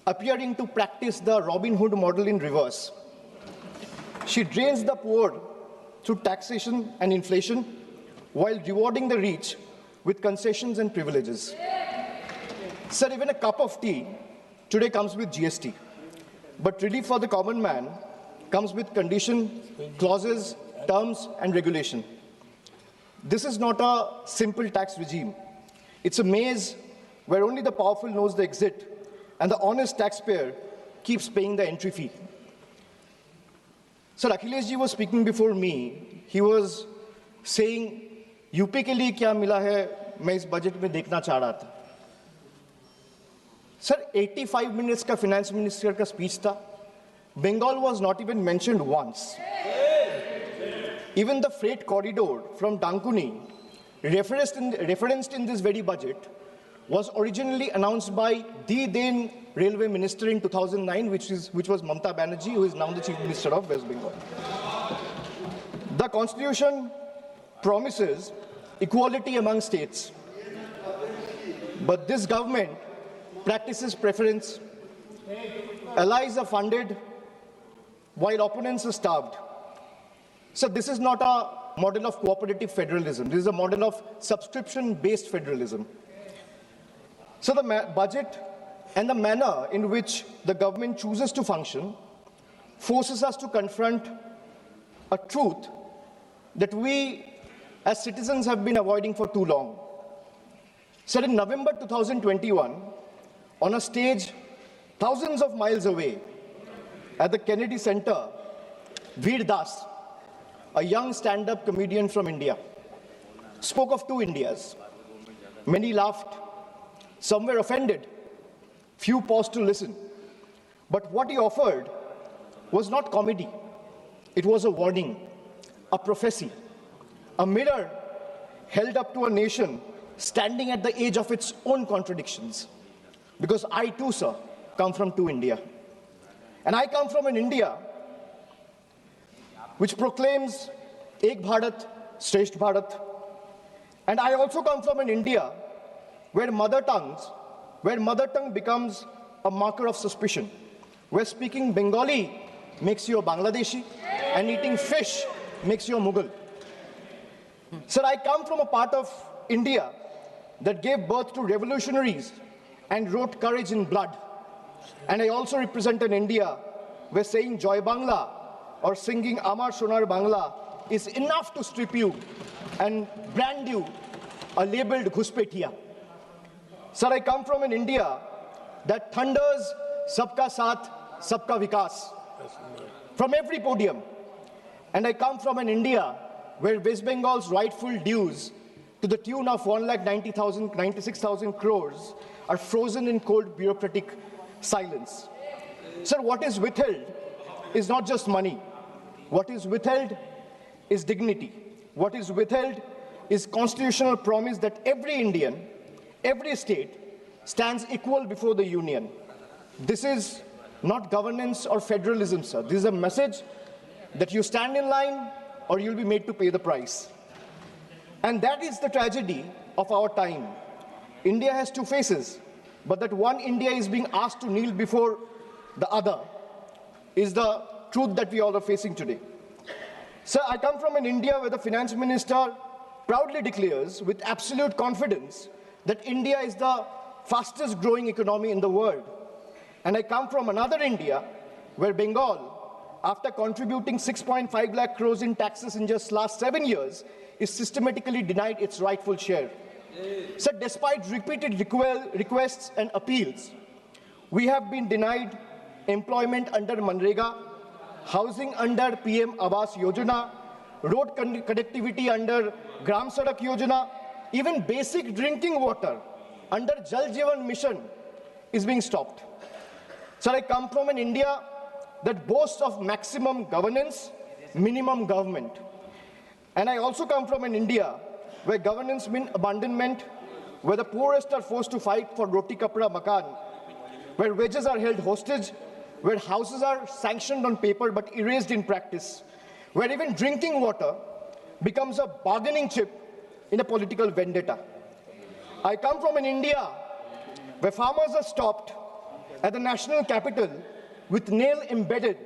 appearing to practice the Robin Hood model in reverse. She drains the poor through taxation and inflation while rewarding the rich with concessions and privileges. Sir, even a cup of tea today comes with GST, but relief for the common man comes with condition, clauses, terms, and regulation. This is not a simple tax regime. It's a maze where only the powerful knows the exit and the honest taxpayer keeps paying the entry fee. Sir, Akhilesh ji was speaking before me. He was saying, UP के लिए क्या मिला है, मैं इस budget में देखना चाह रहा था. Sir, 85 minutes का finance minister का speech था. Bengal was not even mentioned once. Even the freight corridor from Dankuni, referenced in this very budget, was originally announced by the then railway minister in 2009, which was Mamata Banerjee, who is now the chief minister of West Bengal. The constitution promises equality among states, but this government practices preference. Allies are funded while opponents are starved. So this is not a model of cooperative federalism. This is a model of subscription-based federalism. So the budget and the manner in which the government chooses to function forces us to confront a truth that we as citizens have been avoiding for too long. So in November 2021, on a stage thousands of miles away at the Kennedy Center, Veer Das, a young stand-up comedian from India, spoke of two Indias. Many laughed, some were offended, few paused to listen. But what he offered was not comedy. It was a warning, a prophecy, a mirror held up to a nation standing at the edge of its own contradictions. Because I too, sir, come from two India. And I come from an India which proclaims Ek Bharat, Shresth Bharat. And I also come from an India where mother tongue becomes a marker of suspicion, where speaking Bengali makes you a Bangladeshi and eating fish makes you a Mughal. Sir, I come from a part of India that gave birth to revolutionaries and wrote courage in blood. And I also represent an India where saying Joy Bangla or singing Amar Sonar Bangla is enough to strip you and brand you a labeled Ghuspetiya. Sir, I come from an India that thunders Sabka Saath, Sabka Vikas from every podium. And I come from an India where West Bengal's rightful dues to the tune of 1,96,000 crores are frozen in cold bureaucratic silence. Sir, what is withheld is not just money. What is withheld is dignity. What is withheld is constitutional promise that every Indian, every state stands equal before the union. This is not governance or federalism, sir. This is a message that you stand in line or you'll be made to pay the price. And that is the tragedy of our time. India has two faces, but that one India is being asked to kneel before the other is the truth that we all are facing today. Sir, I come from an India where the finance minister proudly declares with absolute confidence that India is the fastest growing economy in the world. And I come from another India where Bengal, after contributing 6.5 lakh crores in taxes in just last 7 years, is systematically denied its rightful share. So despite repeated requests and appeals, we have been denied employment under Manrega, housing under PM Awas Yojana, road connectivity under Gram Sadak Yojana, even basic drinking water under Jal Jeevan Mission is being stopped. So I come from an India that boasts of maximum governance, minimum government. And I also come from an India where governance means abandonment, where the poorest are forced to fight for roti kapra makan, where wages are held hostage, where houses are sanctioned on paper but erased in practice, where even drinking water becomes a bargaining chip in a political vendetta. I come from an India where farmers are stopped at the national capital with nail embedded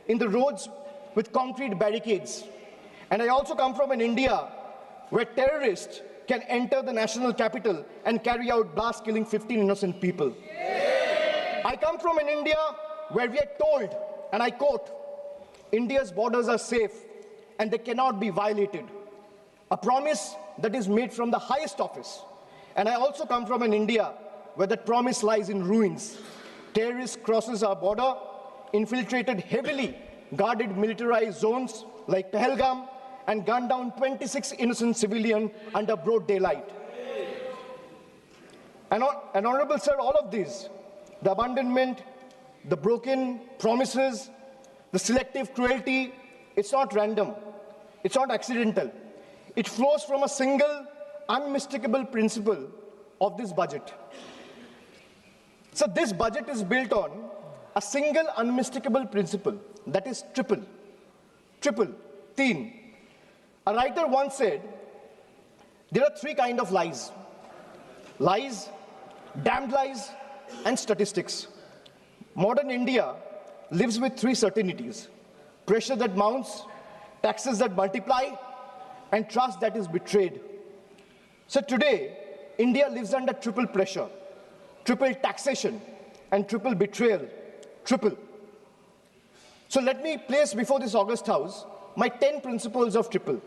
in the roads with concrete barricades. And I also come from an India where terrorists can enter the national capital and carry out blasts killing 15 innocent people. I come from an India where we are told, and I quote, India's borders are safe and they cannot be violated. A promise that is made from the highest office. And I also come from an India where that promise lies in ruins. Terrorists crosses our border, infiltrated heavily guarded militarized zones like Pahalgam, and gunned down 26 innocent civilians under broad daylight. And Honorable Sir, all of these, the abandonment, the broken promises, the selective cruelty, it's not random, it's not accidental. It flows from a single, unmistakable principle of this budget. So this budget is built on a single unmistakable principle, that is triple, teen. A writer once said, there are three kinds of lies. Lies, damned lies, and statistics. Modern India lives with three certainties: pressure that mounts, taxes that multiply, and trust that is betrayed. So today, India lives under triple pressure, triple taxation, and triple betrayal, triple. So let me place before this August House my 10 principles of triple.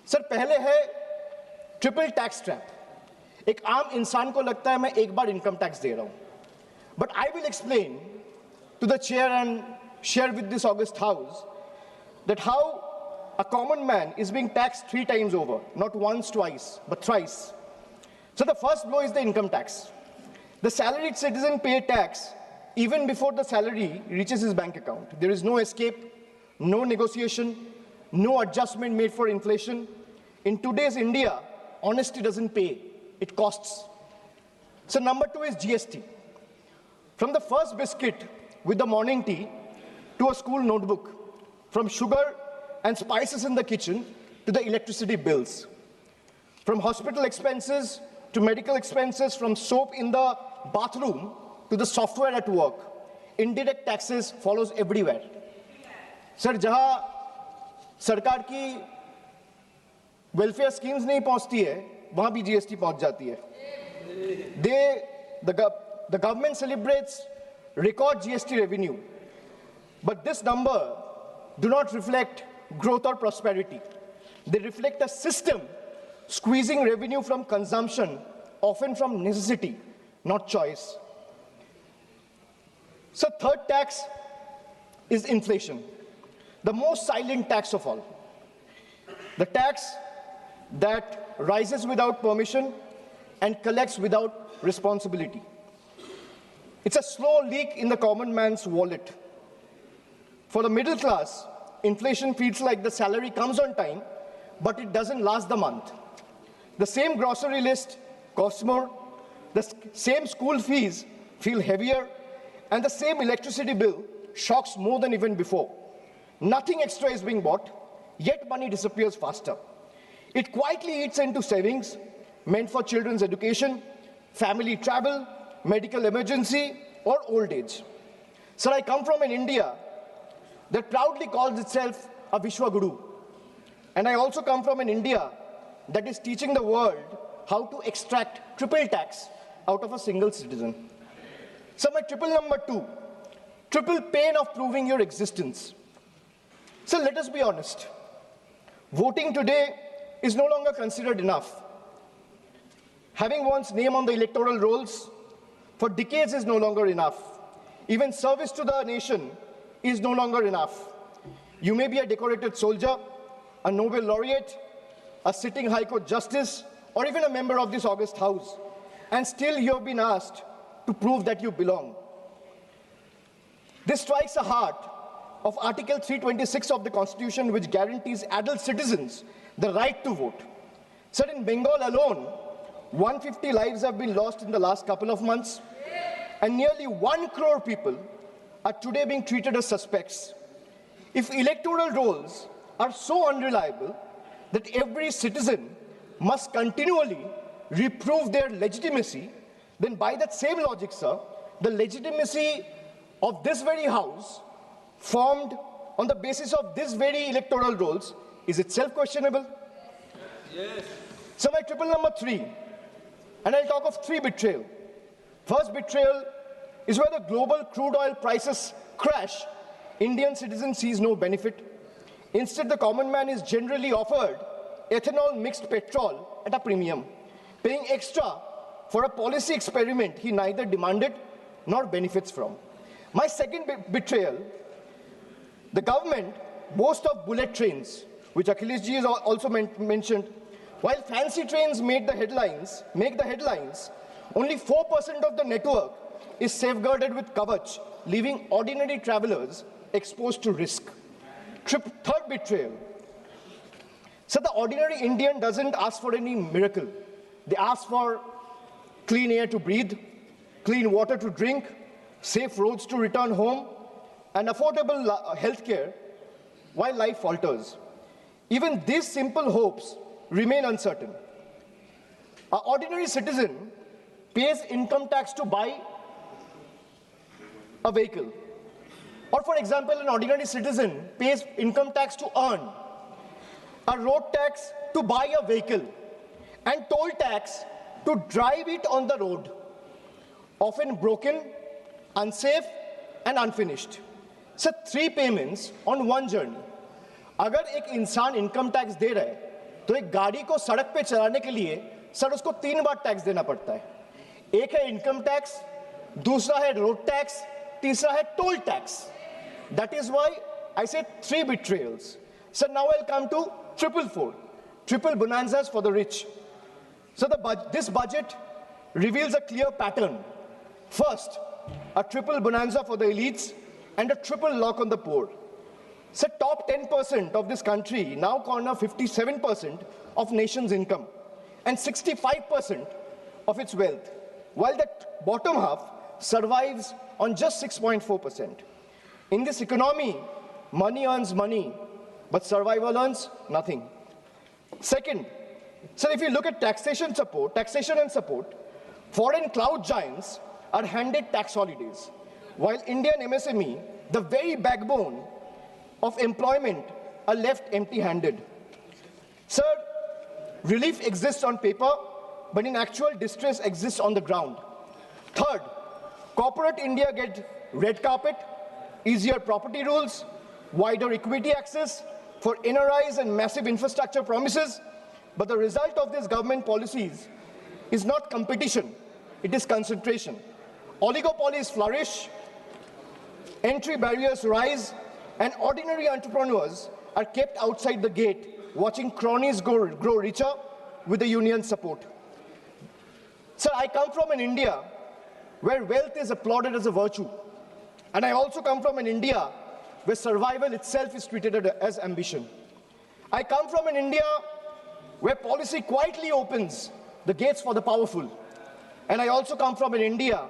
Sir, पहले है triple tax trap. एक आम इंसान को लगता है मैं एक बार इनकम टैक्स दे रहा हूं, but I will explain to the chair and share with this August House that how a common man is being taxed 3 times over, not once, twice, but thrice. So the first blow is the income tax. The salaried citizen pays tax even before the salary reaches his bank account. There is no escape, no negotiation, no adjustment made for inflation. In today's India, honesty doesn't pay, it costs. So number 2 is GST. From the first biscuit with the morning tea to a school notebook, from sugar and spices in the kitchen to the electricity bills, from hospital expenses to medical expenses, from soap in the bathroom to the software at work, indirect taxes follows everywhere. Sir, जहां सरकार की welfare schemes नहीं पहुंचती है, वहां भी GST पहुंच जाती है. The government celebrates record GST revenue, but this number do not reflect growth or prosperity. They reflect a system squeezing revenue from consumption, often from necessity, not choice. So third tax is inflation, the most silent tax of all. The tax that rises without permission and collects without responsibility. It's a slow leak in the common man's wallet. For the middle class, inflation feels like the salary comes on time, but it doesn't last the month. The same grocery list costs more, the same school fees feel heavier, and the same electricity bill shocks more than even before. Nothing extra is being bought, yet money disappears faster. It quietly eats into savings meant for children's education, family travel, medical emergency, or old age. Sir, I come from an India that proudly calls itself a Vishwa Guru. And I also come from an India that is teaching the world how to extract triple tax out of a single citizen. So my triple number 2, triple pain of proving your existence. So let us be honest. Voting today is no longer considered enough. Having one's name on the electoral rolls for decades is no longer enough. Even service to the nation is no longer enough. You may be a decorated soldier, a Nobel laureate, a sitting High Court justice, or even a member of this august house, and still you have been asked to prove that you belong. This strikes the heart of Article 326 of the Constitution, which guarantees adult citizens the right to vote. Sir, in Bengal alone, 150 lives have been lost in the last couple of months, and nearly 1 crore people are today being treated as suspects. If electoral rolls are so unreliable that every citizen must continually reprove their legitimacy, then by that same logic, sir, the legitimacy of this very house, formed on the basis of this very electoral rolls, is itself questionable. Yes. So my triple number 3, and I'll talk of 3 betrayal. First betrayal is where the global crude oil prices crash. Indian citizen sees no benefit. Instead, the common man is generally offered ethanol mixed petrol at a premium, paying extra for a policy experiment he neither demanded nor benefits from. My second betrayal, the government boasts of bullet trains, which Akhilesh ji has also mentioned. While fancy trains make the headlines, only 4% of the network is safeguarded with Govt, leaving ordinary travelers exposed to risk. Third betrayal. So the ordinary Indian doesn't ask for any miracle. They ask for clean air to breathe, clean water to drink, safe roads to return home, and affordable health care while life falters. Even these simple hopes remain uncertain. An ordinary citizen pays income tax to buy a vehicle. Or for example, an ordinary citizen pays income tax to earn, a road tax to buy a vehicle, and toll tax to drive it on the road, often broken, unsafe, and unfinished. So 3 payments on 1 journey. अगर एक इंसान income tax दे रहा है, तो एक गाड़ी को सड़क पे चलाने के लिए सर उसको 3 बार टैक्स देना पड़ता है. एक है इनकम टैक्स, दूसरा है रोड टैक्स, तीसरा है toll tax. That is why I said 3 betrayals. So now I'll come to triple bonanzas for the rich. So this budget reveals a clear pattern. First, a triple bonanza for the elites and a triple lock on the poor. So top 10% of this country now corner 57% of nation's income and 65% of its wealth, while the bottom half survives on just 6.4%. In this economy, money earns money, but survival earns nothing. Second, so if you look at taxation and support, foreign cloud giants are handed tax holidays, while Indian MSME, the very backbone of employment, are left empty-handed. Sir, relief exists on paper, but in actual distress exists on the ground. Third, corporate India gets red carpet, easier property rules, wider equity access for NRIs and massive infrastructure promises, but the result of these government policies is not competition, it is concentration. Oligopolies flourish, entry barriers rise, and ordinary entrepreneurs are kept outside the gate, watching cronies grow richer with the union's support. Sir, I come from an India where wealth is applauded as a virtue. And I also come from an India where survival itself is treated as ambition. I come from an India where policy quietly opens the gates for the powerful. And I also come from an India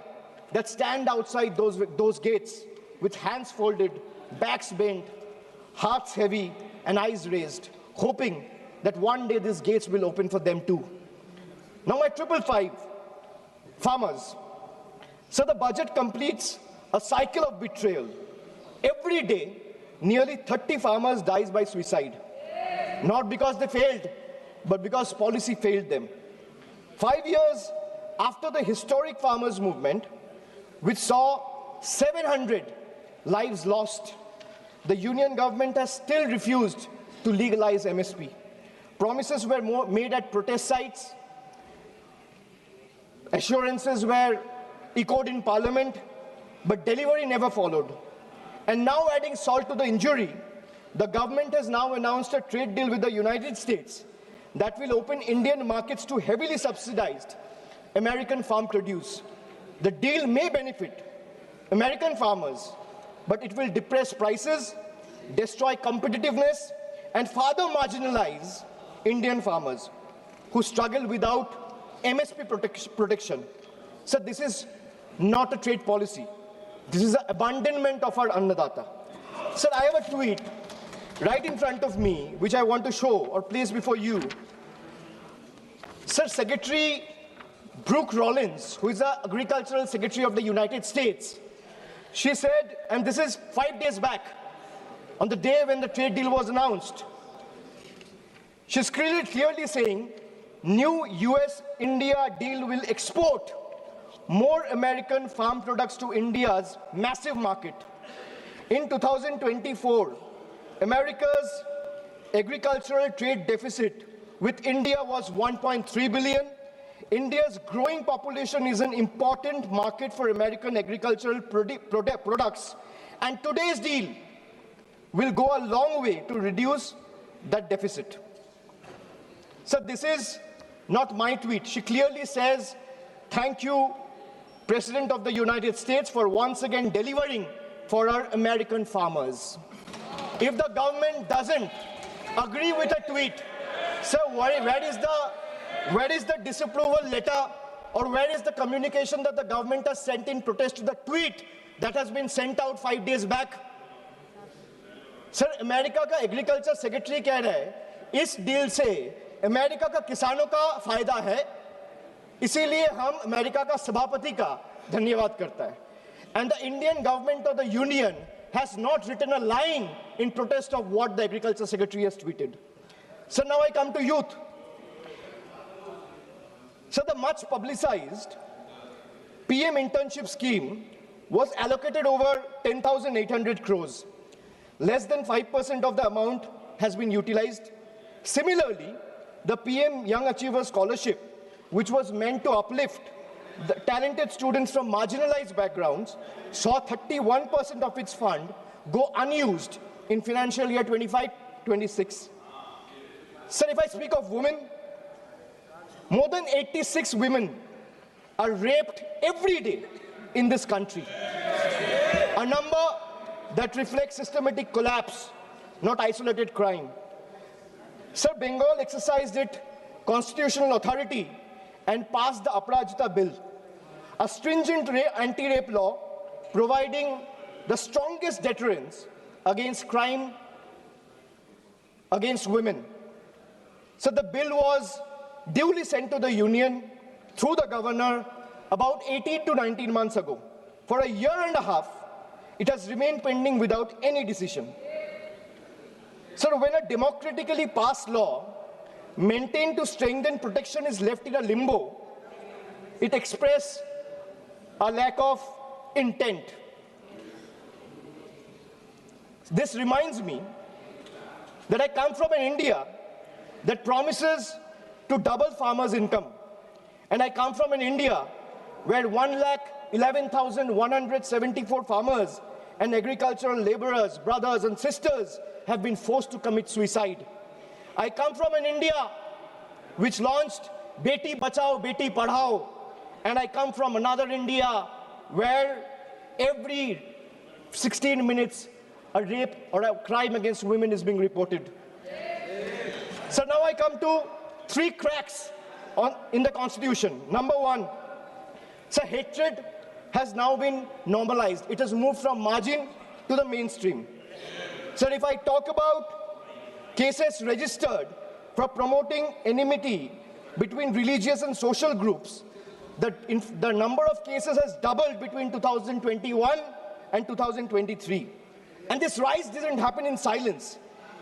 that stand outside those gates with hands folded, backs bent, hearts heavy, and eyes raised, hoping that one day these gates will open for them too. Now my 555, farmers. So the budget completes a cycle of betrayal. Every day, nearly 30 farmers dies by suicide. Not because they failed, but because policy failed them. 5 years after the historic farmers' movement, which saw 700 lives lost, the union government has still refused to legalize MSP. Promises were made at protest sites, assurances were echoed in parliament, but delivery never followed. And now, adding salt to the injury, the government has now announced a trade deal with the United States that will open Indian markets to heavily subsidized American farm produce. The deal may benefit American farmers, but it will depress prices, destroy competitiveness, and further marginalize Indian farmers who struggle without MSP protection. So this is not a trade policy. This is an abandonment of our Annadata. Sir, I have a tweet right in front of me, which I want to show or place before you. Sir, Secretary Brooke Rollins, who is the Agricultural Secretary of the United States, she said, and this is 5 days back, on the day when the trade deal was announced, she's clearly saying, new US-India deal will export more American farm products to India's massive market. In 2024, America's agricultural trade deficit with India was 1.3 billion. India's growing population is an important market for American agricultural products, and today's deal will go a long way to reduce that deficit. So this is not my tweet. She clearly says, thank you, President of the United States, for once again delivering for our American farmers. If the government doesn't agree with a tweet, so where is the disapproval letter, or where is the communication that the government has sent in protest to the tweet that has been sent out 5 days back? Sir, America का agriculture secretary कह रहा है इस deal से America का किसानों का फायदा है, इसीलिए हम अमेरिका का सभापति का धन्यवाद करता है. And the Indian government of the union has not written a line in protest of what the agriculture secretary has tweeted. So now I come to youth. So the much publicized PM internship scheme was allocated over 10,800 crores. Less than 5% of the amount has been utilized. Similarly, the PM Young Achiever Scholarship, which was meant to uplift the talented students from marginalized backgrounds, saw 31% of its fund go unused in financial year 25-26. Sir, if I speak of women, more than 86 women are raped every day in this country. A number that reflects systematic collapse, not isolated crime. Sir, Bengal exercised its constitutional authority and passed the Aparajita Bill, a stringent anti-rape law providing the strongest deterrence against crime against women. So the bill was duly sent to the union through the governor about 18 to 19 months ago. For a year and a half, it has remained pending without any decision. So when a democratically passed law maintained to strengthen protection is left in a limbo, it expresses a lack of intent. This reminds me that I come from an India that promises to double farmers' income. And I come from an India where 1,11,174 farmers and agricultural laborers, brothers and sisters, have been forced to commit suicide. I come from an India which launched Beti Bachao, Beti Padhao, and I come from another India where every 16 minutes a rape or a crime against women is being reported. So now I come to 3 cracks in the Constitution. Number 1, it's a hatred has now been normalized. It has moved from margin to the mainstream. Sir, if I talk about cases registered for promoting enmity between religious and social groups, the number of cases has doubled between 2021 and 2023. And this rise didn't happen in silence.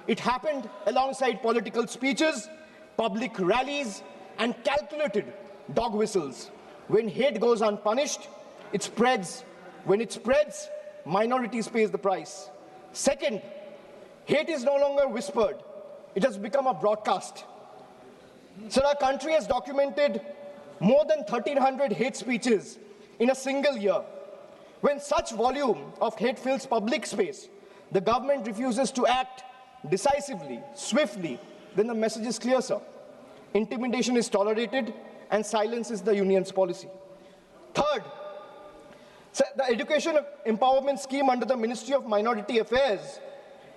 It happened alongside political speeches, public rallies, and calculated dog whistles. When hate goes unpunished, it spreads. When it spreads, minorities pay the price. Second, hate is no longer whispered. It has become a broadcast. So our country has documented more than 1,300 hate speeches in a single year. When such volume of hate fills public space, the government refuses to act decisively, swiftly, then the message is clear, sir. Intimidation is tolerated and silence is the union's policy. Third, sir, the education empowerment scheme under the Ministry of Minority Affairs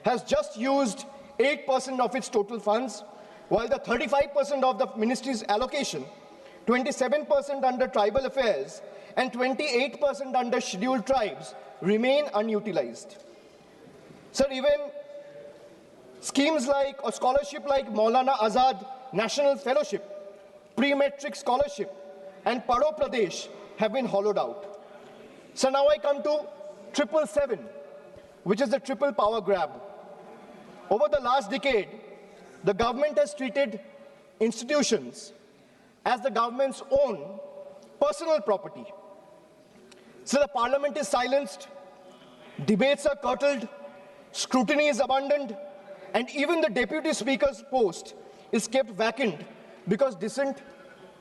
has just used 8% of its total funds, while the 35% of the ministry's allocation, 27% under tribal affairs, and 28% under scheduled tribes remain unutilized. Sir, even schemes like a scholarship like Maulana Azad National Fellowship, pre-matric scholarship, and Paro Pradesh have been hollowed out. So now I come to 777, which is the triple power grab. Over the last decade, the government has treated institutions as the government's own personal property. So the parliament is silenced, debates are curtailed, scrutiny is abandoned, and even the deputy speaker's post is kept vacant because dissent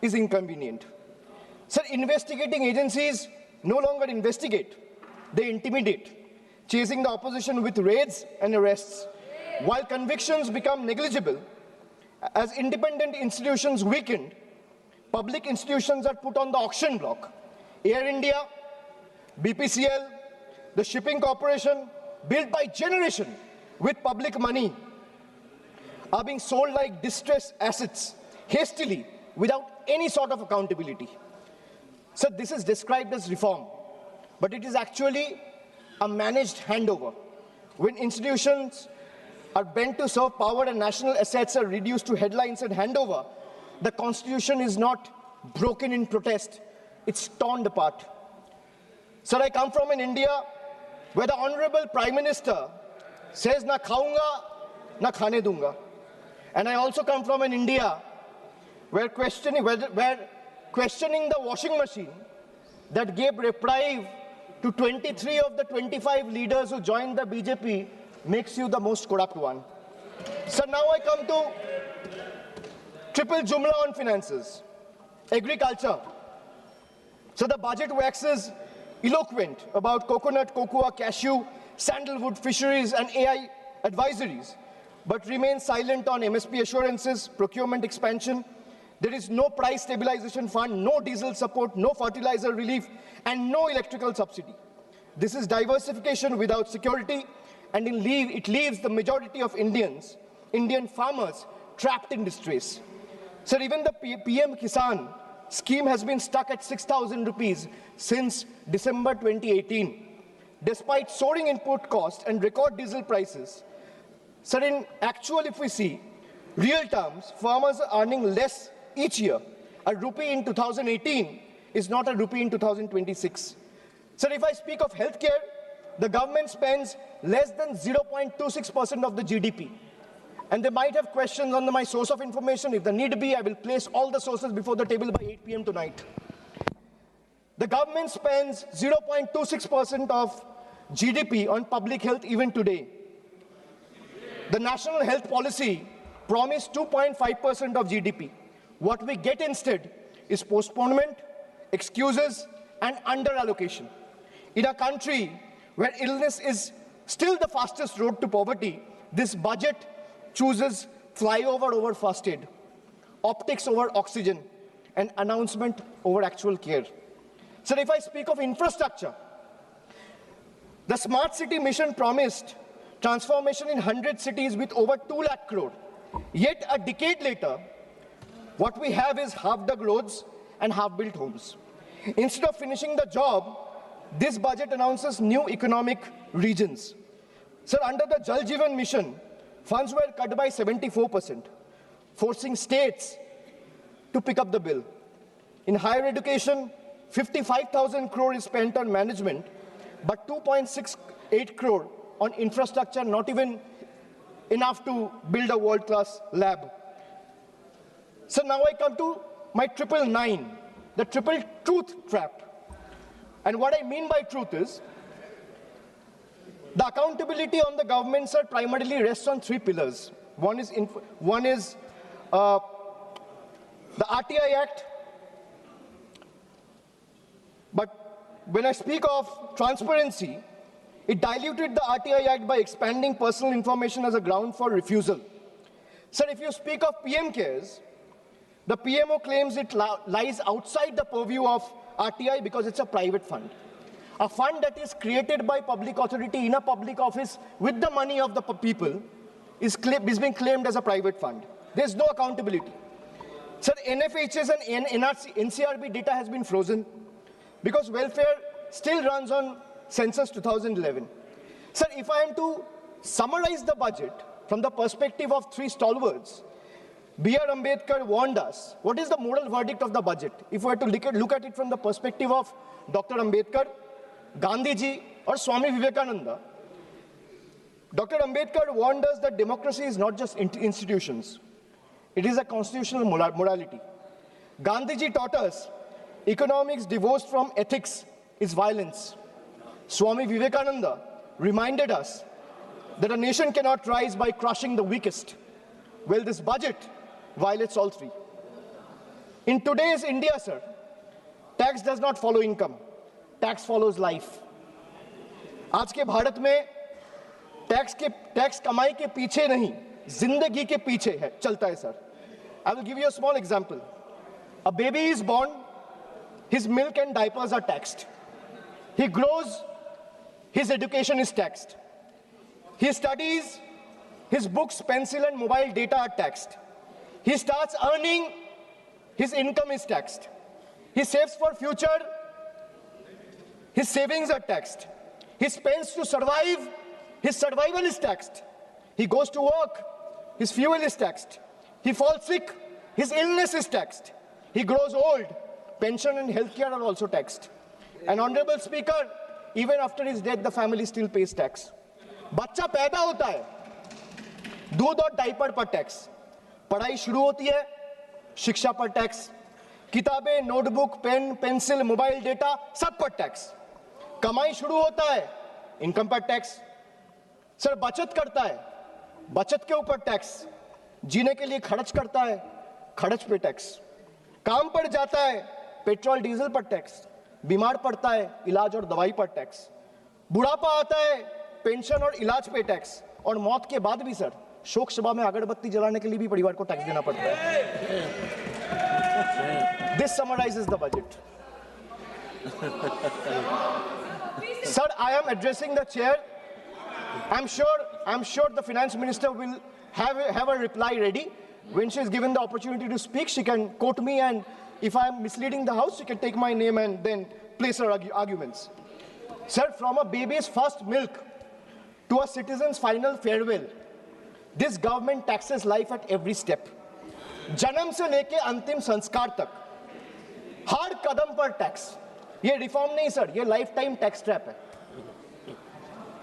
is inconvenient. Sir, investigating agencies no longer investigate, they intimidate, chasing the opposition with raids and arrests. While convictions become negligible, as independent institutions weakened, public institutions are put on the auction block. Air India, BPCL, the shipping corporation, built by generation with public money, are being sold like distressed assets, hastily, without any sort of accountability. So this is described as reform, but it is actually a managed handover. When institutions are bent to serve power and national assets are reduced to headlines and handover, the constitution is not broken in protest, it's torn apart. Sir, I come from an India where the Honorable Prime Minister says, na khaunga, na khane dunga. And I also come from an India where questioning the washing machine that gave reprieve to 23 of the 25 leaders who joined the BJP makes you the most corrupt one. So now I come to triple jumla on finances. Agriculture. So the budget waxes eloquent about coconut, cocoa, cashew, sandalwood, fisheries, and AI advisories, but remains silent on MSP assurances, procurement expansion. There is no price stabilization fund, no diesel support, no fertilizer relief, and no electrical subsidy. This is diversification without security, and it leaves the majority of Indian farmers, trapped in distress. Sir, even the PM Kisan scheme has been stuck at 6,000 rupees since December 2018. Despite soaring input costs and record diesel prices, sir, in actual, if we see, real terms, farmers are earning less each year. A rupee in 2018 is not a rupee in 2026. Sir, if I speak of healthcare, the government spends less than 0.26% of the GDP. And they might have questions on my source of information. If the need be, I will place all the sources before the table by 8 p.m. tonight. The government spends 0.26% of GDP on public health even today. The national health policy promised 2.5% of GDP. What we get instead is postponement, excuses, and under-allocation. In a country where illness is still the fastest road to poverty, this budget chooses flyover over first aid, optics over oxygen, and announcement over actual care. So if I speak of infrastructure, the smart city mission promised transformation in 100 cities with over 2 lakh crore. Yet a decade later, what we have is half-dug roads and half-built homes. Instead of finishing the job, this budget announces new economic regions. Sir, under the Jal Jeevan Mission, funds were cut by 74%, forcing states to pick up the bill. In higher education, 55,000 crore is spent on management, but 2.68 crore on infrastructure, not even enough to build a world-class lab. So now I come to my 999, the triple truth trap. And what I mean by truth is, the accountability on the government, sir, primarily rests on three pillars. One is the RTI Act. But when I speak of transparency, it diluted the RTI Act by expanding personal information as a ground for refusal. Sir, if you speak of PM cares, the PMO claims it lies outside the purview of RTI because it's a private fund. A fund that is created by public authority in a public office with the money of the people is being claimed as a private fund. There's no accountability. Sir, NFHS and NCRB data has been frozen because welfare still runs on census 2011. Sir, if I am to summarize the budget from the perspective of three stalwarts, B.R. Ambedkar warned us. What is the moral verdict of the budget? If we were to look at it from the perspective of Dr. Ambedkar, Gandhiji, or Swami Vivekananda, Dr. Ambedkar warned us that democracy is not just institutions. It is a constitutional morality. Gandhiji taught us economics divorced from ethics is violence. Swami Vivekananda reminded us that a nation cannot rise by crushing the weakest. Well, this budget violates all three. In today's India, sir, tax does not follow income. Tax follows life. आज के भारत में tax कमाई के पीछे नहीं, जिंदगी के पीछे है, चलता है sir. I will give you a small example. A baby is born, his milk and diapers are taxed. He grows, his education is taxed. He studies, his books, pencil and mobile data are taxed. He starts earning, his income is taxed. He saves for future, his savings are taxed. He spends to survive, his survival is taxed. He goes to work, his fuel is taxed. He falls sick, his illness is taxed. He grows old, pension and healthcare are also taxed. And Honorable Speaker, even after his death, the family still pays tax. बच्चा पैदा होता है, दूध और diaper पर tax, पढ़ाई शुरू होती है, शिक्षा पर टैक्स, किताबें, notebook, pen, pencil, mobile data, सब पर टैक्स, कमाई शुरू होता है, इनकम पर टैक्स, सर बचत करता है, बचत के ऊपर टैक्स, जीने के लिए खर्च करता है, खर्च पे टैक्स, काम पर जाता है, पेट्रोल डीजल पर टैक्स, बीमार पड़ता है, इलाज और दवाई पर टैक्स, बुढ़ापा आता है, पेंशन और इलाज पे टैक्स, और मौत के बाद भी सर शोक सभा में अगरबत्ती जलाने के लिए भी परिवार को टैक्स देना पड़ता है. This summarizes the budget. Sir, I am addressing the chair. I'm sure the finance minister will have a reply ready. When she is given the opportunity to speak, she can quote me, and if I am misleading the house, she can take my name and then place her arguments. Sir, from a baby's first milk to a citizen's final farewell, this government taxes life at every step. जन्म से लेके अंतिम संस्कार तक हर कदम पर tax. ये reform नहीं sir, ये लाइफ टाइम टैक्स ट्रैप है.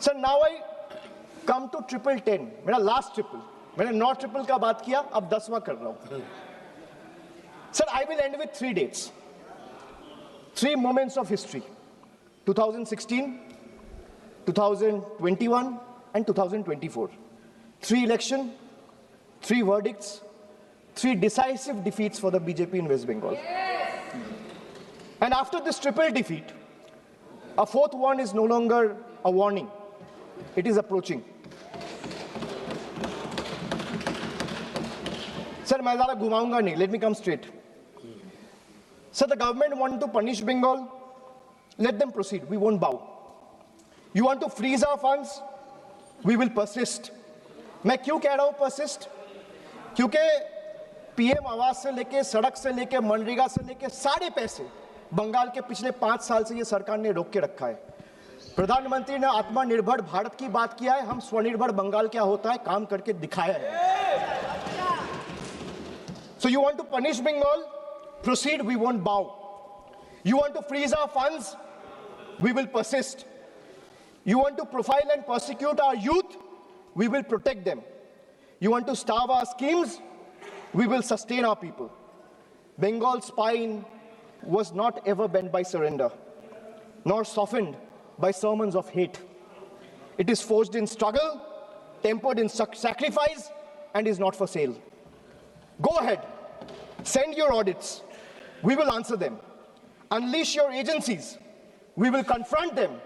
Sir, now I come to 1010, मेरा लास्ट ट्रिपल. मैंने 9 ट्रिपल का बात किया, अब 10वां कर रहा हूं. Sir, I will and with 3 dates, 3 moments of history: 2016, 2021 and 2024. 3 elections, 3 verdicts, 3 decisive defeats for the BJP in West Bengal. And after this triple defeat, a 4th one is no longer a warning. It is approaching. Sir, मैं ज़्यादा घुमाऊंगा नहीं. Let me come straight. Sir, the government want to punish Bengal. Let them proceed. We won't bow. You want to freeze our funds? We will persist. मैं क्यों कह रहा हूं persist? क्योंकि पीएम आवास से लेके, सड़क से लेके, मनरेगा से लेके सारे पैसे बंगाल के पिछले 5 साल से ये सरकार ने रोक के रखा है। प्रधानमंत्री ने आत्मनिर्भर भारत की बात किया है, हम स्वनिर्भर बंगाल क्या होता है काम करके दिखाया है। So you want to punish Bengal? Proceed, we won't bow. You want to freeze our funds? We will persist. You want to profile and persecute our youth? We will protect them. You want to starve our schemes? We will sustain our people. Bengal's spine was not ever bent by surrender, nor softened by sermons of hate. It is forged in struggle, tempered in sacrifice, and is not for sale. Go ahead, send your audits. We will answer them. Unleash your agencies. We will confront them.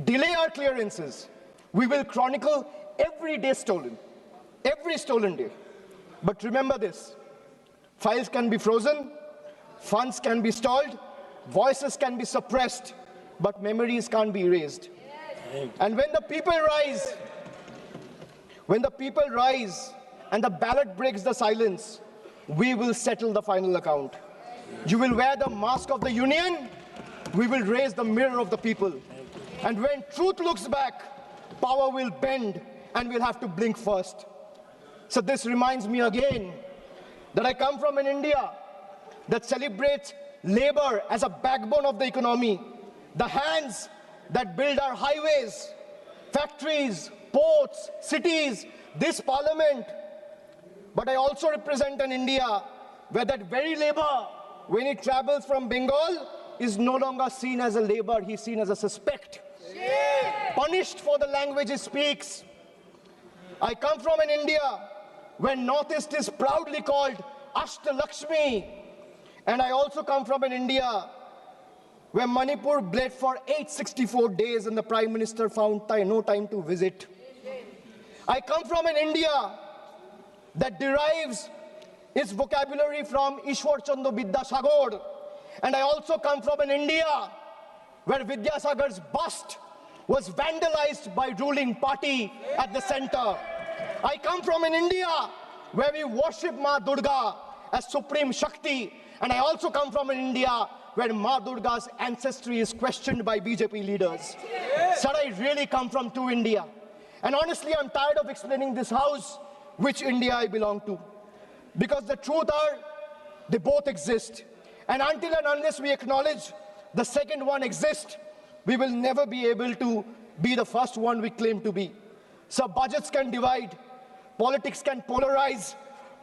Delay our clearances. We will chronicle every day stolen, every stolen day. But remember this, files can be frozen, funds can be stalled, voices can be suppressed, but memories can't be erased. And when the people rise and the ballot breaks the silence, we will settle the final account. You will wear the mask of the union, we will raise the mirror of the people. And when truth looks back, power will bend and we'll have to blink first. So this reminds me again that I come from an India that celebrates labor as a backbone of the economy, the hands that build our highways, factories, ports, cities, this parliament. But I also represent an India where that very labor, when it travels from Bengal, is no longer seen as a labor, he's seen as a suspect. Punished for the language he speaks. I come from an India where Northeast is proudly called Ashtalakshmi. And I also come from an India where Manipur bled for 864 days and the Prime Minister found no time to visit. I come from an India that derives its vocabulary from Ishwar Chandra Vidyasagar. And I also come from an India where Vidyasagar's bust was vandalized by ruling party at the center. I come from an India where we worship Ma Durga as Supreme Shakti. And I also come from an India where Ma Durga's ancestry is questioned by BJP leaders. Sir, I really come from two India. And honestly, I'm tired of explaining this house which India I belong to. Because the truth are, they both exist. And until and unless we acknowledge the second one exists, we will never be able to be the first one we claim to be. So budgets can divide, politics can polarize,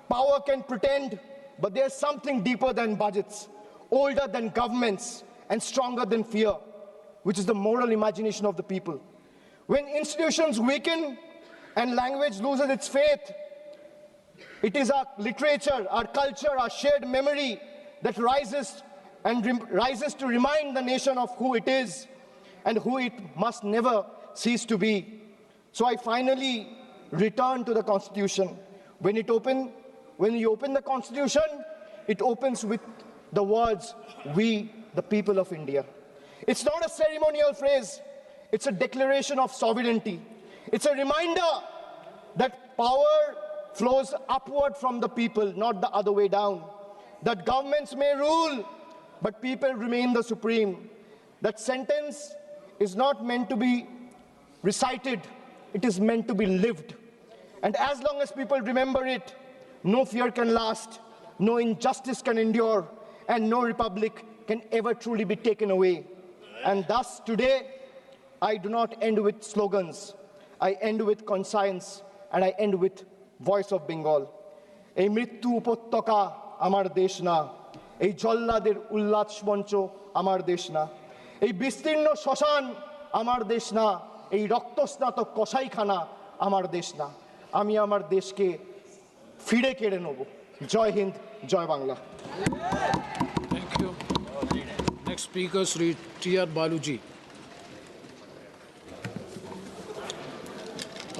power can pretend, but there's something deeper than budgets, older than governments, and stronger than fear, which is the moral imagination of the people. When institutions weaken and language loses its faith, it is our literature, our culture, our shared memory that rises to remind the nation of who it is and who it must never cease to be. So I finally return to the Constitution. When you open the Constitution, it opens with the words, "We, the people of India." It's not a ceremonial phrase. It's a declaration of sovereignty. It's a reminder that power flows upward from the people, not the other way down. That governments may rule, but people remain the supreme. That sentence is not meant to be recited, it is meant to be lived. And as long as people remember it, no fear can last, no injustice can endure, and no republic can ever truly be taken away. And thus today, I do not end with slogans, I end with conscience, and I end with voice of Bengal. এই মৃত্যু উপত্যকা আমার দেশ না, এই জল্লাদের উল্লাস মঞ্চ আমার দেশ না, এই বিস্তীর্ণ শ্মশান আমার দেশ না, এই রক্তস্নাত কসাইখানা আমার দেশ না। আমি আমার দেশকে ফিরে কেড়ে নেব। জয় হিন্দ, জয় Bangla. Thank you. Next speaker, Sri T.R. Baluji.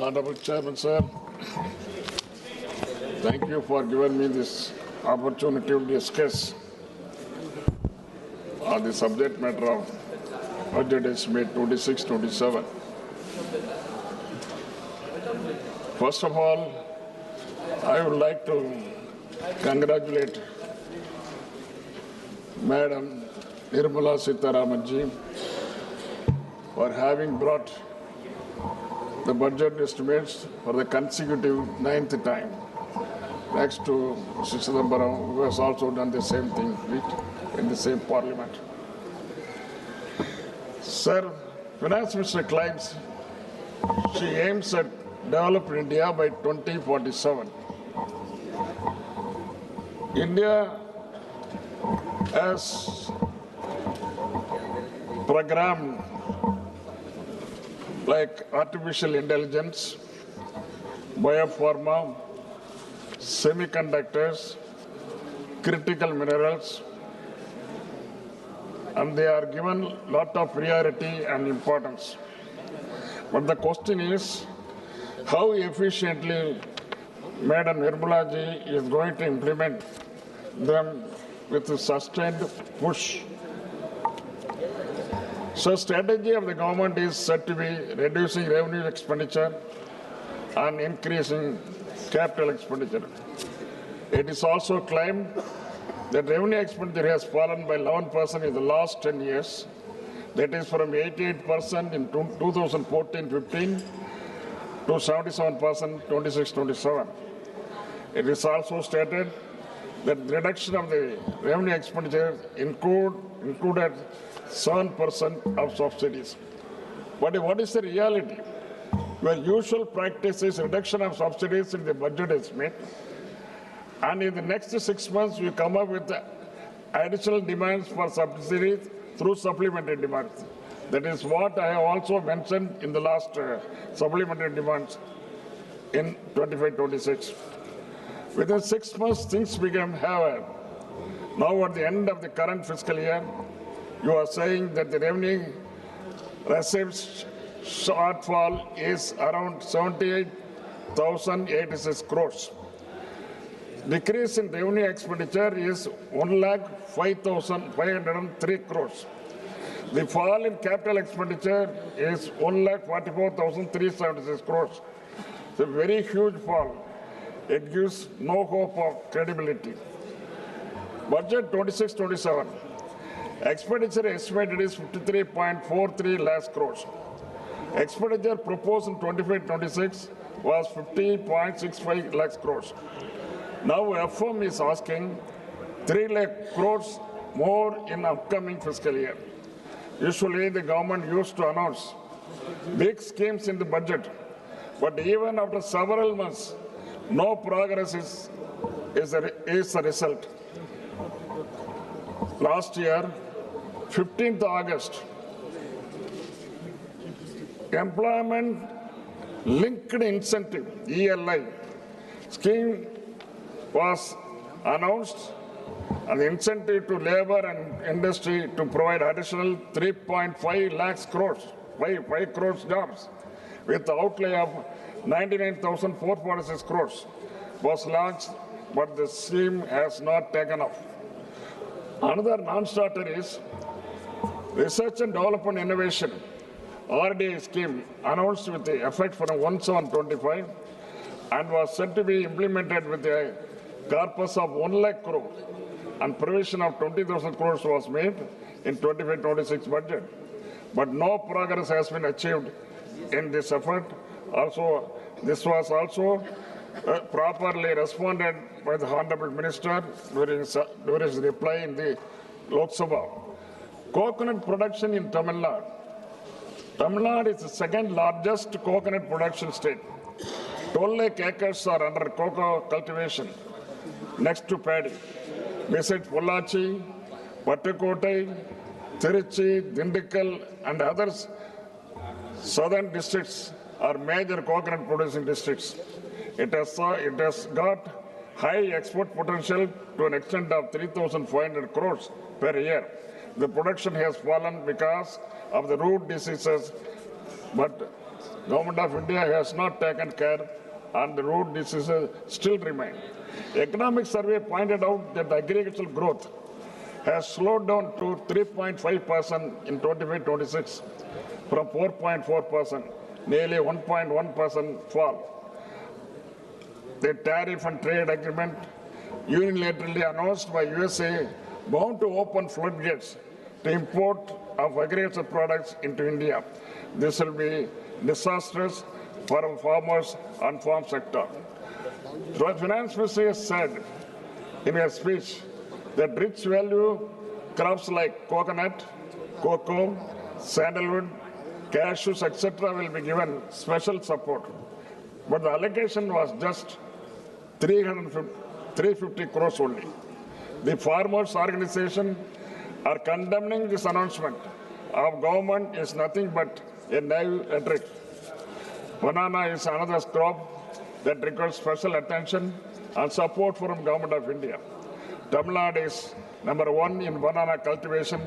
Honorable Chairman, sir, thank you for giving me this opportunity to discuss on the subject matter of budget estimate 26-27. First of all, I would like to congratulate Madam Nirmala Sitharamanji for having brought the budget estimates for the consecutive 9th time. Next to Mr. Chidambaram, who has also done the same thing in the same parliament. Sir, Finance Minister claims she aims at developed India by 2047. India has programmed like artificial intelligence, biopharma, semiconductors, critical minerals, and they are given a lot of priority and importance. But the question is, how efficiently Madam Nirmala ji is going to implement them with a sustained push. So strategy of the government is said to be reducing revenue expenditure and increasing capital expenditure. It is also claimed that revenue expenditure has fallen by 11% in the last 10 years. That is from 88% in 2014-15 to 77% 26-27. It is also stated that the reduction of the revenue expenditure included 7% of subsidies. But what is the reality? Well, usual practice is reduction of subsidies in the budget estimate, and in the next 6 months we come up with additional demands for subsidies through supplementary demands. That is what I have also mentioned in the last supplementary demands in 25-26. Within 6 months, things became haywire. Now at the end of the current fiscal year, you are saying that the revenue receipts shortfall is around 78,086 crores. Decrease in revenue expenditure is 1,05,503 crores. The fall in capital expenditure is 1,44,376 crores. It's a very huge fall. It gives no hope of credibility. Budget 26-27. Expenditure estimated is 53.43 lakhs crores. Expenditure proposed in 25-26 was 50.65 lakhs crores. Now FM is asking 3 lakh crores more in upcoming fiscal year. Usually the government used to announce big schemes in the budget, but even after several months, no progress is the result. Last year, 15th August, Employment Linked Incentive, ELI, scheme was announced, and the incentive to labor and industry to provide additional 3.5 lakhs crores, 5 crores jobs, with the outlay of 99,446 crores was launched, but the scheme has not taken off. Another non-starter is Research and Development Innovation, RDI scheme, announced with the effect from 1/7/25 and was said to be implemented with a corpus of 1 lakh crore, and provision of 20,000 crores was made in 25-26 budget. But no progress has been achieved in this effort. Also, this was also properly responded by the Honorable Minister during his reply in the Lok Sabha. Coconut production in Tamil Nadu. Tamil Nadu is the second largest coconut production state. 12 lakh acres are under cocoa cultivation, next to paddy. Besides Pollachi, Pattukottai, Tiruchi, Dindigul, and others, southern districts are major coconut producing districts. It has got high export potential to an extent of 3,500 crores per year. The production has fallen because of the root diseases, but Government of India has not taken care, and the root diseases still remain. Economic survey pointed out that the agricultural growth has slowed down to 3.5% in 25-26 from 4.4%, nearly 1.1% fall. The tariff and trade agreement unilaterally announced by USA bound to open floodgates to import of agricultural products into India. This will be disastrous for our farmers and farm sector. The Finance Minister has said in her speech that rich value crops like coconut, cocoa, sandalwood, cashews, etc. will be given special support. But the allocation was just 350 crores only. The farmers' organization are condemning this announcement of government is nothing but a naive rhetoric. Banana is another crop that requires special attention and support from Government of India. Tamil Nadu is #1 in banana cultivation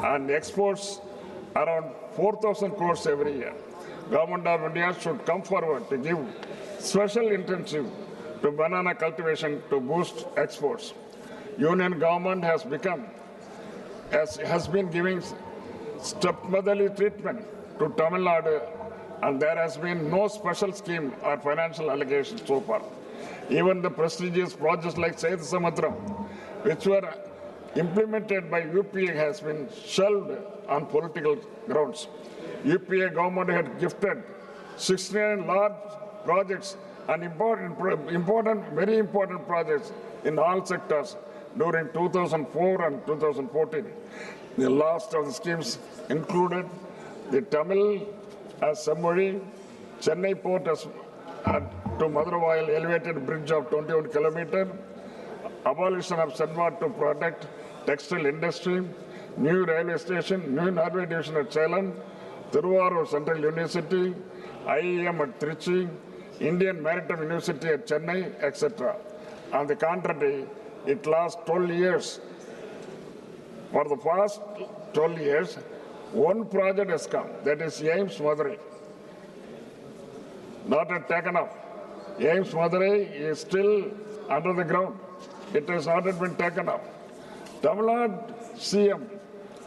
and exports around 4,000 crores every year. Government of India should come forward to give special intensive to banana cultivation to boost exports. Union government has been giving stepmotherly treatment to Tamil Nadu, and there has been no special scheme or financial allocation so far. Even the prestigious projects like Setu Samudram, which were implemented by UPA, has been shelved on political grounds. UPA government had gifted 69 large projects and very important projects in all sectors during 2004 and 2014. The last of the schemes included the Tamil as Sammuri, Chennai port as to Madurai elevated bridge of 21 kilometers, abolition of Sanwa to protect textile industry, new railway station, new Norway division at Salem, Thiruvarur Central University, IEM at Trichy, Indian Maritime University at Chennai, etc. On the contrary, it lasts 12 years. For the past 12 years, one project has come, that is AIMS Madurai. Not yet taken up. AIMS Madurai is still under the ground. It has not yet been taken up. Tamil Nadu CM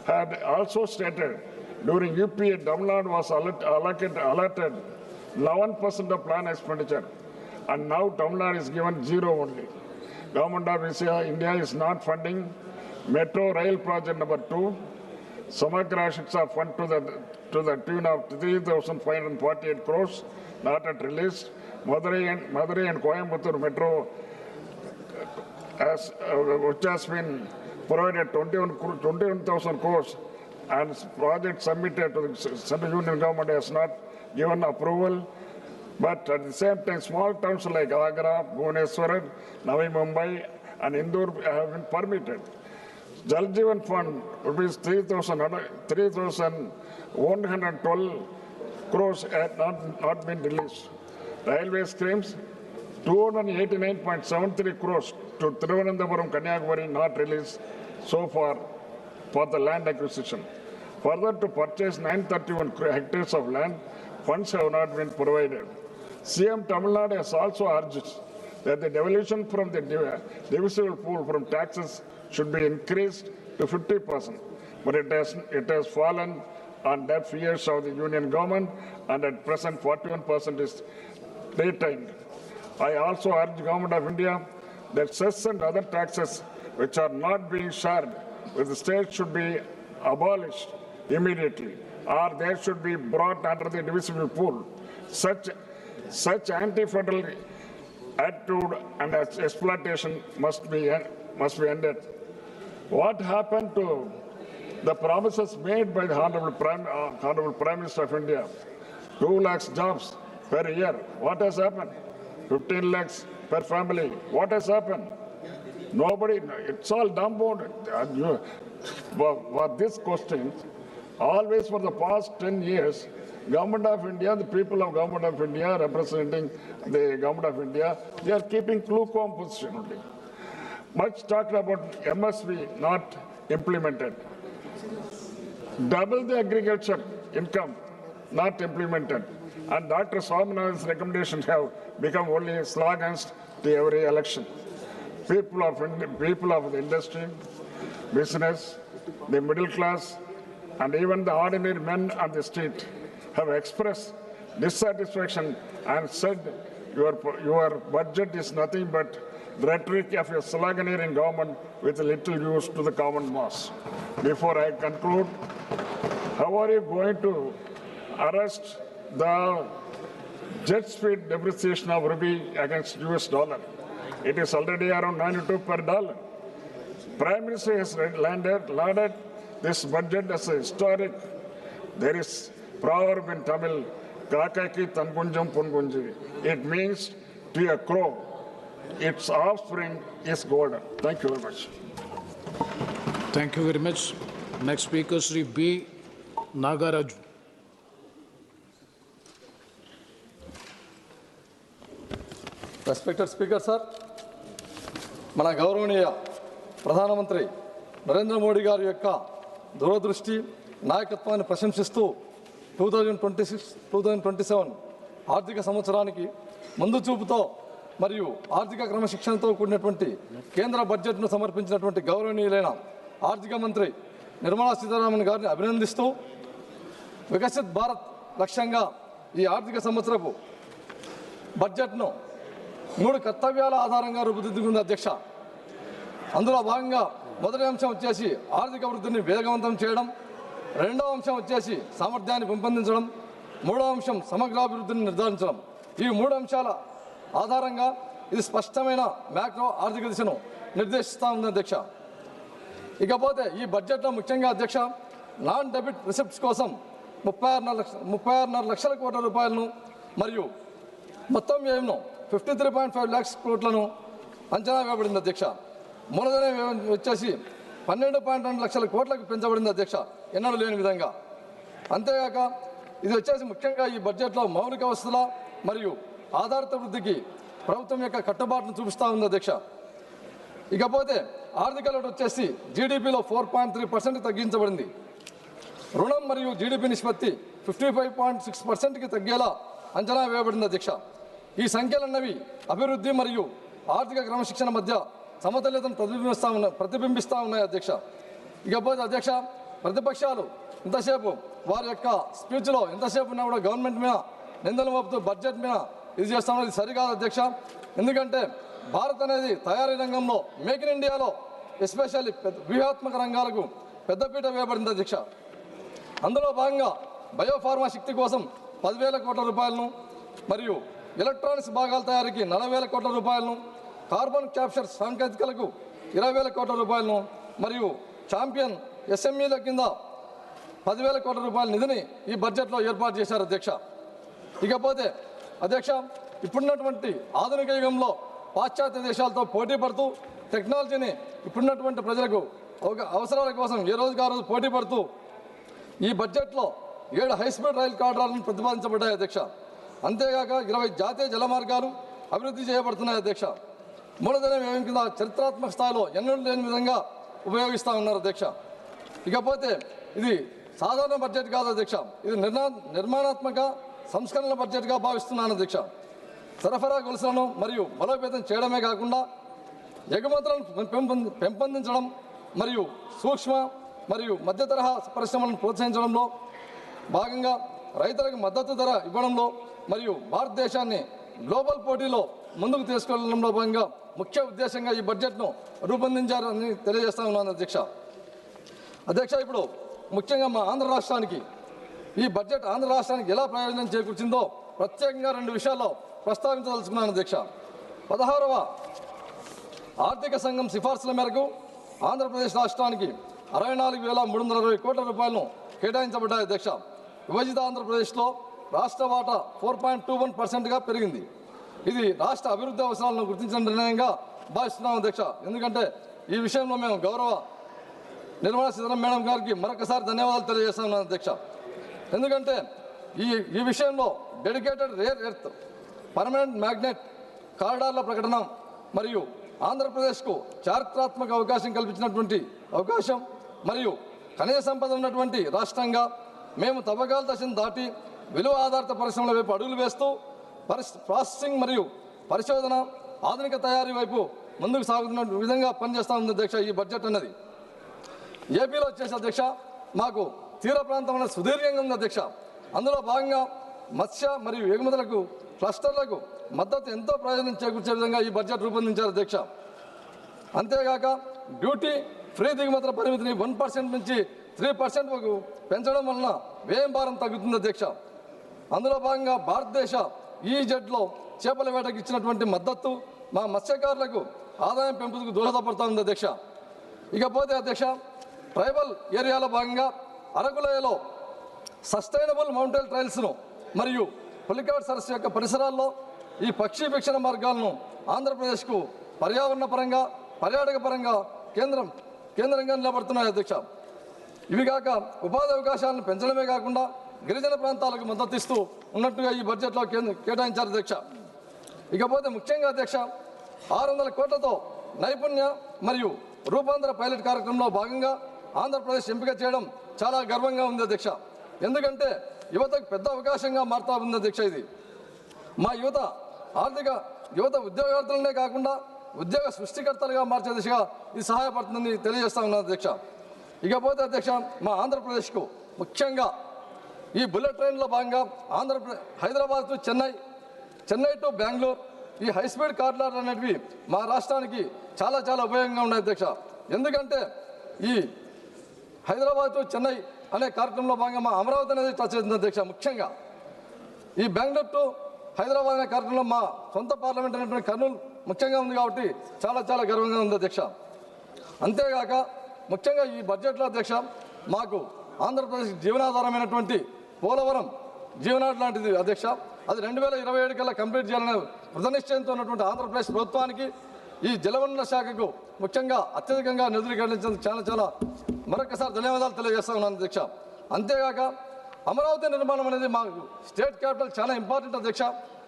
had also stated during UPA, Tamil Nadu was allotted 11% of plan expenditure, and now Tamil Nadu is given 0 only. Government of India is not funding Metro Rail Project #2, Samagra Shiksha Fund to the tune of 3,548 crores, not yet released. Madurai and Coimbatore Metro, which has been provided 21,000 crores, and project submitted to the Central Union Government has not given approval. But at the same time, small towns like Agra, Bhubaneswar, Navi Mumbai, and Indore have been permitted. Jal Jeevan Fund, rupees 3,112 crores had not been released. Railway schemes, 289.73 crores to Thiruvananthapuram, Kanyakumari not released so far for the land acquisition. Further, to purchase 931 hectares of land, funds have not been provided. CM Tamil Nadu has also urged that the devolution from the divisible pool from taxes should be increased to 50%, but it has fallen on deaf ears of the union government, and at present 41% is retained. I also urge the Government of India that cess and other taxes which are not being shared with the state should be abolished immediately, or they should be brought under the divisible pool. Such anti-federal attitude and exploitation must be ended. What happened to the promises made by the Honorable Prime Minister of India? 2 lakhs jobs per year. What has happened? 15 lakhs per family. What has happened? Nobody, it's all dumbfounded. For this question, always for the past 10 years, Government of India, the people of Government of India representing the Government of India, they are keeping lukewarm position only. Much talked about MSP not implemented. Double the agriculture income not implemented. And Dr. Swaminathan's recommendations have become only slogans to every election. People of the industry, business, the middle class, and even the ordinary men on the street have expressed dissatisfaction and said your budget is nothing but rhetoric of a sloganeering government with little use to the common mass. Before I conclude, how are you going to arrest the jet speed depreciation of rupee against US dollar? It is already around 92 per dollar. Prime Minister has lauded this budget as a historic. There is proverb in Tamil, Kakaki Tangunjam Pungunji. It means to a crow, its offspring is golden. Thank you very much. Thank you very much. Next speaker, Sri B. Nagaraju. Respected Speaker, sir, మన గౌరవనీయ ప్రధానమంత్రి నరేంద్ర మోడీ గారి యొక్క దూరదృష్టి నాయకత్వాన్ని ప్రశంసిస్తూ 2026-2027 ఆర్థిక సంవత్సరానికి ముందు చూపుతో మరియు ఆర్థిక క్రమశిక్షణతో కూడినటువంటి కేంద్ర బడ్జెట్ను సమర్పించినటువంటి గౌరవనీయులైన ఆర్థిక మంత్రి నిర్మలా సీతారామన్ గారిని అభినందిస్తూ వికసిత్ భారత్ లక్ష్యంగా ఈ ఆర్థిక సంవత్సరపు బడ్జెట్ను 3 కర్తవ్యాల ఆధారంగా రూపుదిద్దుకుంది అధ్యక్ష. అందులో భాగంగా మొదటి అంశం వచ్చేసి ఆర్థిక వృద్ధిని వేగవంతం చేయడం, రెండవ అంశం వచ్చేసి సామర్థ్యాన్ని పెంపొందించడం, మూడవ అంశం సమగ్రాభివృద్ధిని నిర్ధారించడం. ఈ 3 అంశాల ఆధారంగా ఇది స్పష్టమైన మ్యాక్రో ఆర్థిక దిశను నిర్దేశిస్తూ ఉంది అధ్యక్ష. ఇకపోతే ఈ బడ్జెట్లో ముఖ్యంగా అధ్యక్ష నాన్ డెబిట్ రిసిప్ట్స్ కోసం 36.5 లక్షల కోట్ల రూపాయలను మరియు మొత్తం వ్యయంను 53.5 lakhs కోట్లను అంచనా వేయబడింది అధ్యక్ష. మూలధన వ్యయం వచ్చేసి 12.2 లక్షల కోట్లకు పెంచబడింది అధ్యక్ష, ఎన్నడూ లేని విధంగా. అంతేగాక ఇది వచ్చేసి ముఖ్యంగా ఈ బడ్జెట్లో మౌలిక వసతుల మరియు ఆధారిత వృద్ధికి ప్రభుత్వం యొక్క కట్టుబాటును చూపిస్తూ ఉంది అధ్యక్ష. ఇకపోతే ఆర్థిక లోటు వచ్చేసి జీడిపిలో 4.3% తగ్గించబడింది. రుణం మరియు జీడిపి నిష్పత్తి 55.6%కి తగ్గేలా అంచనా వేయబడింది అధ్యక్ష. ఈ సంఖ్యలన్నవి అభివృద్ధి మరియు ఆర్థిక క్రమశిక్షణ మధ్య సమతుల్యతను ప్రతిబింబిస్తూ ఉన్నాయి అధ్యక్ష. ఇకపోతే అధ్యక్ష ప్రతిపక్షాలు ఇంతసేపు వారి యొక్క స్పీచ్లో ఎంతసేపు ఉన్నా కూడా గవర్నమెంట్ మీద నిందలు మోపుతూ బడ్జెట్ మీద ఇది చేస్తా ఉన్నది సరికాదు అధ్యక్ష. ఎందుకంటే భారత్ అనేది తయారీ రంగంలో మేక్ ఇన్ ఇండియాలో ఎస్పెషల్లీ వ్యూహాత్మక రంగాలకు పెద్దపీట వేయబడింది అధ్యక్ష. అందులో భాగంగా బయోఫార్మా శక్తి కోసం 10,000 కోట్ల రూపాయలను మరియు ఎలక్ట్రానిక్స్ భాగాల తయారీకి 40,000 కోట్ల రూపాయలను, కార్బన్ క్యాప్చర్ సాంకేతికలకు 20,000 కోట్ల రూపాయలను మరియు ఛాంపియన్ ఎస్ఎంఈల కింద 10,000 కోట్ల రూపాయల నిధిని ఈ బడ్జెట్లో ఏర్పాటు చేశారు అధ్యక్ష. ఇకపోతే అధ్యక్ష ఇప్పుడున్నటువంటి ఆధునిక యుగంలో పాశ్చాత్య దేశాలతో పోటీ పడుతూ టెక్నాలజీని ఇప్పుడున్నటువంటి ప్రజలకు అవసరాల కోసం ఏ రోజుకి ఆ రోజు పోటీ పడుతూ ఈ బడ్జెట్లో 7 హైస్పీడ్ రైలు కారిడార్లను ప్రతిపాదించబడ్డాయి అధ్యక్ష. అంతేగాక 20 జాతీయ జల మార్గాలు అభివృద్ధి చేయబడుతున్నాయి అధ్యక్ష. మూలధన వ్యయం కింద చరిత్రాత్మక స్థాయిలో ఎన్నడూ లేని విధంగా ఉపయోగిస్తూ ఉన్నారు అధ్యక్ష. ఇకపోతే ఇది సాధారణ బడ్జెట్ కాదు అధ్యక్ష, ఇది నిర్మాణాత్మక సంస్కరణల బడ్జెట్గా భావిస్తున్నాను అధ్యక్ష. సరఫరా గొలుసులను మరియు బలోపేతం చేయడమే కాకుండా ఎగుమతులను పెంపొందించడం మరియు సూక్ష్మ మరియు మధ్య తరహా పరిశ్రమలను ప్రోత్సహించడంలో భాగంగా రైతులకు మద్దతు ధర ఇవ్వడంలో మరియు భారతదేశాన్ని గ్లోబల్ పోటీలో ముందుకు తీసుకెళ్లడంలో భాగంగా ముఖ్య ఉద్దేశంగా ఈ బడ్జెట్ను రూపొందించారని తెలియజేస్తా ఉన్నాను అధ్యక్ష. అధ్యక్ష ఇప్పుడు ముఖ్యంగా మా ఆంధ్ర రాష్ట్రానికి ఈ బడ్జెట్ ఆంధ్ర రాష్ట్రానికి ఎలా ప్రయోజనం చేకూర్చిందో ప్రత్యేకంగా 2 విషయాల్లో ప్రస్తావించదలుచుకున్నాను అధ్యక్ష. 16వ ఆర్థిక సంఘం సిఫార్సుల మేరకు ఆంధ్రప్రదేశ్ రాష్ట్రానికి 64,320 కోట్ల రూపాయలను కేటాయించబడ్డాయి అధ్యక్ష. విభజిత ఆంధ్రప్రదేశ్లో రాష్ట్ర వాటా 4.21%గా పెరిగింది. ఇది రాష్ట్ర అభివృద్ధి అవసరాలను గుర్తించిన నిర్ణయంగా భావిస్తున్నాం అధ్యక్ష. ఎందుకంటే ఈ విషయంలో మేము గౌరవ నిర్మలా సీతారామన్ మేడం గారికి మరొకసారి ధన్యవాదాలు తెలియజేస్తున్నాను అధ్యక్ష. ఎందుకంటే ఈ విషయంలో dedicated rare earth permanent magnet కారిడార్ల ప్రకటన మరియు ఆంధ్రప్రదేశ్కు చారిత్రాత్మక అవకాశం కల్పించినటువంటి అవకాశం మరియు ఖనిజ సంపద ఉన్నటువంటి రాష్ట్రంగా మేము తవ్వకాల దశను దాటి విలువ ఆధారిత పరిశ్రమల వైపు అడుగులు వేస్తూ ప్రాసెసింగ్ మరియు పరిశోధన ఆధునిక తయారీ వైపు ముందుకు సాగుతున్న విధంగా పనిచేస్తూ ఉంది అధ్యక్ష ఈ బడ్జెట్ అన్నది. ఏపీలో వచ్చేసి అధ్యక్ష మాకు తీర ప్రాంతం అనేది సుదీర్ఘంగా ఉంది అధ్యక్ష. అందులో భాగంగా మత్స్య మరియు ఎగుమతులకు క్లస్టర్లకు మద్దతు ఎంతో ప్రయోజనం చేకూర్చే విధంగా ఈ బడ్జెట్ రూపొందించారు అధ్యక్ష. అంతేగాక డ్యూటీ ఫ్రీ దిగుమతుల పరిమితిని 1% నుంచి 3% వరకు పెంచడం వలన వ్యయం భారం తగ్గుతుంది అధ్యక్ష. అందులో భాగంగా భారతదేశ ఈజెడ్లో చేపల వేటకు ఇచ్చినటువంటి మద్దతు మా మత్స్యకారులకు ఆదాయం పెంపుకు దోహదపడుతుంది అధ్యక్ష. ఇకపోతే అధ్యక్ష, ట్రైబల్ ఏరియాలో భాగంగా అరకులోయలో సస్టైనబుల్ మౌంటైన్ ట్రైల్స్ను మరియు పులికాట్ సరస్సు యొక్క పరిసరాల్లో ఈ పక్షి వీక్షణ మార్గాలను ఆంధ్రప్రదేశ్కు పర్యావరణ పరంగా పర్యాటక పరంగా కేంద్రంగా నిలబడుతున్నాయి అధ్యక్ష. ఇవి కాక ఉపాధి అవకాశాలను పెంచడమే కాకుండా గిరిజన ప్రాంతాలకు మద్దతు ఇస్తూ ఉన్నట్టుగా ఈ బడ్జెట్లో కేటాయించారు అధ్యక్ష. ఇకపోతే ముఖ్యంగా అధ్యక్ష, 600 కోట్లతో నైపుణ్య మరియు రూపాంతర పైలట్ కార్యక్రమంలో భాగంగా ఆంధ్రప్రదేశ్ ఎంపిక చేయడం చాలా గర్వంగా ఉంది అధ్యక్ష. ఎందుకంటే యువతకు పెద్ద అవకాశంగా మారుతా ఉంది అధ్యక్ష. ఇది మా యువత ఉద్యోగార్థులనే కాకుండా ఉద్యోగ సృష్టికర్తలుగా మార్చే దిశగా ఇది సహాయపడుతుందని తెలియజేస్తా ఉన్నాను అధ్యక్ష. ఇకపోతే అధ్యక్ష, మా ఆంధ్రప్రదేశ్కు ముఖ్యంగా ఈ బుల్లెట్ ట్రైన్లో భాగంగా హైదరాబాద్ టు చెన్నై టు బెంగళూరు ఈ హైస్పీడ్ కారిడార్లు అనేటివి మా రాష్ట్రానికి చాలా చాలా ఉపయోగంగా ఉన్నాయి అధ్యక్ష. ఎందుకంటే ఈ హైదరాబాద్ టు చెన్నై అనే కార్యక్రమంలో భాగంగా మా అమరావతి అనేది టచ్ అవుతుంది అధ్యక్ష. ముఖ్యంగా ఈ బెంగళూరు టు హైదరాబాద్ అనే కార్యక్రమంలో మా సొంత పార్లమెంట్ అనేటువంటి కర్నూలు ముఖ్యంగా ఉంది కాబట్టి చాలా చాలా గర్వంగా ఉంది అధ్యక్ష. అంతేగాక ముఖ్యంగా ఈ బడ్జెట్లో అధ్యక్ష మాకు ఆంధ్రప్రదేశ్ జీవనాధారమైనటువంటి పోలవరం జీవనాడు లాంటిది అధ్యక్ష. అది 2027 కల్లా కంప్లీట్ చేయాలనే కృతనిశ్చయంతో ఉన్నటువంటి ఆంధ్రప్రదేశ్ ప్రభుత్వానికి ఈ జలవనరుల శాఖకు ముఖ్యంగా అత్యధికంగా నిధులు కేటాయించేందుకు చాలా చాలా మరొకసారి ధన్యవాదాలు తెలియజేస్తా ఉన్నాను అధ్యక్ష. అంతేగాక అమరావతి నిర్మాణం అనేది మాకు స్టేట్ క్యాపిటల్ చాలా ఇంపార్టెంట్ అధ్యక్ష.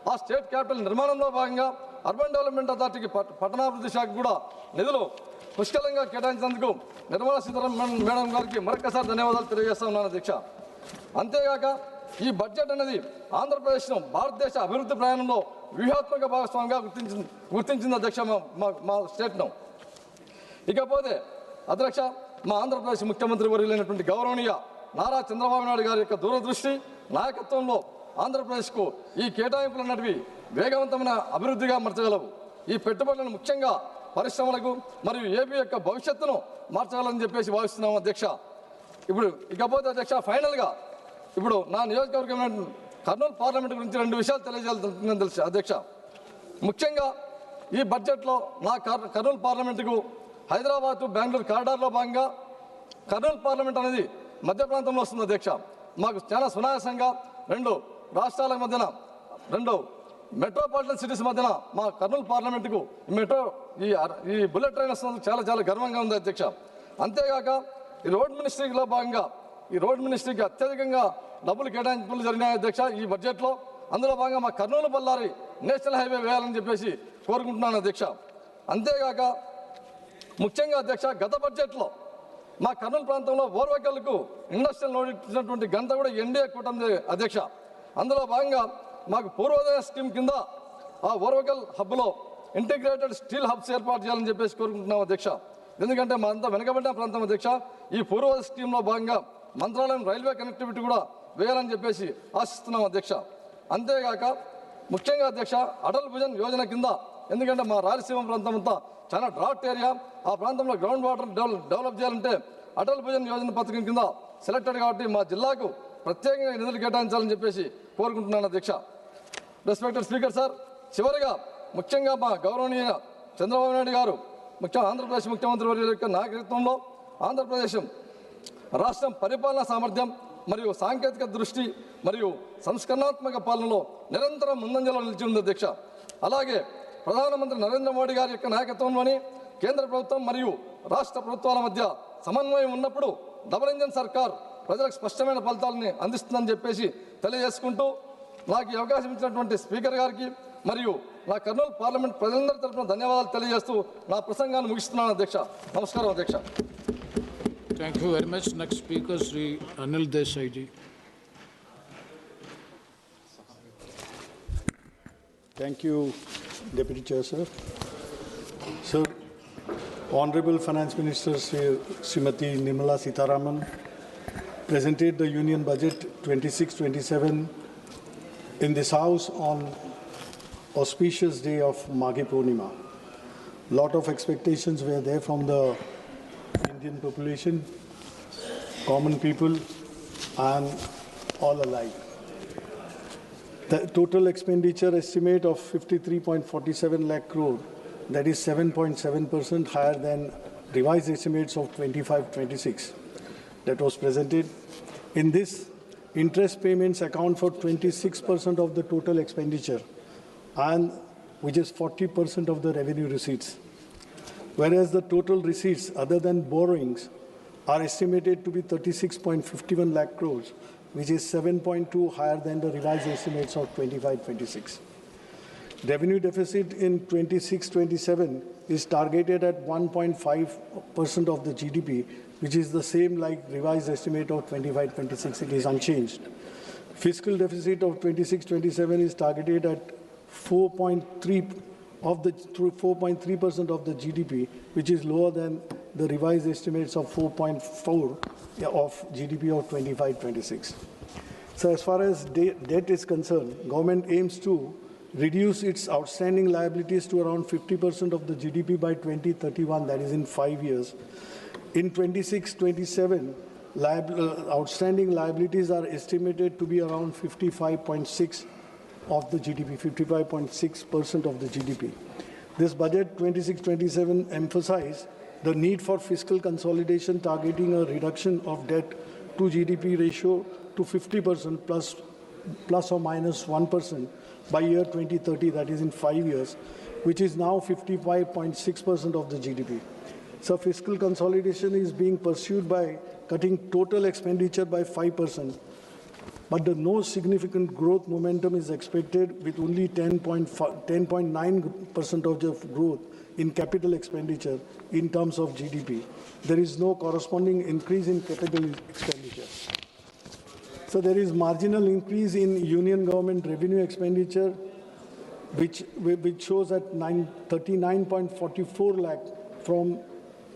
ఆ స్టేట్ క్యాపిటల్ నిర్మాణంలో భాగంగా అర్బన్ డెవలప్మెంట్ అథారిటీకి పట్టణాభివృద్ధి శాఖ కూడా నిధులు పుష్కలంగా కేటాయించినందుకు నిర్మలా సీతారామన్ మేడం గారికి మరొకసారి ధన్యవాదాలు తెలియజేస్తా ఉన్నాను అధ్యక్ష. అంతేగాక ఈ బడ్జెట్ అనేది ఆంధ్రప్రదేశ్ను భారతదేశ అభివృద్ధి ప్రయాణంలో వ్యూహాత్మక భాగస్వామిగా గుర్తించింది అధ్యక్ష మా స్టేట్ను. ఇకపోతే అధ్యక్ష, మా ఆంధ్రప్రదేశ్ ముఖ్యమంత్రి వర్యులైనటువంటి గౌరవనీయ నారా చంద్రబాబు నాయుడు గారి యొక్క దూరదృష్టి నాయకత్వంలో ఆంధ్రప్రదేశ్కు ఈ కేటాయింపులు అన్నటివి వేగవంతమైన అభివృద్ధిగా మార్చగలవు. ఈ పెట్టుబడులను ముఖ్యంగా పరిశ్రమలకు మరియు ఏపీ యొక్క భవిష్యత్తును మార్చగలని చెప్పేసి భావిస్తున్నాము అధ్యక్ష. ఇకపోతే అధ్యక్ష, ఫైనల్గా ఇప్పుడు నా నియోజకవర్గం కర్నూలు పార్లమెంట్ గురించి 2 విషయాలు తెలియజేయాలని తెలుసు అధ్యక్ష. ముఖ్యంగా ఈ బడ్జెట్లో నా కర్నూలు పార్లమెంటుకు హైదరాబాద్ టు బెంగళూరు కారిడార్లో భాగంగా కర్నూలు పార్లమెంట్ అనేది మధ్య ప్రాంతంలో వస్తుంది అధ్యక్ష. మాకు చాలా సునాయాసంగా 2 రాష్ట్రాల మధ్యన 2 మెట్రోపాలిటన్ సిటీస్ మధ్యన మా కర్నూలు పార్లమెంటుకు ఈ బుల్లెట్ ట్రైన్ వస్తున్నందుకు చాలా చాలా గర్వంగా ఉంది అధ్యక్ష. అంతేగాక ఈ రోడ్ మినిస్ట్రీలో భాగంగా ఈ రోడ్ మినిస్ట్రీకి అత్యధికంగా డబ్బులు కేటాయింపులు జరిగినాయి అధ్యక్ష ఈ బడ్జెట్లో. అందులో భాగంగా మా కర్నూలు బళ్ళారి నేషనల్ హైవే వేయాలని చెప్పేసి కోరుకుంటున్నాను అధ్యక్ష. అంతేగాక ముఖ్యంగా అధ్యక్ష, గత బడ్జెట్లో మా కర్నూలు ప్రాంతంలో ఓర్వకల్కు ఇండస్ట్రియల్ నోడ్ ఇచ్చినటువంటి గంట కూడా ఎన్డీఏ కూటమి అధ్యక్ష. అందులో భాగంగా మాకు పూర్వోదయ స్కీమ్ కింద ఆ ఓర్వకల్ హబ్లో ఇంటిగ్రేటెడ్ స్టీల్ హబ్స్ ఏర్పాటు చేయాలని చెప్పేసి కోరుకుంటున్నాం అధ్యక్ష. ఎందుకంటే మా అంతా వెనుకబడిన ప్రాంతం అధ్యక్ష. ఈ పూర్వోదయ స్కీమ్లో భాగంగా మంత్రాలయం రైల్వే కనెక్టివిటీ కూడా వేయాలని చెప్పేసి ఆశిస్తున్నాం అధ్యక్ష. అంతేగాక ముఖ్యంగా అధ్యక్ష, అటల్ భుజన్ యోజన కింద, ఎందుకంటే మా రాయలసీమ ప్రాంతం అంతా చాలా డ్రాట్ ఏరియా, ఆ ప్రాంతంలో గ్రౌండ్ వాటర్ డెవలప్ చేయాలంటే అటల్ భుజన్ యోజన పథకం కింద సెలెక్టెడ్ కాబట్టి మా జిల్లాకు ప్రత్యేకంగా నిధులు కేటాయించాలని చెప్పేసి కోరుకుంటున్నాను అధ్యక్ష. రెస్పెక్టెడ్ స్పీకర్ సార్, చివరిగా ముఖ్యంగా మా గౌరవనీయ చంద్రబాబు నాయుడు గారు ఆంధ్రప్రదేశ్ ముఖ్యమంత్రి వర్యుల యొక్క నాయకత్వంలో ఆంధ్రప్రదేశ్ రాష్ట్రం పరిపాలనా సామర్థ్యం మరియు సాంకేతిక దృష్టి మరియు సంస్కరణాత్మక పాలనలో నిరంతరం ముందంజలో నిలిచి ఉంది అధ్యక్ష. అలాగే ప్రధానమంత్రి నరేంద్ర మోడీ గారి యొక్క నాయకత్వంలోని కేంద్ర ప్రభుత్వం మరియు రాష్ట్ర ప్రభుత్వాల మధ్య సమన్వయం ఉన్నప్పుడు డబుల్ ఇంజన్ సర్కార్ ప్రజలకు స్పష్టమైన ఫలితాలని అందిస్తుందని చెప్పేసి తెలియజేసుకుంటూ, నాకు ఈ అవకాశం ఇచ్చినటువంటి స్పీకర్ గారికి మరియు నా కర్నూలు పార్లమెంట్ ప్రజలందరి తరఫున ధన్యవాదాలు తెలియజేస్తూ నా ప్రసంగాన్ని ముగిస్తున్నాను అధ్యక్ష. నమస్కారం అధ్యక్ష. Thank you very much. Next speaker, Sri Anil Desai ji. Thank you, Deputy Chair, sir. Sir, Honorable Finance Minister Srimati Nirmala Sitharaman presented the Union Budget 26-27 in this House on auspicious day of Maghi Purnima. Lot of expectations were there from the Indian population, common people, and all alike. The total expenditure estimate of 53.47 lakh crore, that is 7.7% higher than revised estimates of 25-26 that was presented. In this, interest payments account for 26% of the total expenditure, and which is 40% of the revenue receipts. Whereas the total receipts other than borrowings are estimated to be 36.51 lakh crores, which is 7.2 higher than the revised estimates of 25-26. Revenue deficit in 26-27 is targeted at 1.5% of the GDP, which is the same like revised estimate of 25-26. It is unchanged. Fiscal deficit of 26-27 is targeted at 4.3% of the GDP, which is lower than the revised estimates of 4.4% of GDP of 25-26. So as far as debt is concerned, government aims to reduce its outstanding liabilities to around 50% of the GDP by 2031, that is in 5 years. In 26-27, outstanding liabilities are estimated to be around 55.6% of the GDP, 55.6% of the GDP. This budget 26-27 emphasized the need for fiscal consolidation, targeting a reduction of debt to GDP ratio to 50% plus or minus 1% by year 2030, that is in 5 years, which is now 55.6% of the GDP. So fiscal consolidation is being pursued by cutting total expenditure by 5%, but no significant growth momentum is expected, with only 10.9% of the growth in capital expenditure in terms of GDP. There is no corresponding increase in capital expenditure. So there is marginal increase in union government revenue expenditure, which shows at 39.44 lakh from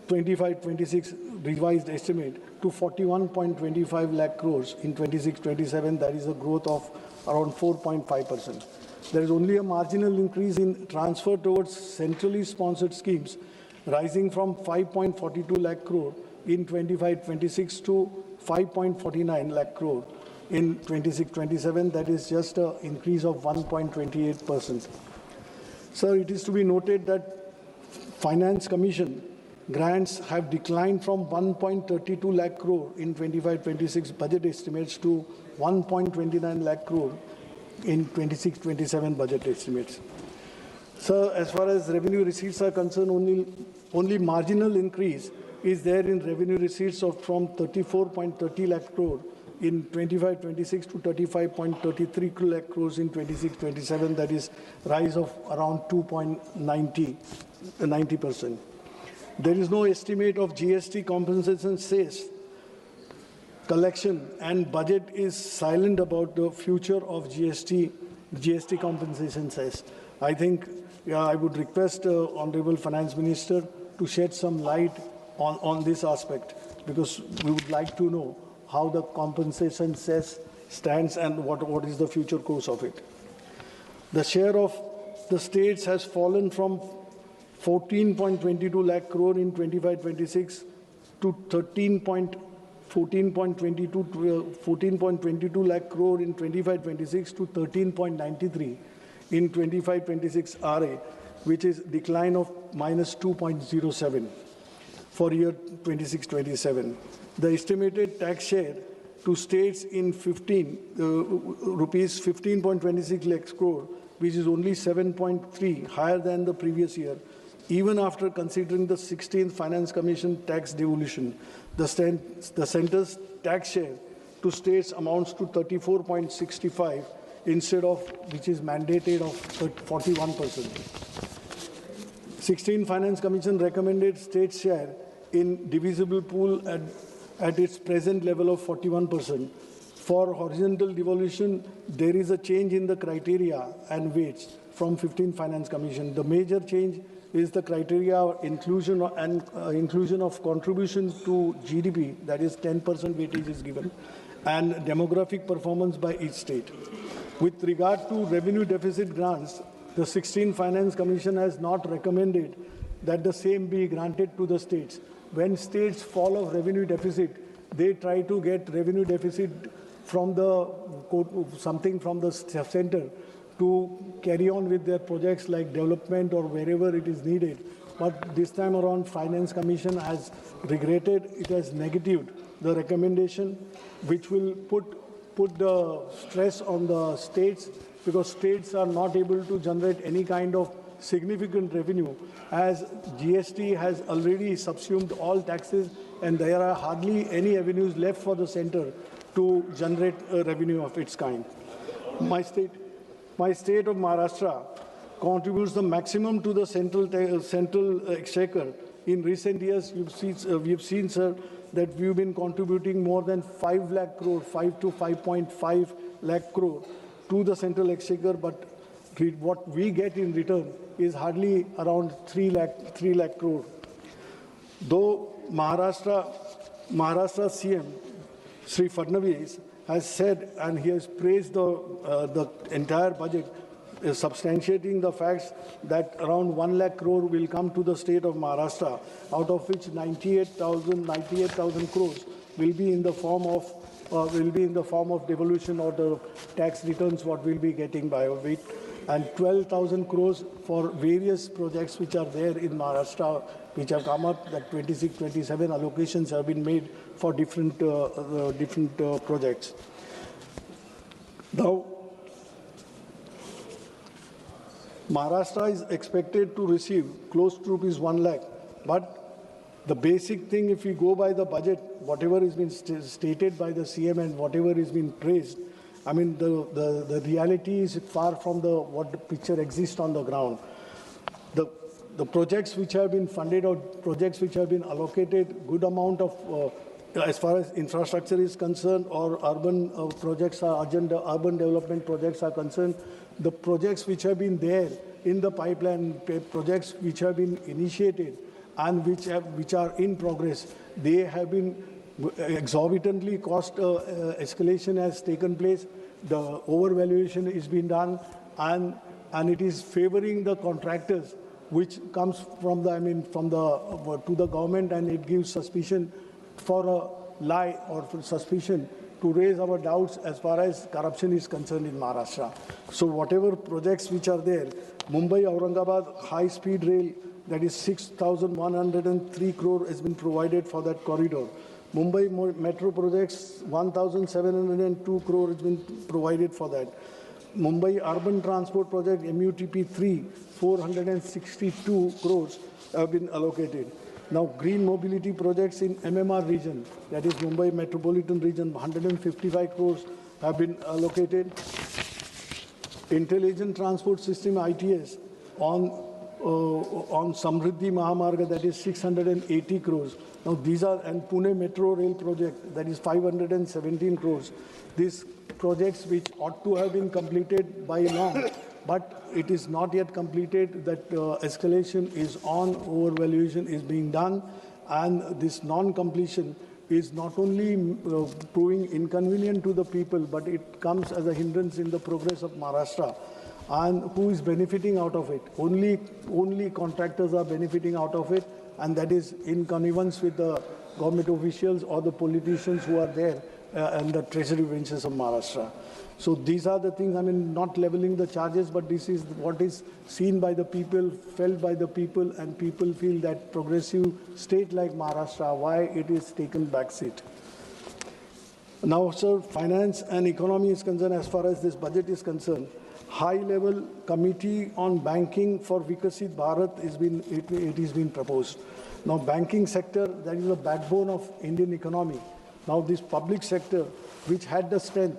25-26 revised estimate to 41.25 lakh crores in 26-27. That is a growth of around 4.5%. There is only a marginal increase in transfer towards centrally sponsored schemes, rising from 5.42 lakh crore in 25-26 to 5.49 lakh crore in 26-27. That is just an increase of 1.28%. So it is to be noted that Finance Commission grants have declined from 1.32 lakh crore in 25-26 budget estimates to 1.29 lakh crore in 26-27 budget estimates. So as far as revenue receipts are concerned, only marginal increase is there in revenue receipts from 34.30 lakh crore in 25-26 to 35.33 lakh crores in 26-27. That is rise of around 2.90%. There is no estimate of GST compensation cess collection, and budget is silent about the future of GST compensation cess. I think I would request Honorable Finance Minister to shed some light on this aspect, because we would like to know how the compensation cess stands and what is the future course of it. The share of the states has fallen from 14.22 lakh crore in 25-26 to 14.22 lakh crore in 25-26 to 13.93 in 25-26 RA, which is decline of minus 2.07 for year 26-27. The estimated tax share to states in rupees 15.26 lakhs crore, which is only 7.3 higher than the previous year. Even after considering the 16th Finance Commission tax devolution, the centre's tax share to states amounts to 34.65 instead of, which is mandated, of 41%. 16th Finance Commission recommended state share in divisible pool at its present level of 41%. For horizontal devolution, there is a change in the criteria and weights from 15th Finance Commission. The major change is the criteria inclusion of contribution to GDP, that is 10% weightage is given, and demographic performance by each state. With regard to revenue deficit grants, the 16th Finance Commission has not recommended that the same be granted to the states. When states fall off revenue deficit, they try to get revenue deficit from the something from the center to carry on with their projects like development or wherever it is needed. But this time around, Finance Commission has regretted, it has negatived the recommendation, which will put the stress on the states, because states are not able to generate any kind of significant revenue, as GST has already subsumed all taxes and there are hardly any avenues left for the center to generate a revenue of its kind. My state of Maharashtra contributes the maximum to the central exchequer. In recent years, we've seen, sir, that we've been contributing more than 5 lakh crore, 5 to 5.5 lakh crore to the central exchequer, but what we get in return is hardly around 3 lakh crore. Though Maharashtra CM, Sri Fadnavis, has said, and he has praised the entire budget, substantiating the facts that around 1 lakh crore will come to the state of Maharashtra, out of which 98,000 crores will be in the form of devolution or the tax returns what we'll be getting by it, and 12,000 crores for various projects which are there in Maharashtra, which have come up, that 26-27 allocations have been made for different projects. Now, Maharashtra is expected to receive close to ₹1 lakh, but the basic thing, if we go by the budget, whatever has been stated by the CM and whatever has been praised, I mean, the reality is far from what the picture exists on the ground. The projects which have been funded or projects which have been allocated, good amount of, as far as infrastructure is concerned or urban projects are urban development projects are concerned, the projects which have been there in the pipeline, projects which have been initiated and which are in progress, they have been exorbitantly cost escalation has taken place. The overvaluation is being done, and it is favoring the contractors, which comes from to the government, and it gives suspicion for a lie or for suspicion to raise our doubts as far as corruption is concerned in Maharashtra. So whatever projects which are there, Mumbai-Aurangabad high-speed rail, that is 6,103 crore has been provided for that corridor. Mumbai metro projects, 1,702 crore has been provided for that. Mumbai urban transport project, MUTP 3, 462 crores have been allocated. Now, green mobility projects in MMR region, that is Mumbai metropolitan region, 155 crores have been allocated. Intelligent transport system ITS on Samriddhi Mahamarga, that is 680 crores. Now these are, and Pune Metro Rail project, that is 517 crores. These projects which ought to have been completed by long, but it is not yet completed, that escalation is on, overvaluation is being done, and this non-completion is not only proving inconvenient to the people, but it comes as a hindrance in the progress of Maharashtra. And who is benefiting out of it? Only contractors are benefiting out of it, and that is in connivance with the government officials or the politicians who are there and the treasury benches of Maharashtra. So these are the things, I mean, not leveling the charges, but this is what is seen by the people, felt by the people, and people feel that progressive state like Maharashtra, why it is taken backseat. Now, sir, finance and economy is concerned, as far as this budget is concerned, high-level committee on banking for Vikasit Bharat is been proposed. Now, banking sector, that is the backbone of Indian economy. Now, this public sector, which had the strength,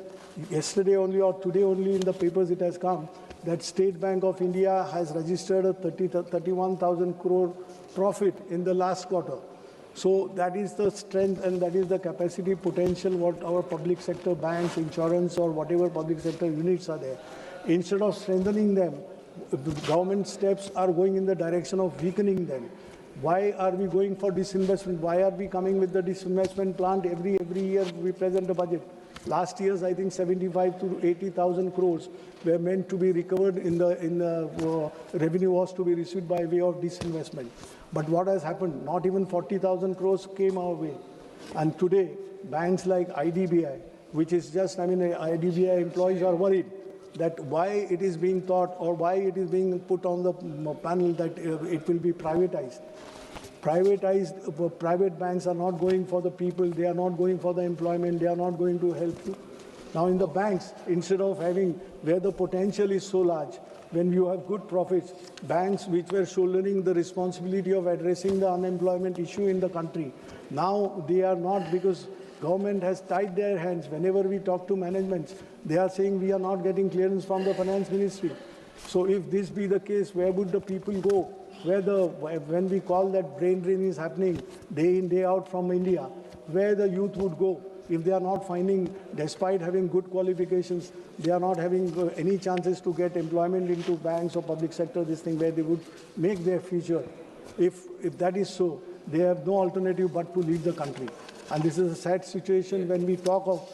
yesterday only or today only in the papers it has come, that State Bank of India has registered a 31,000 crore profit in the last quarter. So that is the strength and that is the capacity potential what our public sector banks, insurance or whatever public sector units are there. Instead of strengthening them, the government steps are going in the direction of weakening them. Why are we going for disinvestment? Why are we coming with the disinvestment plan? Every year we present a budget. Last year's, I think 75 to 80,000 crores were meant to be recovered in the revenue was to be received by way of disinvestment. But what has happened? Not even 40,000 crores came our way. And today, banks like IDBI, which is just, IDBI employees are worried that why it is being thought or why it is being put on the panel that it will be privatized. Private banks are not going for the people, they are not going for the employment, they are not going to help you. Now in the banks, instead of having where the potential is so large, when you have good profits, banks which were shouldering the responsibility of addressing the unemployment issue in the country, now they are not, because government has tied their hands. Whenever we talk to managements, they are saying we are not getting clearance from the finance ministry. So if this be the case, where would the people go? When we call that brain drain is happening day in, day out from India, where the youth would go if they are not finding, despite having good qualifications, they are not having any chances to get employment into banks or public sector, this thing where they would make their future. If that is so, they have no alternative but to leave the country. And this is a sad situation when we talk of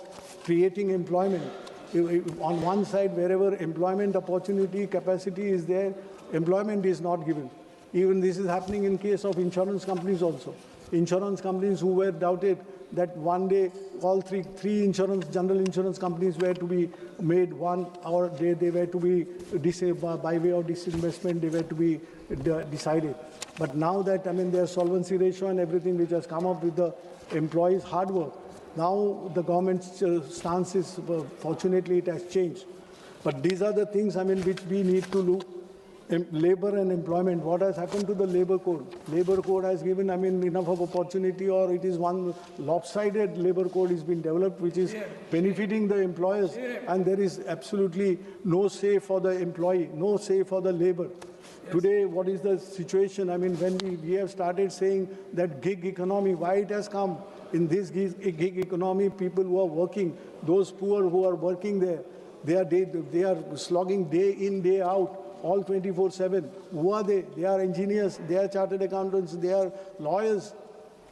creating employment. On one side, wherever employment opportunity, capacity is there, employment is not given. Even this is happening in case of insurance companies also. Insurance companies who were doubted that one day all three general insurance companies were to be made one, or they were to be, by way of disinvestment, they were to be decided. But now that, their solvency ratio and everything which has come up with the employees' hard work, now the government's stance is, fortunately, it has changed. But these are the things, which we need to look. Labor and employment, what has happened to the labor code? Labor code has given, enough of opportunity, or it is one lopsided labor code is being developed, which is benefiting the employers, and there is absolutely no say for the employee, no say for the labor. Today, what is the situation? When we have started saying that gig economy, why it has come? In this gig economy, people who are working, those poor who are working there, they are slogging day in, day out, all 24/7. Who are they? They are engineers, they are chartered accountants, they are lawyers.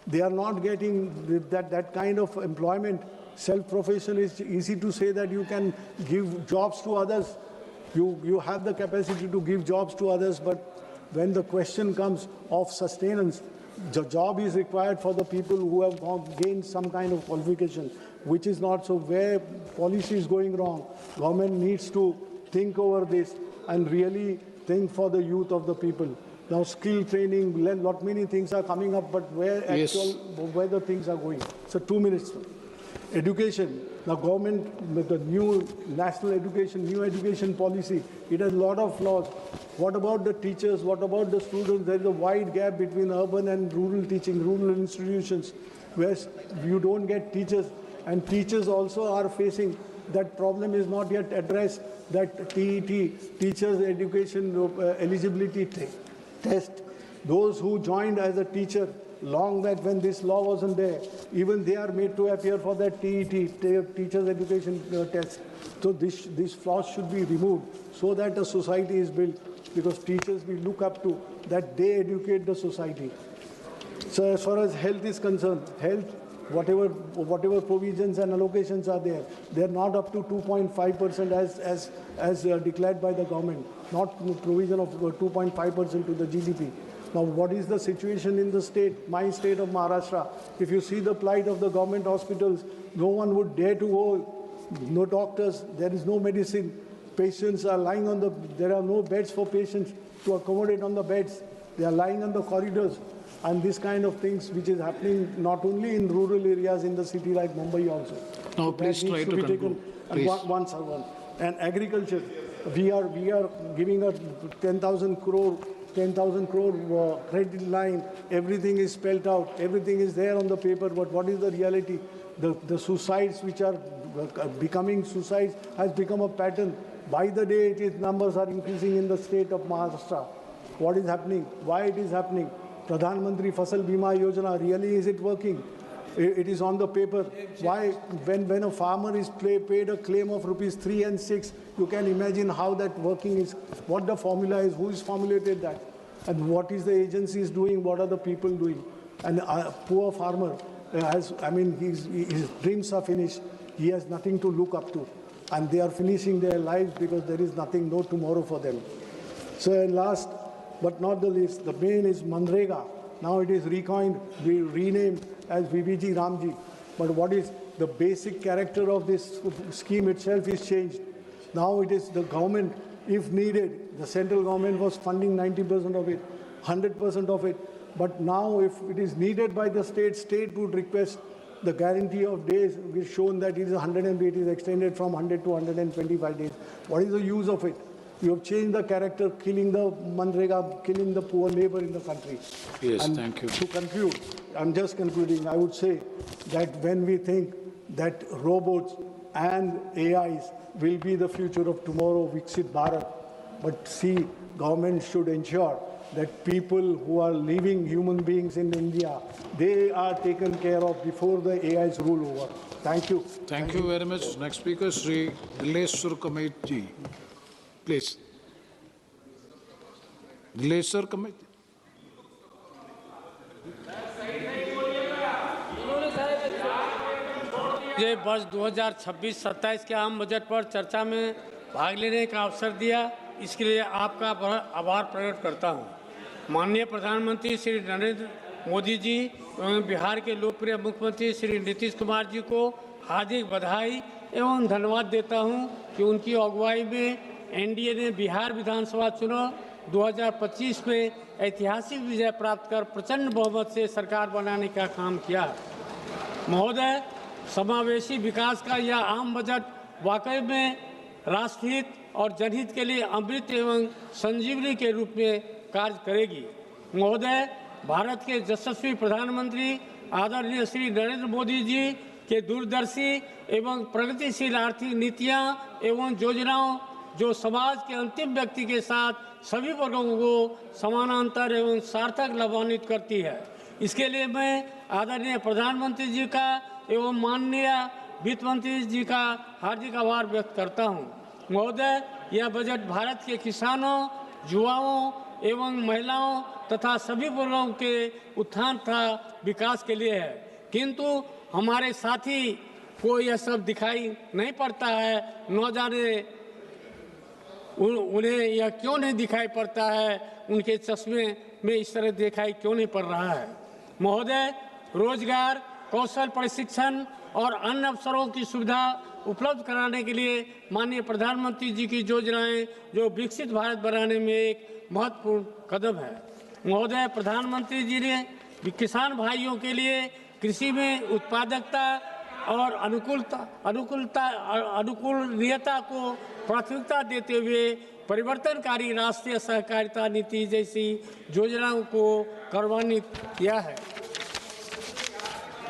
They are not getting that kind of employment. Self-profession is easy to say that you can give jobs to others. You have the capacity to give jobs to others, but when the question comes of sustenance, the job is required for the people who have gained some kind of qualification, which is not so. Where policy is going wrong, government needs to think over this and really think for the youth of the people. Now, skill training, many things are coming up, but where where the things are going. So 2 minutes. Education. Now, government, with the new national education, new education policy, it has a lot of flaws. What about the teachers? What about the students? There is a wide gap between urban and rural teaching, rural institutions, where you don't get teachers, and teachers also are facing that problem is not yet addressed, that TET, Teachers Education Eligibility Test. Those who joined as a teacher long back when this law wasn't there, even they are made to appear for that TET, Teachers Education Test. So this flaw should be removed so that a society is built, because teachers we look up to, that they educate the society. So as far as health is concerned, health, whatever provisions and allocations are there, they're not up to 2.5% as declared by the government, not provision of 2.5% to the GDP. Now, what is the situation in the state, my state of Maharashtra? If you see the plight of the government hospitals, no one would dare to go, no doctors, there is no medicine, patients are lying on there are no beds for patients to accommodate on the beds, they are lying on the corridors. And this kind of things which is happening not only in rural areas in the city like Mumbai also. Now, please try to conclude. One. And agriculture, we are giving a 10,000 crore credit line. Everything is spelled out. Everything is there on the paper. But what is the reality? The suicides which are becoming suicides has become a pattern. By the day, numbers are increasing in the state of Maharashtra. What is happening? Why it is happening? Pradhan Mantri Fasal Bima Yojana, really is it working? It is on the paper. Why, when a farmer is paid a claim of rupees 3 and 6, you can imagine how that working is, what the formula is, who is formulated that, and what is the agencies doing, what are the people doing. And a poor farmer, his dreams are finished. he has nothing to look up to. And they are finishing their lives because there is nothing, no tomorrow for them. So last but not the least, the main is Manrega. Now it is renamed as VBG Ramji. But what is the basic character of this scheme itself is changed. Now it is the government, if needed, the central government was funding 90% of it, 100% of it. But now if it is needed by the state would request the guarantee of days. We've shown that it is 100 it is extended from 100 to 125 days. What is the use of it? You have changed the character, killing the Manrega, killing the poor labor in the country. Yes, and thank you. To conclude, I'm just concluding, I would say that when we think that robots and AIs will be the future of tomorrow, Viksit Bharat, but see, government should ensure that people who are living human beings in India, they are taken care of before the AIs rule over. Thank you. Thank you very much. Next speaker, Sri Dileshwar Kameti. Please. Dileshwar Kameti. ये वर्ष 2026-27 के आम budget पर चर्चा में भाग लेने का अवसर दिया, इसके लिए आपका आभार प्रकट करता हूं। माननीय प्रधानमंत्री श्री नरेंद्र मोदी जी एवं बिहार के लोकप्रिय मुख्यमंत्री श्री नीतीश कुमार जी को हार्दिक बधाई एवं धन्यवाद देता हूं कि उनकी अगुवाई में एनडीए ने बिहार विधानसभा चुनाव 2025 में ऐतिहासिक विजय प्राप्त कर प्रचंड बहुमत से सरकार बनाने का काम किया। महोदय, समावेशी विकास का यह आम बजट वाकई में राष्ट्रहित और जनहित के लिए अमृत एवं संजीवनी के रूप में कार्य करेगी। महोदय, भारत के यशस्वी प्रधानमंत्री आदरणीय श्री नरेंद्र मोदी जी के दूरदर्शी एवं प्रगतिशील आर्थिक नीतियां एवं योजनाओं जो समाज के अंतिम व्यक्ति के साथ सभी वर्गों को समानांतर एवं सार्थक लाभान्वित करती है। इसके लिए मैं आदरणीय प्रधानमंत्री जी का एवं माननीय वित्त मंत्री जी का हार्दिक आभार व्यक्त करता हूं। महोदय, यह बजट भारत के किसानों, युवाओं एवं महिलाओं तथा सभी वर्गों के उत्थान तथा विकास के लिए है, किंतु हमारे साथी को यह सब दिखाई नहीं पड़ता है। न जाने उन्हें यह क्यों नहीं दिखाई पड़ता है, उनके चश्मे में इस तरह दिखाई क्यों नहीं पड़ रहा है। महोदय, रोजगार, कौशल प्रशिक्षण और अन्य अवसरों की सुविधा उपलब्ध कराने के लिए माननीय प्रधानमंत्री जी की योजनाएं जो विकसित भारत बनाने में एक महत्वपूर्ण कदम है। महोदय, प्रधानमंत्री जी ने किसान भाइयों के लिए कृषि में उत्पादकता और अनुकूलनीयता को प्राथमिकता देते हुए परिवर्तनकारी राष्ट्रीय सहकारिता नीति जैसी योजनाओं को कार्यान्वित किया है।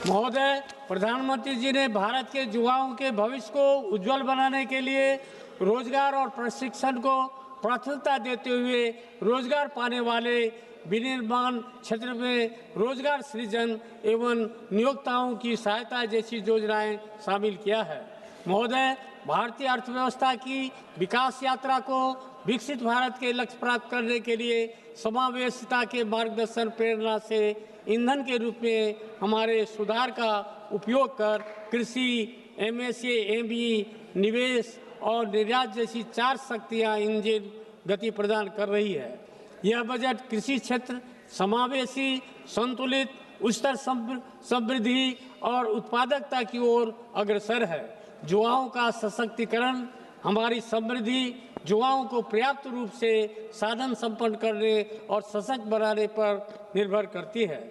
महोदय, प्रधानमंत्री जी ने भारत के युवाओं के भविष्य को उज्जवल बनाने के लिए रोजगार और प्रशिक्षण को प्राथमिकता देते हुए रोजगार पाने वाले विनिर्माण क्षेत्र में रोजगार सृजन एवं नियोक्ताओं की सहायता जैसी योजनाएं शामिल किया है। महोदय, भारतीय अर्थव्यवस्था की विकास यात्रा को विकसित भारत के लक्ष्य प्राप्त करने के लिए समावेशिता के मार्गदर्शन प्रेरणा से ईंधन के रूप में हमारे सुधार का उपयोग कर कृषि, एमएसए, एमबी, निवेश और निर्यात जैसी 4 शक्तियां इंजन गति प्रदान कर रही है। यह बजट कृषि क्षेत्र समावेशी, संतुलित, उच्चतर समृद्धि और उत्पादकता की ओर अग्रसर है। युवाओं का सशक्तिकरण हमारी समृद्धि युवाओं को पर्याप्त रूप से साधन संपन्न करने और सशक्त बनाने पर निर्भर करती है।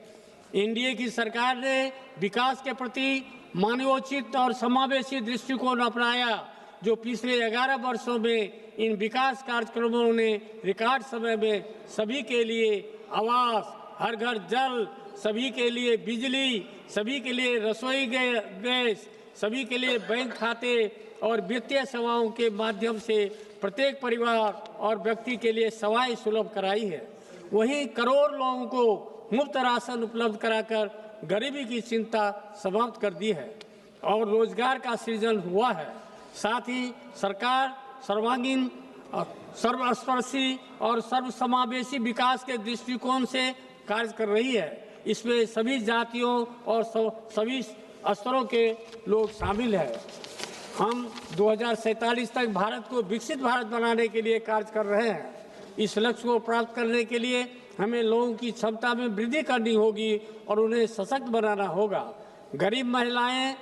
एनडीए की सरकार ने विकास के प्रति मानवोचित और समावेशी दृष्टिकोण अपनाया, जो पिछले 11 वर्षों में इन विकास कार्यक्रमों ने रिकॉर्ड समय में सभी के लिए आवास, हर घर जल, सभी के लिए बिजली, सभी के लिए रसोई गैस, सभी के लिए बैंक खाते और वित्तीय सेवाओं के माध्यम से प्रत्येक परिवार और व्यक्ति के लिए सेवाएं सुलभ कराई है। वहीं करोड़ लोगों को मुफ्त राशन उपलब्ध कराकर गरीबी की चिंता समाप्त कर दी है और रोजगार का सृजन हुआ है। साथ ही सरकार सर्वांगीण, सर्वस्पर्शी और सर्वसमावेशी विकास के दृष्टिकोण से कार्य कर रही है। इसमें सभी जातियों और सभी स्तरों के लोग शामिल हैं। हम 2047 तक भारत को विकसित भारत बनाने के लिए कार्य कर रहे हैं। इस लक्ष्य को प्राप्त करने के लिए हमें लोगों की क्षमता में वृद्धि करनी होगी और उन्हें सशक्त बनाना होगा। गरीब महिलाएं,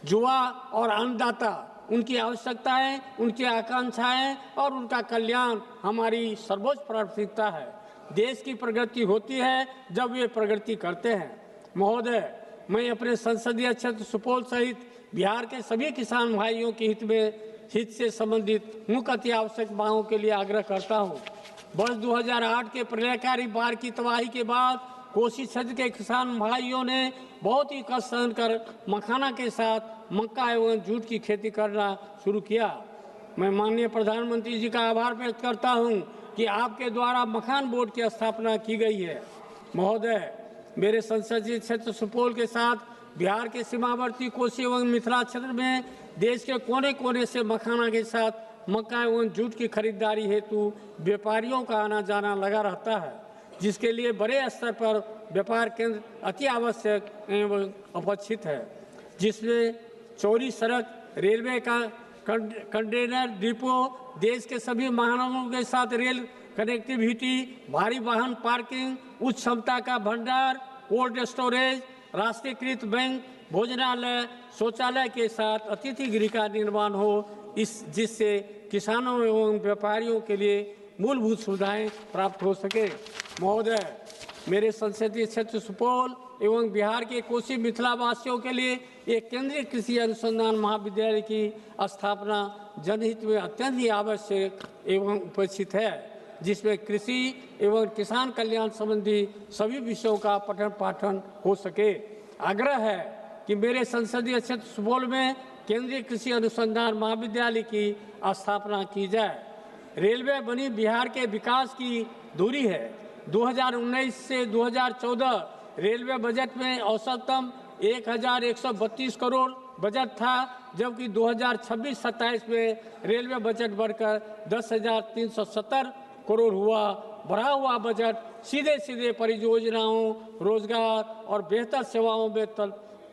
युवा और अन्नदाता, उनकी आवश्यकताएं, उनकी आकांक्षाएं और उनका कल्याण हमारी सर्वोच्च प्राथमिकता है। देश की प्रगति होती है जब वे प्रगति करते हैं। महोदय, मैं अपने संसदीय क्षेत्र सुपौल सहित बिहार के सभी किसान भाइयों के हित से संबंधित मुख्य अति आवश्यक मांगों के लिए आग्रह करता हूं। वर्ष 2008 के प्रलयकारी बाढ़ की तबाही के बाद कोसी क्षेत्र के किसान भाइयों ने बहुत ही कष्ट सहन कर मखाना के साथ मक्का एवं जूट की खेती करना शुरू किया। मैं माननीय प्रधानमंत्री जी का आभार व्यक्त करता हूं कि आपके द्वारा मखान बोर्ड की स्थापना की गई है। महोदय, मेरे संसदीय क्षेत्र सुपौल के साथ बिहार के सीमावर्ती कोसी एवं मिथिला क्षेत्र में देश के कोने कोने से मखाना के साथ मक्का एवं जूट की खरीदारी हेतु व्यापारियों का आना जाना लगा रहता है, जिसके लिए बड़े स्तर पर व्यापार केंद्र अति आवश्यक एवं अपेक्षित है, जिसमें चौड़ी सड़क, रेलवे का कंटेनर डिपो, देश के सभी महानगरों के साथ रेल कनेक्टिविटी, भारी वाहन पार्किंग, उच्च क्षमता का भंडार, कोल्ड स्टोरेज, राष्ट्रीयकृत बैंक, भोजनालय, शौचालय के साथ अतिथि गृह का निर्माण हो, जिससे किसानों एवं व्यापारियों के लिए मूलभूत सुविधाएं प्राप्त हो सके। महोदय, मेरे संसदीय क्षेत्र सुपौल एवं बिहार के कोसी मिथिला वासियों के लिए एक केंद्रीय कृषि अनुसंधान महाविद्यालय की स्थापना जनहित में अत्यंत ही आवश्यक एवं उपेक्षित है, जिसमें कृषि एवं किसान कल्याण संबंधी सभी विषयों का पठन पाठन हो सके। आग्रह है कि मेरे संसदीय क्षेत्र सुपौल में केंद्रीय कृषि अनुसंधान महाविद्यालय की स्थापना की जाए। रेलवे बनी बिहार के विकास की धुरी है। 2019 से 2014 रेलवे बजट में औसतम 1132 करोड़ बजट था, जबकि 2026-27 में रेलवे बजट बढ़कर 10,370 करोड़ हुआ। बढ़ा हुआ बजट सीधे सीधे परियोजनाओं, रोजगार और बेहतर सेवाओं में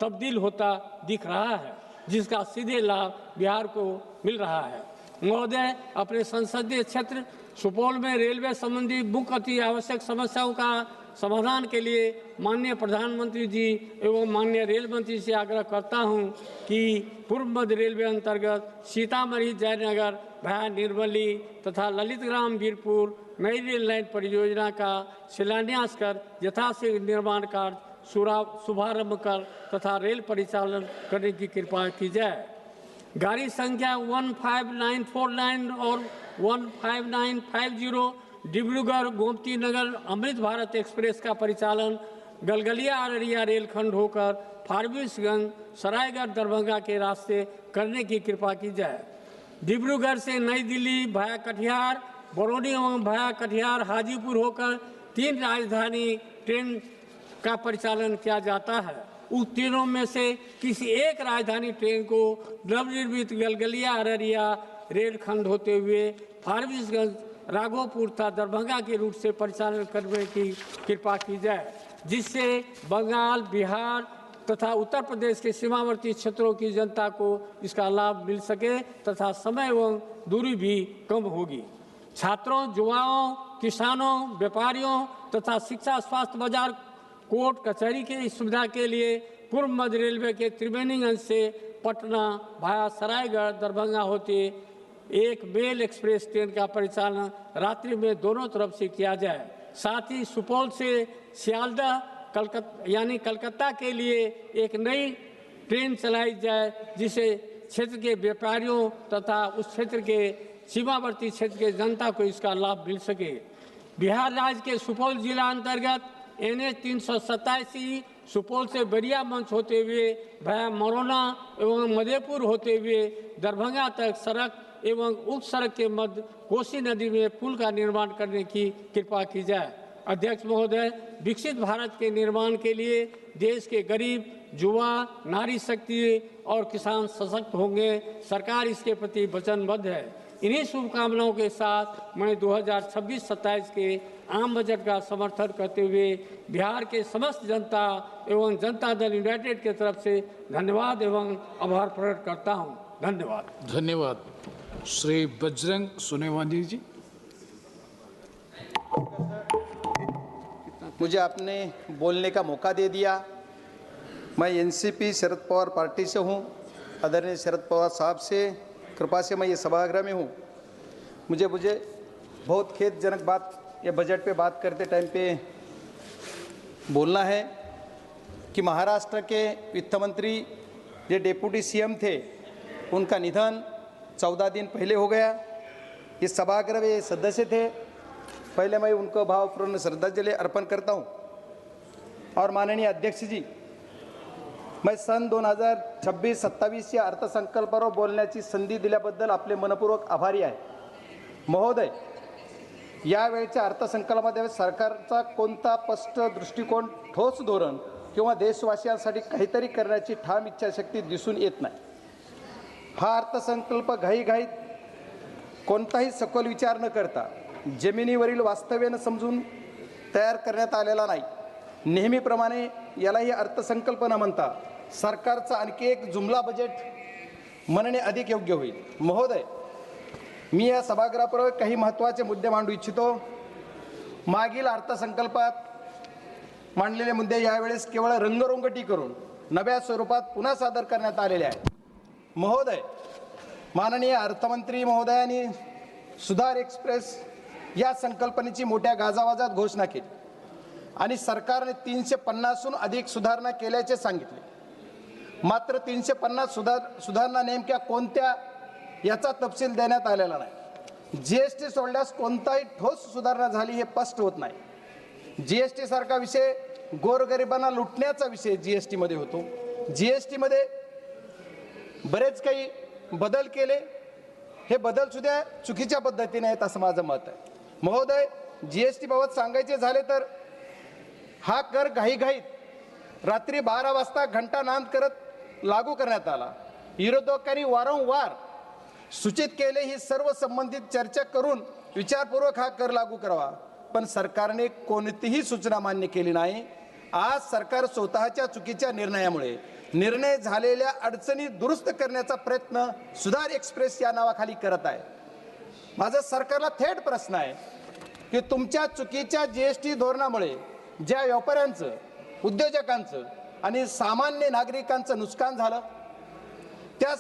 तब्दील होता दिख रहा है, जिसका सीधे लाभ बिहार को मिल रहा है। महोदय, अपने संसदीय क्षेत्र सुपौल में रेलवे संबंधी मुख्य अति आवश्यक समस्याओं का समाधान के लिए माननीय प्रधानमंत्री जी एवं माननीय रेल मंत्री से आग्रह करता हूं कि पूर्व मध्य रेलवे अंतर्गत सीतामढ़ी जयनगर भाया निर्मली तथा ललितग्राम वीरपुर नई रेल लाइन परियोजना का शिलान्यास कर यथाशीघ्र निर्माण कार्य शुभारंभ कर तथा रेल परिचालन करने की कृपा की जाए। गाड़ी संख्या 15949 और 15950 डिब्रूगढ़ गोमती नगर अमृत भारत एक्सप्रेस का परिचालन गलगलिया अररिया रेलखंड होकर फारबिसगंज सरायगढ़ दरभंगा के रास्ते करने की कृपा की जाए। डिब्रूगढ़ से नई दिल्ली भाया कटिहार, बरौनी एवं भाया कटिहार हाजीपुर होकर 3 राजधानी ट्रेन का परिचालन किया जाता है। उन तीनों में से किसी एक राजधानी ट्रेन को नवनिर्मित गलगलिया अररिया रेलखंड होते हुए फारबिसगंज राघोपुर तथा दरभंगा के रूट से परिचालन करने की कृपा की जाए, जिससे बंगाल, बिहार तथा उत्तर प्रदेश के सीमावर्ती क्षेत्रों की जनता को इसका लाभ मिल सके तथा समय एवं दूरी भी कम होगी। छात्रों, युवाओं, किसानों, व्यापारियों तथा शिक्षा, स्वास्थ्य, बाजार, कोर्ट कचहरी की सुविधा के लिए पूर्व मध्य रेलवे के त्रिवेणीगंज से पटना भाया सरायगढ़ दरभंगा होते एक मेल एक्सप्रेस ट्रेन का परिचालन रात्रि में दोनों तरफ से किया जाए। साथ ही सुपौल से सियालदह कलकत्ता के लिए एक नई ट्रेन चलाई जाए, जिसे क्षेत्र के व्यापारियों तथा उस क्षेत्र के सीमावर्ती क्षेत्र के जनता को इसका लाभ मिल सके। बिहार राज्य के सुपौल जिला अंतर्गत NH 387 सुपौल से बरिया मंच होते हुए भाया मरौना एवं मधेपुर होते हुए दरभंगा तक सड़क एवं उक्त सड़क के मध्य कोसी नदी में पुल का निर्माण करने की कृपा की जाए। अध्यक्ष महोदय, विकसित भारत के निर्माण के लिए देश के गरीब, युवा, नारी शक्ति और किसान सशक्त होंगे। सरकार इसके प्रति वचनबद्ध है। इन्हीं शुभकामनाओं के साथ मैं 2026-27 के आम बजट का समर्थन करते हुए बिहार के समस्त जनता एवं जनता दल यूनाइटेड की तरफ से धन्यवाद एवं आभार प्रकट करता हूं। धन्यवाद। धन्यवाद। श्री बजरंग सोनेवानी जी। मुझे आपने बोलने का मौका दे दिया। मैं एनसीपी शरद पवार पार्टी से हूँ। आदरणीय शरद पवार साहब से कृपा से मैं ये सभागृह में हूँ। मुझे बहुत खेदजनक बात ये बजट पे बात करते टाइम पे बोलना है कि महाराष्ट्र के वित्त मंत्री जो डेप्यूटी सीएम थे उनका निधन 14 दिन पहले हो गया। इस सभागृह में सदस्य थे। पहले मैं उनको भावपूर्ण श्रद्धांजलि अर्पण करता हूं। और माननीय अध्यक्ष जी, मैं सन 2026-27 या अर्थसंकल्पावर बोलण्याची संधी दिल्याबद्दल आपले मनपूर्वक आभारी आहे। महोदय, यावेळच्या अर्थसंकल्पामध्ये सरकारचा कोणता स्पष्ट दृष्टिकोन, ठोस धोरण किंवा देशवासियांसाठी काहीतरी करण्याची ठाम इच्छाशक्ती दिसून येत नाही। हा अर्थसंकल्प घाईघाईत कोणताही सखोल विचार न करता जमिनीवरील वास्तव्यानं समजून तयार करण्यात आलेला नाही। नेहमीप्रमाणे यालाही अर्थसंकल्प न म्हणता सरकारचा आणखी एक जुमला बजेट म्हणणे अधिक योग्य होईल। महोदय, मी या सभागृहापूर्वी काही महत्त्वाचे मुद्दे मांडू इच्छितो। मागील अर्थसंकल्पात मांडलेले मुद्दे यावेळेस केवळ रंगरंगटी करून नव्या स्वरूपात पुन्हा सादर करण्यात आलेले आहेत। महोदय, माननीय अर्थमंत्री महोदयांनी सुधार एक्सप्रेस या संकल्पनेची मोठ्या गाजावाजात घोषणा केली आणि सरकारने 350हून अधिक सुधारणा केल्याचे सांगितले। मात्र 350 सुधारणा नेमक्या कोणत्या याचा तपशील देण्यात आलेला नाही। जीएसटी सोडल्यास कोणताही ठोस सुधारणा झाली हे स्पष्ट होत नाही। जीएसटी सारखा विषय गोरगरिबांना लुटण्याचा विषय जीएसटी मध्ये होतो। जीएसटी मध्ये बरेच काही बदल केले, हे बदल सुद्धा चुकीच्या पद्धतीने आहेत असं माझं मत आहे। महोदय, जीएसटी बाबत सांगायचे झाले तर हा कर घाईघाईत रात्री 12 वाजता घंटा नांद करत लागू करण्यात आला। विरोधकांनी वारंवार सूचित केले ही सर्व संबंधित चर्चा करून विचारपूर्वक हा कर लागू करावा, पण सरकारने कोणतीही सूचना मान्य केली नाही। आज सरकार स्वतःच्या चुकीच्या निर्णयामुळे निर्णय झालेल्या अडचणी दुरुस्त करण्याचा प्रयत्न सुधार एक्सप्रेस या नावाखाली करत आहे। माझा सरकारला थेट प्रश्न आहे की तुमच्या चुकीच्या जीएसटी धोरणामुळे ज्या व्यापाऱ्यांचं, उद्योजकांचं आणि सामान्य नागरिकांचं नुकसान झालं त्या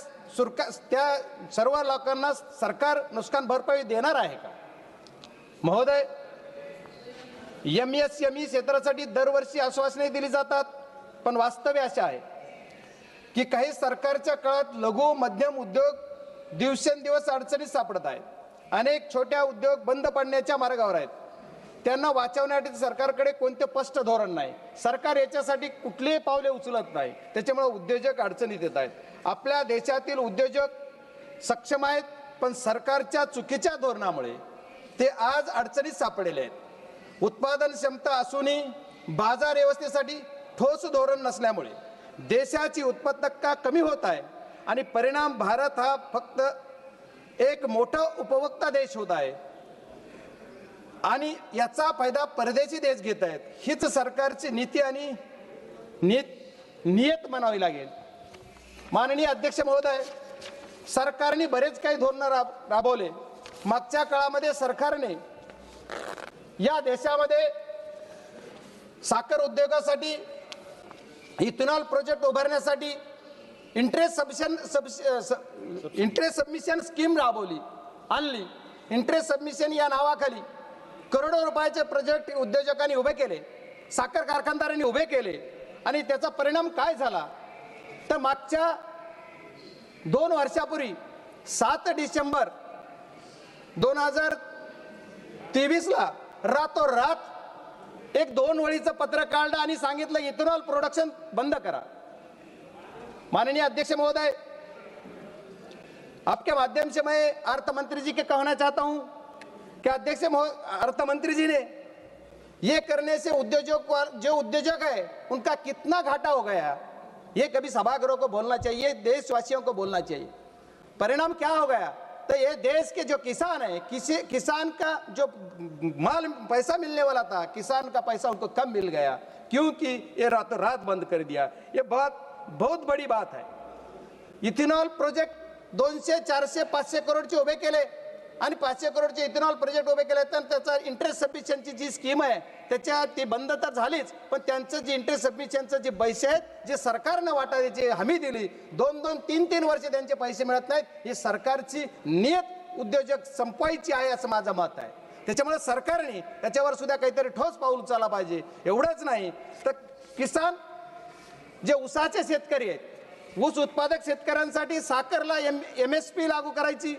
सर्व लोकांना सरकार नुकसान भरपाई देणार आहे का? महोदय, एमएसएमई क्षेत्रासाठी दरवर्षी आश्वासने दिली जातात, पण वास्तव असे आहे की काही सरकारच्या काळात लघु मध्यम उद्योग दिवसेंदिवस अडचणीत सापडत आहेत। अनेक छोट्या उद्योग बंद पडण्याच्या मार्गावर आहेत। त्यांना वाचवण्यासाठी सरकारकडे कोणते स्पष्ट धोरण नाही। सरकार याच्यासाठी कुठलेही पावले उचलत नाही, त्याच्यामुळे उद्योजक अडचणीत येत आहेत। आपल्या देशातील उद्योजक सक्षम आहेत, पण सरकारच्या चुकीच्या धोरणामुळे ते आज अडचणीत सापडलेले आहेत। उत्पादन क्षमता असूनही बाजार व्यवस्थेसाठी ठोस धोरण नसल्यामुळे देशाची उत्पादकता कमी होत आहे आणि परिणाम भारत हा फक्त एक मोठा उपभोक्ता देश होत आहे आणि याचा फायदा परदेशी देश घेत आहेत। हीच सरकारची नीती आणि नियत म्हणावी लागेल। माननीय अध्यक्ष महोदय, सरकारने बरेच काही धोरण राबवले। मागच्या काळामध्ये सरकारने या देशामध्ये साखर उद्योगासाठी इथेनॉल प्रोजेक्ट उभारण्यासाठी इंटरेस्ट सबमिशन स्कीम राबवली आणली। इंटरेस्ट सबमिशन या नावाखाली करोडो रुपयाचे प्रोजेक्ट उद्योजकांनी उभे केले, साखर कारखानदारांनी उभे केले आणि त्याचा परिणाम काय झाला तर मागच्या 2 वर्षापूर्वी 7 डिसेंबर 2023 ला रातोरात एक 2 वळीचं पत्र काढलं आणि सांगितलं इथेनॉल प्रोडक्शन बंद करा। माननीय अध्यक्ष महोदय, आपके माध्यम से मैं अर्थ मंत्री जी के कहना चाहता हूं कि अर्थ मंत्री जी ने ये करने से जो उद्योजक है उनका कितना घाटा हो गया, ये कभी सभागृह को बोलना चाहिए, देशवासियों को बोलना चाहिए। परिणाम क्या हो गया तो ये देश के जो किसान है, किसान का जो माल पैसा मिलने वाला था, किसान का पैसा उनको कम मिल गया क्योंकि ये रातों रात बंद कर दिया। ये बहुत बड़ी बात है। इथेनॉल प्रोजेक्ट 200, 400, 500 करोडचे उभे केले आणि 500 करोडचे इथेनॉल प्रोजेक्ट उभे केले, तर त्याचा इंटरेस्ट सबमिशनची जी स्कीम आहे त्याच्या ती बंद तर झालीच, पण त्यांचं जे इंटरेस्ट सबमिशनचं जे पैसे आहेत जे सरकारनं वाटायची हमी दिली, 2-2, 3-3 वर्ष त्यांचे पैसे मिळत नाहीत, ही सरकारची नियत उद्योजक संपवायची आहे असं माझं मत आहे। त्याच्यामुळे सरकारने त्याच्यावर सुद्धा काहीतरी ठोस पाऊल उचलला पाहिजे। एवढंच नाही तर किसान जे ऊसाचे शेतकरी आहेत, ऊस उत्पादक शेतकऱ्यांसाठी साखरला MSP लागू करायची,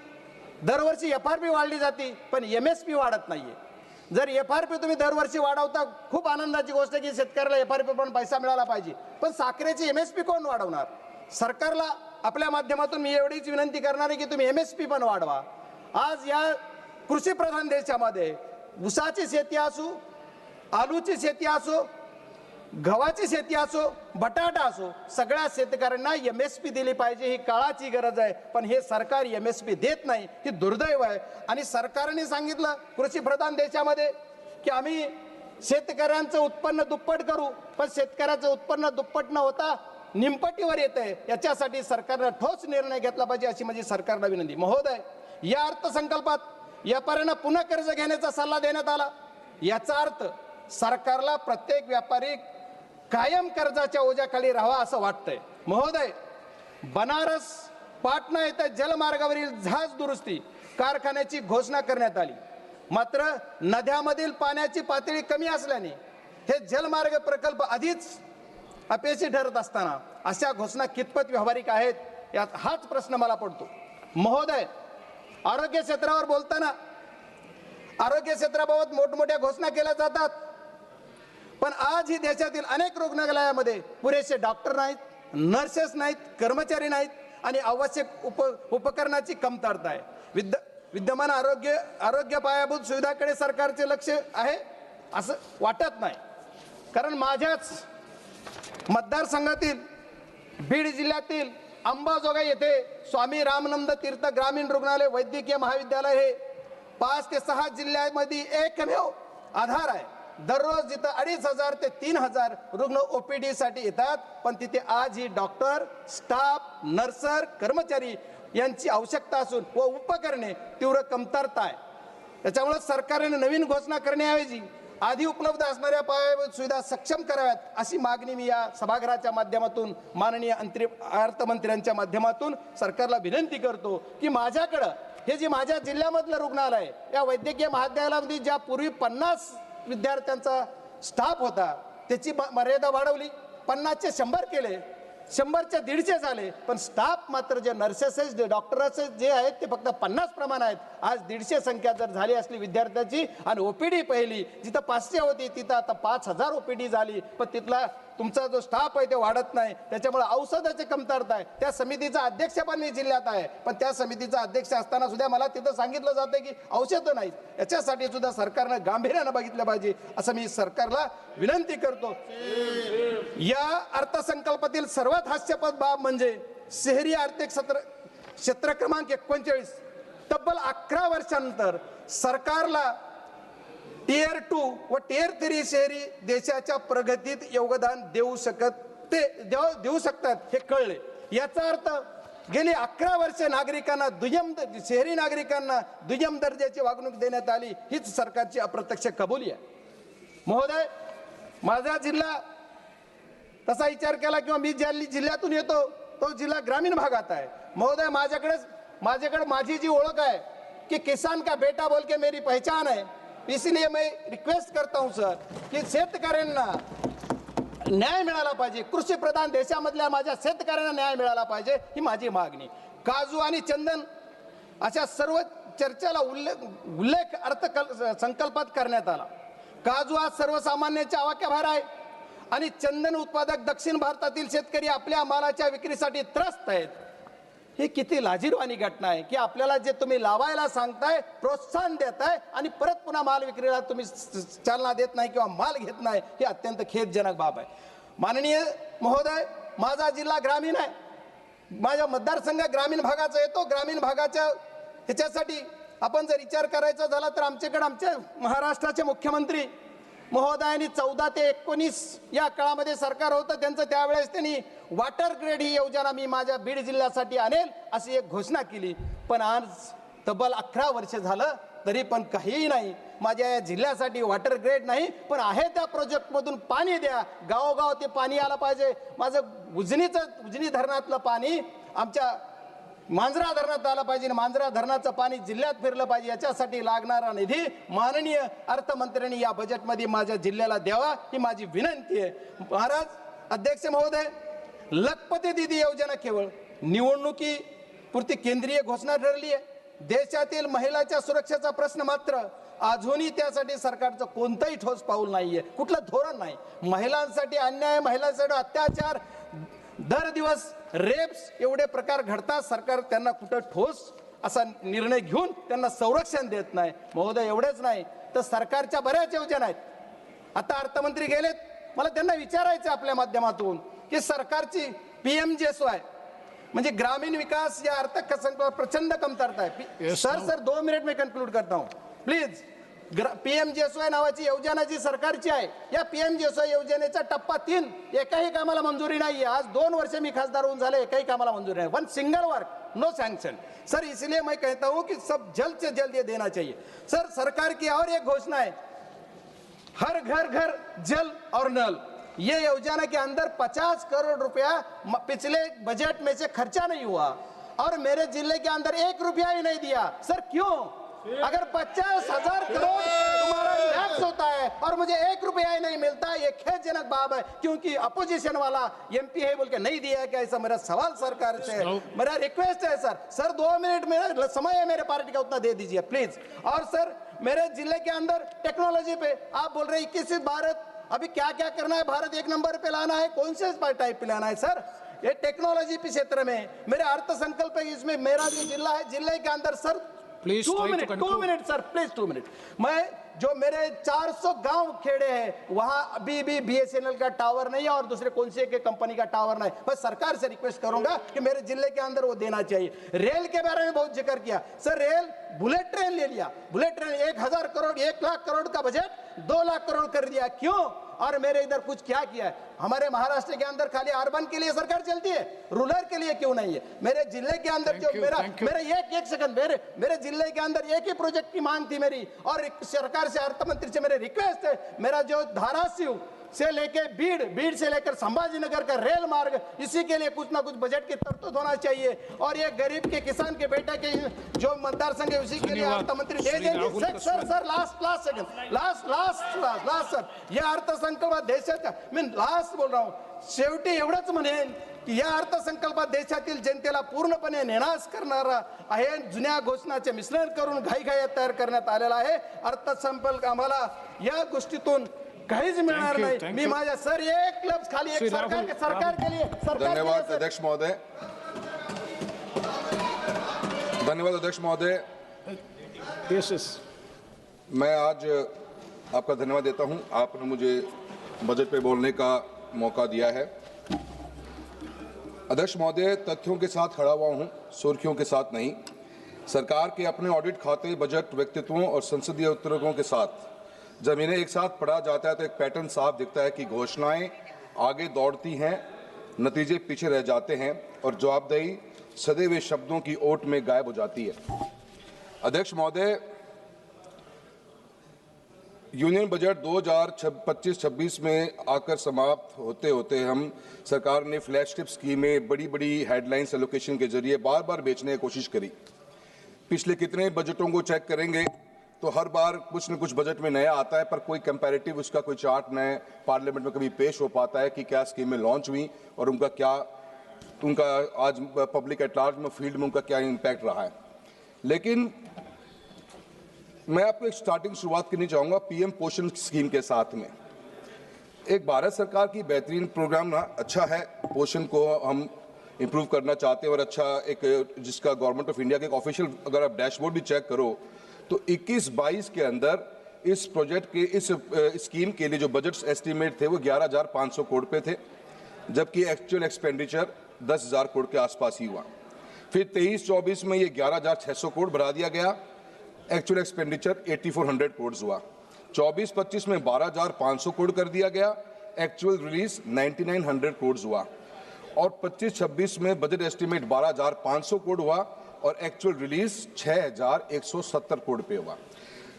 दरवर्षी FRP वाढली जाते पण MSP वाढत नाहीये। जर FRP तुम्ही दरवर्षी वाढवता, खूप आनंदाची गोष्ट आहे की शेतकऱ्याला FRP पण पैसा मिळाला पाहिजे, पण साखरेची MSP कोण वाढवणार? सरकारला आपल्या माध्यमातून मी एवढीच विनंती करणार आहे की तुम्ही MSP पण वाढवा। आज या कृषी प्रधान देशामध्ये ऊसाची शेती असो, आलूची शेती असो, गव्हाची शेती असो, बटाटा असो, सगळ्या शेतकऱ्यांना MSP दिली पाहिजे, ही काळाची गरज आहे। पण हे सरकार MSP देत नाही, ही दुर्दैव आहे। आणि सरकारने सांगितलं कृषी प्रधान देशामध्ये की आम्ही शेतकऱ्यांचं उत्पन्न दुप्पट करू, पण शेतकऱ्याचं उत्पन्न दुप्पट न होता निमपटीवर येतंय। याच्यासाठी सरकारने ठोस निर्णय घेतला पाहिजे अशी माझी सरकारला विनंती। महोदय, या अर्थसंकल्पात व्यापाऱ्यांना पुन्हा कर्ज घेण्याचा सल्ला देण्यात आला। याचा अर्थ सरकारला प्रत्येक व्यापारी कायम कर्जाच्या ओझ्याखाली राहावा असं वाटतंय। महोदय, बनारस पाटणा येथे जलमार्गावरील जहाज दुरुस्ती कारखान्याची घोषणा करण्यात आली, मात्र नद्यामधील पाण्याची पातळी कमी असल्याने हे जलमार्ग प्रकल्प आधीच अपयशी ठरत असताना अशा घोषणा कितपत व्यावहारिक आहेत, यात हाच प्रश्न मला पडतो। महोदय, आरोग्य क्षेत्रावर बोलताना आरोग्य क्षेत्राबाबत मोठमोठ्या घोषणा केल्या जातात, पण आज ही देशातील अनेक रुग्णालयामध्ये पुरेसे डॉक्टर नाहीत, नर्सेस नाहीत, कर्मचारी नाहीत आणि आवश्यक उपकरणाची कमतरता आहे। विद्यमान आरोग्य पायाभूत सुविधाकडे सरकारचे लक्ष आहे असं वाटत नाही, कारण माझ्याच मतदारसंघातील बीड जिल्ह्यातील अंबाजोगाई येथे स्वामी रामानंद तीर्थ ग्रामीण रुग्णालय वैद्यकीय महाविद्यालय हे 5 ते 6 जिल्ह्यांमध्ये एकमेव आधार आहे। दररोज जिथं 2500 ते 3000 रुग्ण OPD साठी येतात, पण तिथे आजही डॉक्टर, स्टाफ, नर्सर, कर्मचारी यांची आवश्यकता असून व उपकरणे तीव्र कमतरता आहे। त्याच्यामुळे सरकारने नवीन घोषणा करण्याऐवजी आधी उपलब्ध असणाऱ्या पायाभूत सुविधा सक्षम कराव्यात अशी मागणी मी या सभागृहाच्या माध्यमातून माननीय अर्थमंत्र्यांच्या माध्यमातून सरकारला विनंती करतो की माझ्याकडे हे जे माझ्या जिल्ह्यामधलं रुग्णालय आहे, या वैद्यकीय महाविद्यालयामध्ये ज्या पूर्वी 50 विद्यार्थ्यांचा स्टाफ होता त्याची मर्यादा वाढवली, 50चे 100 केले, 100चे 150 झाले, पण स्टाफ मात्र जे नर्सेस जे डॉक्टर्स जे आहेत ते फक्त 50 प्रमाण आहेत। आज 150 संख्या जर झाली असली विद्यार्थ्याची आणि OPD पहिली जिथं 500 होती तिथं आता 5000 OPD झाली, पण तिथला तुमचा जो स्टाफ आहे ते वाढत नाही, त्याच्यामुळे औषधाची कमतरता आहे। त्या समितीचा अध्यक्ष पण मी जिल्ह्यात आहे, पण त्या समितीचा अध्यक्ष असताना सुद्धा मला तिथं सांगितलं जातं की औषधं नाहीत, याच्यासाठी सुद्धा सरकारनं गांभीर्यानं बघितलं पाहिजे असं मी सरकारला विनंती करतो। या अर्थसंकल्पातील सर्वात हास्यास्पद बाब म्हणजे शहरी आर्थिक क्षेत्र क्रमांक 41 तब्बल 11 वर्षांनंतर सरकारला Tier 2 व Tier 3 शहरी देशाच्या प्रगतीत योगदान देऊ शकतात हे कळले। याचा अर्थ गेली 11 वर्ष नागरिकांना शहरी नागरिकांना दुय्यम दर्जाची वागणूक देण्यात आली, हीच सरकारची अप्रत्यक्ष कबुली आहे। महोदय, माझा जिल्हा तसा विचार केला किंवा मी ज्या जिल्ह्यातून येतो तो जिल्हा ग्रामीण भागात आहे। महोदय, माझ्याकडे माझी जी ओळख आहे कि किसान का बेटा बोल के मेरी पहचान है, इसलिए मैं रिक्वेस्ट करता हूं सर की शेतकऱ्यांना न्याय मिळाला पाहिजे, कृषी प्रधान देशामधल्या माझ्या शेतकऱ्यांना न्याय मिळाला पाहिजे ही माझी मागणी। काजू आणि चंदन अशा सर्व चर्चेला उल्लेख अर्थसंकल्पात करण्यात आला। काजू हा सर्वसामान्यांच्या आवाक्याबाहेर आहे आणि चंदन उत्पादक दक्षिण भारतातील शेतकरी आपल्या मालाच्या विक्रीसाठी त्रस्त आहेत। ही किती लाजिरवाणी घटना आहे की आपल्याला जे तुम्ही लावायला सांगताय, प्रोत्साहन देताय आणि परत पुन्हा माल विक्रीला तुम्ही चालना देत नाही किंवा माल घेत नाही, ही अत्यंत खेदजनक बाब आहे। माननीय महोदय, माझा जिल्हा ग्रामीण आहे, माझा मतदारसंघ ग्रामीण भागाचा येतो। ग्रामीण भागाच्या ह्याच्यासाठी आपण जर विचार करायचा झाला तर आमच्याकडे आमचे महाराष्ट्राचे मुख्यमंत्री महोदयांनी 14 ते 19 या काळामध्ये सरकार होतं त्यांचं, त्यावेळेस त्यांनी वॉटर ग्रेड ही योजना मी माझ्या बीड जिल्ह्यासाठी आणेल अशी एक घोषणा केली. पण आज तब्बल 11 वर्ष झालं तरी पण काहीही नाही. माझ्या या जिल्ह्यासाठी वॉटर ग्रेड नाही, पण आहे त्या प्रोजेक्टमधून पाणी द्या, गावोगाव ते पाणी आलं पाहिजे. माझं उजनी धरणातलं पाणी आमच्या मांजरा धरणात आलं पाहिजे, मांजरा धरणाचं पाणी जिल्ह्यात फिरलं पाहिजे. याच्यासाठी लागणारा निधी माननीय अर्थमंत्र्यांनी या बजेटमध्ये माझ्या जिल्ह्याला द्यावा ही माझी विनंती आहे. महाराज अध्यक्ष महोदय, लखपती दीदी योजना केवळ निवडणुकीपुरती केंद्रीय घोषणा ठरली आहे. देशातील महिलांच्या सुरक्षेचा प्रश्न मात्र अजूनही त्यासाठी सरकारचं कोणतंही ठोस पाऊल नाहीये, कुठलं धोरण नाही. महिलांसाठी अन्याय, महिलांसाठी अत्याचार, दर दिवस रेप्स एवढे प्रकार घडतात, सरकार त्यांना कुठं ठोस असा निर्णय घेऊन त्यांना संरक्षण देत नाही. महोदय एवढेच नाही तर सरकारच्या बऱ्याच योजना आहेत. आता अर्थमंत्री गेलेत, मला त्यांना विचारायचं आपल्या माध्यमातून की सरकारची PMGSY म्हणजे ग्रामीण विकास या अर्थसंकल्पात प्रचंड कमतरता आहे. सर 2 मिनिट में कंक्लूड करता हूं प्लीज. PMGSY नावाची योजना जी सरकारची आहे, या PMGSY योजनेचा टप्पा 3 एकाही कामाला मंजुरी नाही आहे. आज 2 वर्ष मी खासदार होऊन झाले, एकाही कामाला मंजुरी नाही. 1 single work no sanction. Sir इसलिए मैं कहता हूं कि सब जल्द से जल्द ये देना चाहिए. सर सरकार की और एक घोषणा है, हर घर घर जल और नल. ये योजना के अंदर 50 करोड़ रुपया पिछले बजट में से खर्चा नहीं हुआ और मेरे जिले के अंदर 1 रुपया ही नहीं दिया. सर क्यों? अगर 50,000 करोड़ तुम्हारा टैक्स होता है और मुझे 1 रुपया ही नहीं मिलता, ये खेदजनक बात है. क्योंकि अपोजिशन वाला MP है बोल के नहीं दिया है क्या? ऐसा मेरा सवाल सरकार से, मेरा रिक्वेस्ट है सर 2 मिनट में समय है मेरे पार्टी का, उतना दे दीजिए प्लीज. और सर मेरे जिले के अंदर टेक्नोलॉजी पे आप बोल रहे 21 भारत, अभी क्या क्या करना है? भारत 1 नंबर पे लाना है, कौन से टाइप पे लाना है सर? ये टेक्नोलॉजी के क्षेत्र में मेरे अर्थ संकल्प है, इसमें मेरा जो जिला है, जिले के अंदर sir 2 minute sir please 2 minute. मैं जो मेरे 400 गांव खेड़े हैं वहां अभी भी BSNL का टावर नहीं है और दूसरे कौन से के कंपनी का टावर नहीं. मैं सरकार से रिक्वेस्ट करूंगा कि मेरे जिले के अंदर वो देना चाहिए. रेल के बारे में बहुत जिक्र किया सर, रेल बुलेट ट्रेन ले लिया, बुलेट ट्रेन 1000 करोड़ 1 लाख करोड़ का बजट 2 लाख करोड़ कर दिया. क्यों? और मेरे इधर कुछ क्या किया है? हमारे महाराष्ट्र के अंदर खाली अर्बन के लिए सरकार चलती है, रूरल के लिए क्यों नहीं है? मेरे जिले के अंदर जो मेरा एक सेकंड, मेरे जिले के अंदर एक ही प्रोजेक्ट की मांग थी मेरी, और सरकार से अर्थमंत्री से मेरे रिक्वेस्ट है, मेरा जो धाराशिव से लेके बीड़ से लेकर संभाजीनगर का रेल मार्ग, इसी के लिए कुछ ना कुछ बजट की तरतूद होना चाहिए. और ये गरीब के किसान के बेटा के जो मतदार संघ है उसी के लिए अर्थमंत्री दे देंगे. Sir last second last sir, ये अर्थसंकल्पात देशाच्या मी लास्ट बोल रहा हूं, शेवटी एवढंच म्हणेन की या अर्थसंकल्पात देशातील जनतेला पूर्णपणे निराश करणारा आहे. जुन्या घोषणाचे मिश्रण करून घाईघाईत तयार करण्यात आलेला आहे. अर्थसंकल्प आम्हाला या गोष्टीतून काहीच मिळणार नाही. मी माझ्या सर एक लफ्ज खाली एक सरकार के लिए धन्यवाद अध्यक्ष महोदय. धन्यवाद अध्यक्ष महोदय. मैं आज आपका धन्यवाद देता हूं, आपने मुझे बजट पे बोलने का मौका दिया है. अध्यक्ष महोदय, तथ्यों के साथ खड़ा हुआ हूं, सुर्खियों के साथ नहीं. सरकार के अपने ऑडिट खाते, बजट, व्यक्तित्वों और संसदीय उत्तरकों के साथ जब इन्हें एक साथ पढ़ा जाता है तो एक पैटर्न साफ दिखता है कि घोषणाएं आगे दौड़ती हैं, नतीजे पीछे रह जाते हैं और जवाबदेही सदे हुए शब्दों की ओट में गायब हो जाती है. अध्यक्ष महोदय, यूनियन बजट 2025-26 में आकर समाप्त होते होते हम सरकार ने फ्लैगशिप स्कीमें, बड़ी बड़ी हेडलाइंस एलोकेशन के जरिए बार बार बेचने की कोशिश करी. पिछले कितने बजटों को चेक करेंगे तो हर बार कुछ न कुछ बजट में नया आता है, पर कोई कंपैरेटिव उसका कोई चार्ट नए पार्लियामेंट में कभी पेश हो पाता है कि क्या स्कीमें लॉन्च हुई और उनका आज पब्लिक एट लार्ज में फील्ड में उनका क्या इम्पैक्ट रहा है. लेकिन मैं आपको एक स्टार्टिंग शुरुआत करनी चाहूँगा PM पोषण स्कीम के साथ में. एक भारत सरकार की बेहतरीन प्रोग्राम ना अच्छा है, पोषण को हम इम्प्रूव करना चाहते हैं और अच्छा एक जिसका गवर्नमेंट ऑफ इंडिया के एक ऑफिशियल अगर आप डैशबोर्ड भी चेक करो तो 21-22 के अंदर इस प्रोजेक्ट के इस स्कीम के लिए जो बजट एस्टीमेट थे वो 11,500 करोड़ पे थे, जबकि एक्चुअल एक्सपेंडिचर 10,000 करोड़ के आसपास ही हुआ. फिर 23-24 में ये 11,600 करोड़ बढ़ा दिया गया, एक्चुअल एक्सपेंडिचर 8,400 करोड़ हुआ। 24-25 में 12,500 करोड़ कर दिया गया, एक्चुअल रिलीज 9,900 करोड़ हुआ। और 25-26 में बजट एस्टीमेट 12,500 करोड़ हुआ और एक्चुअल रिलीज 6,170 करोड़ पे हुआ।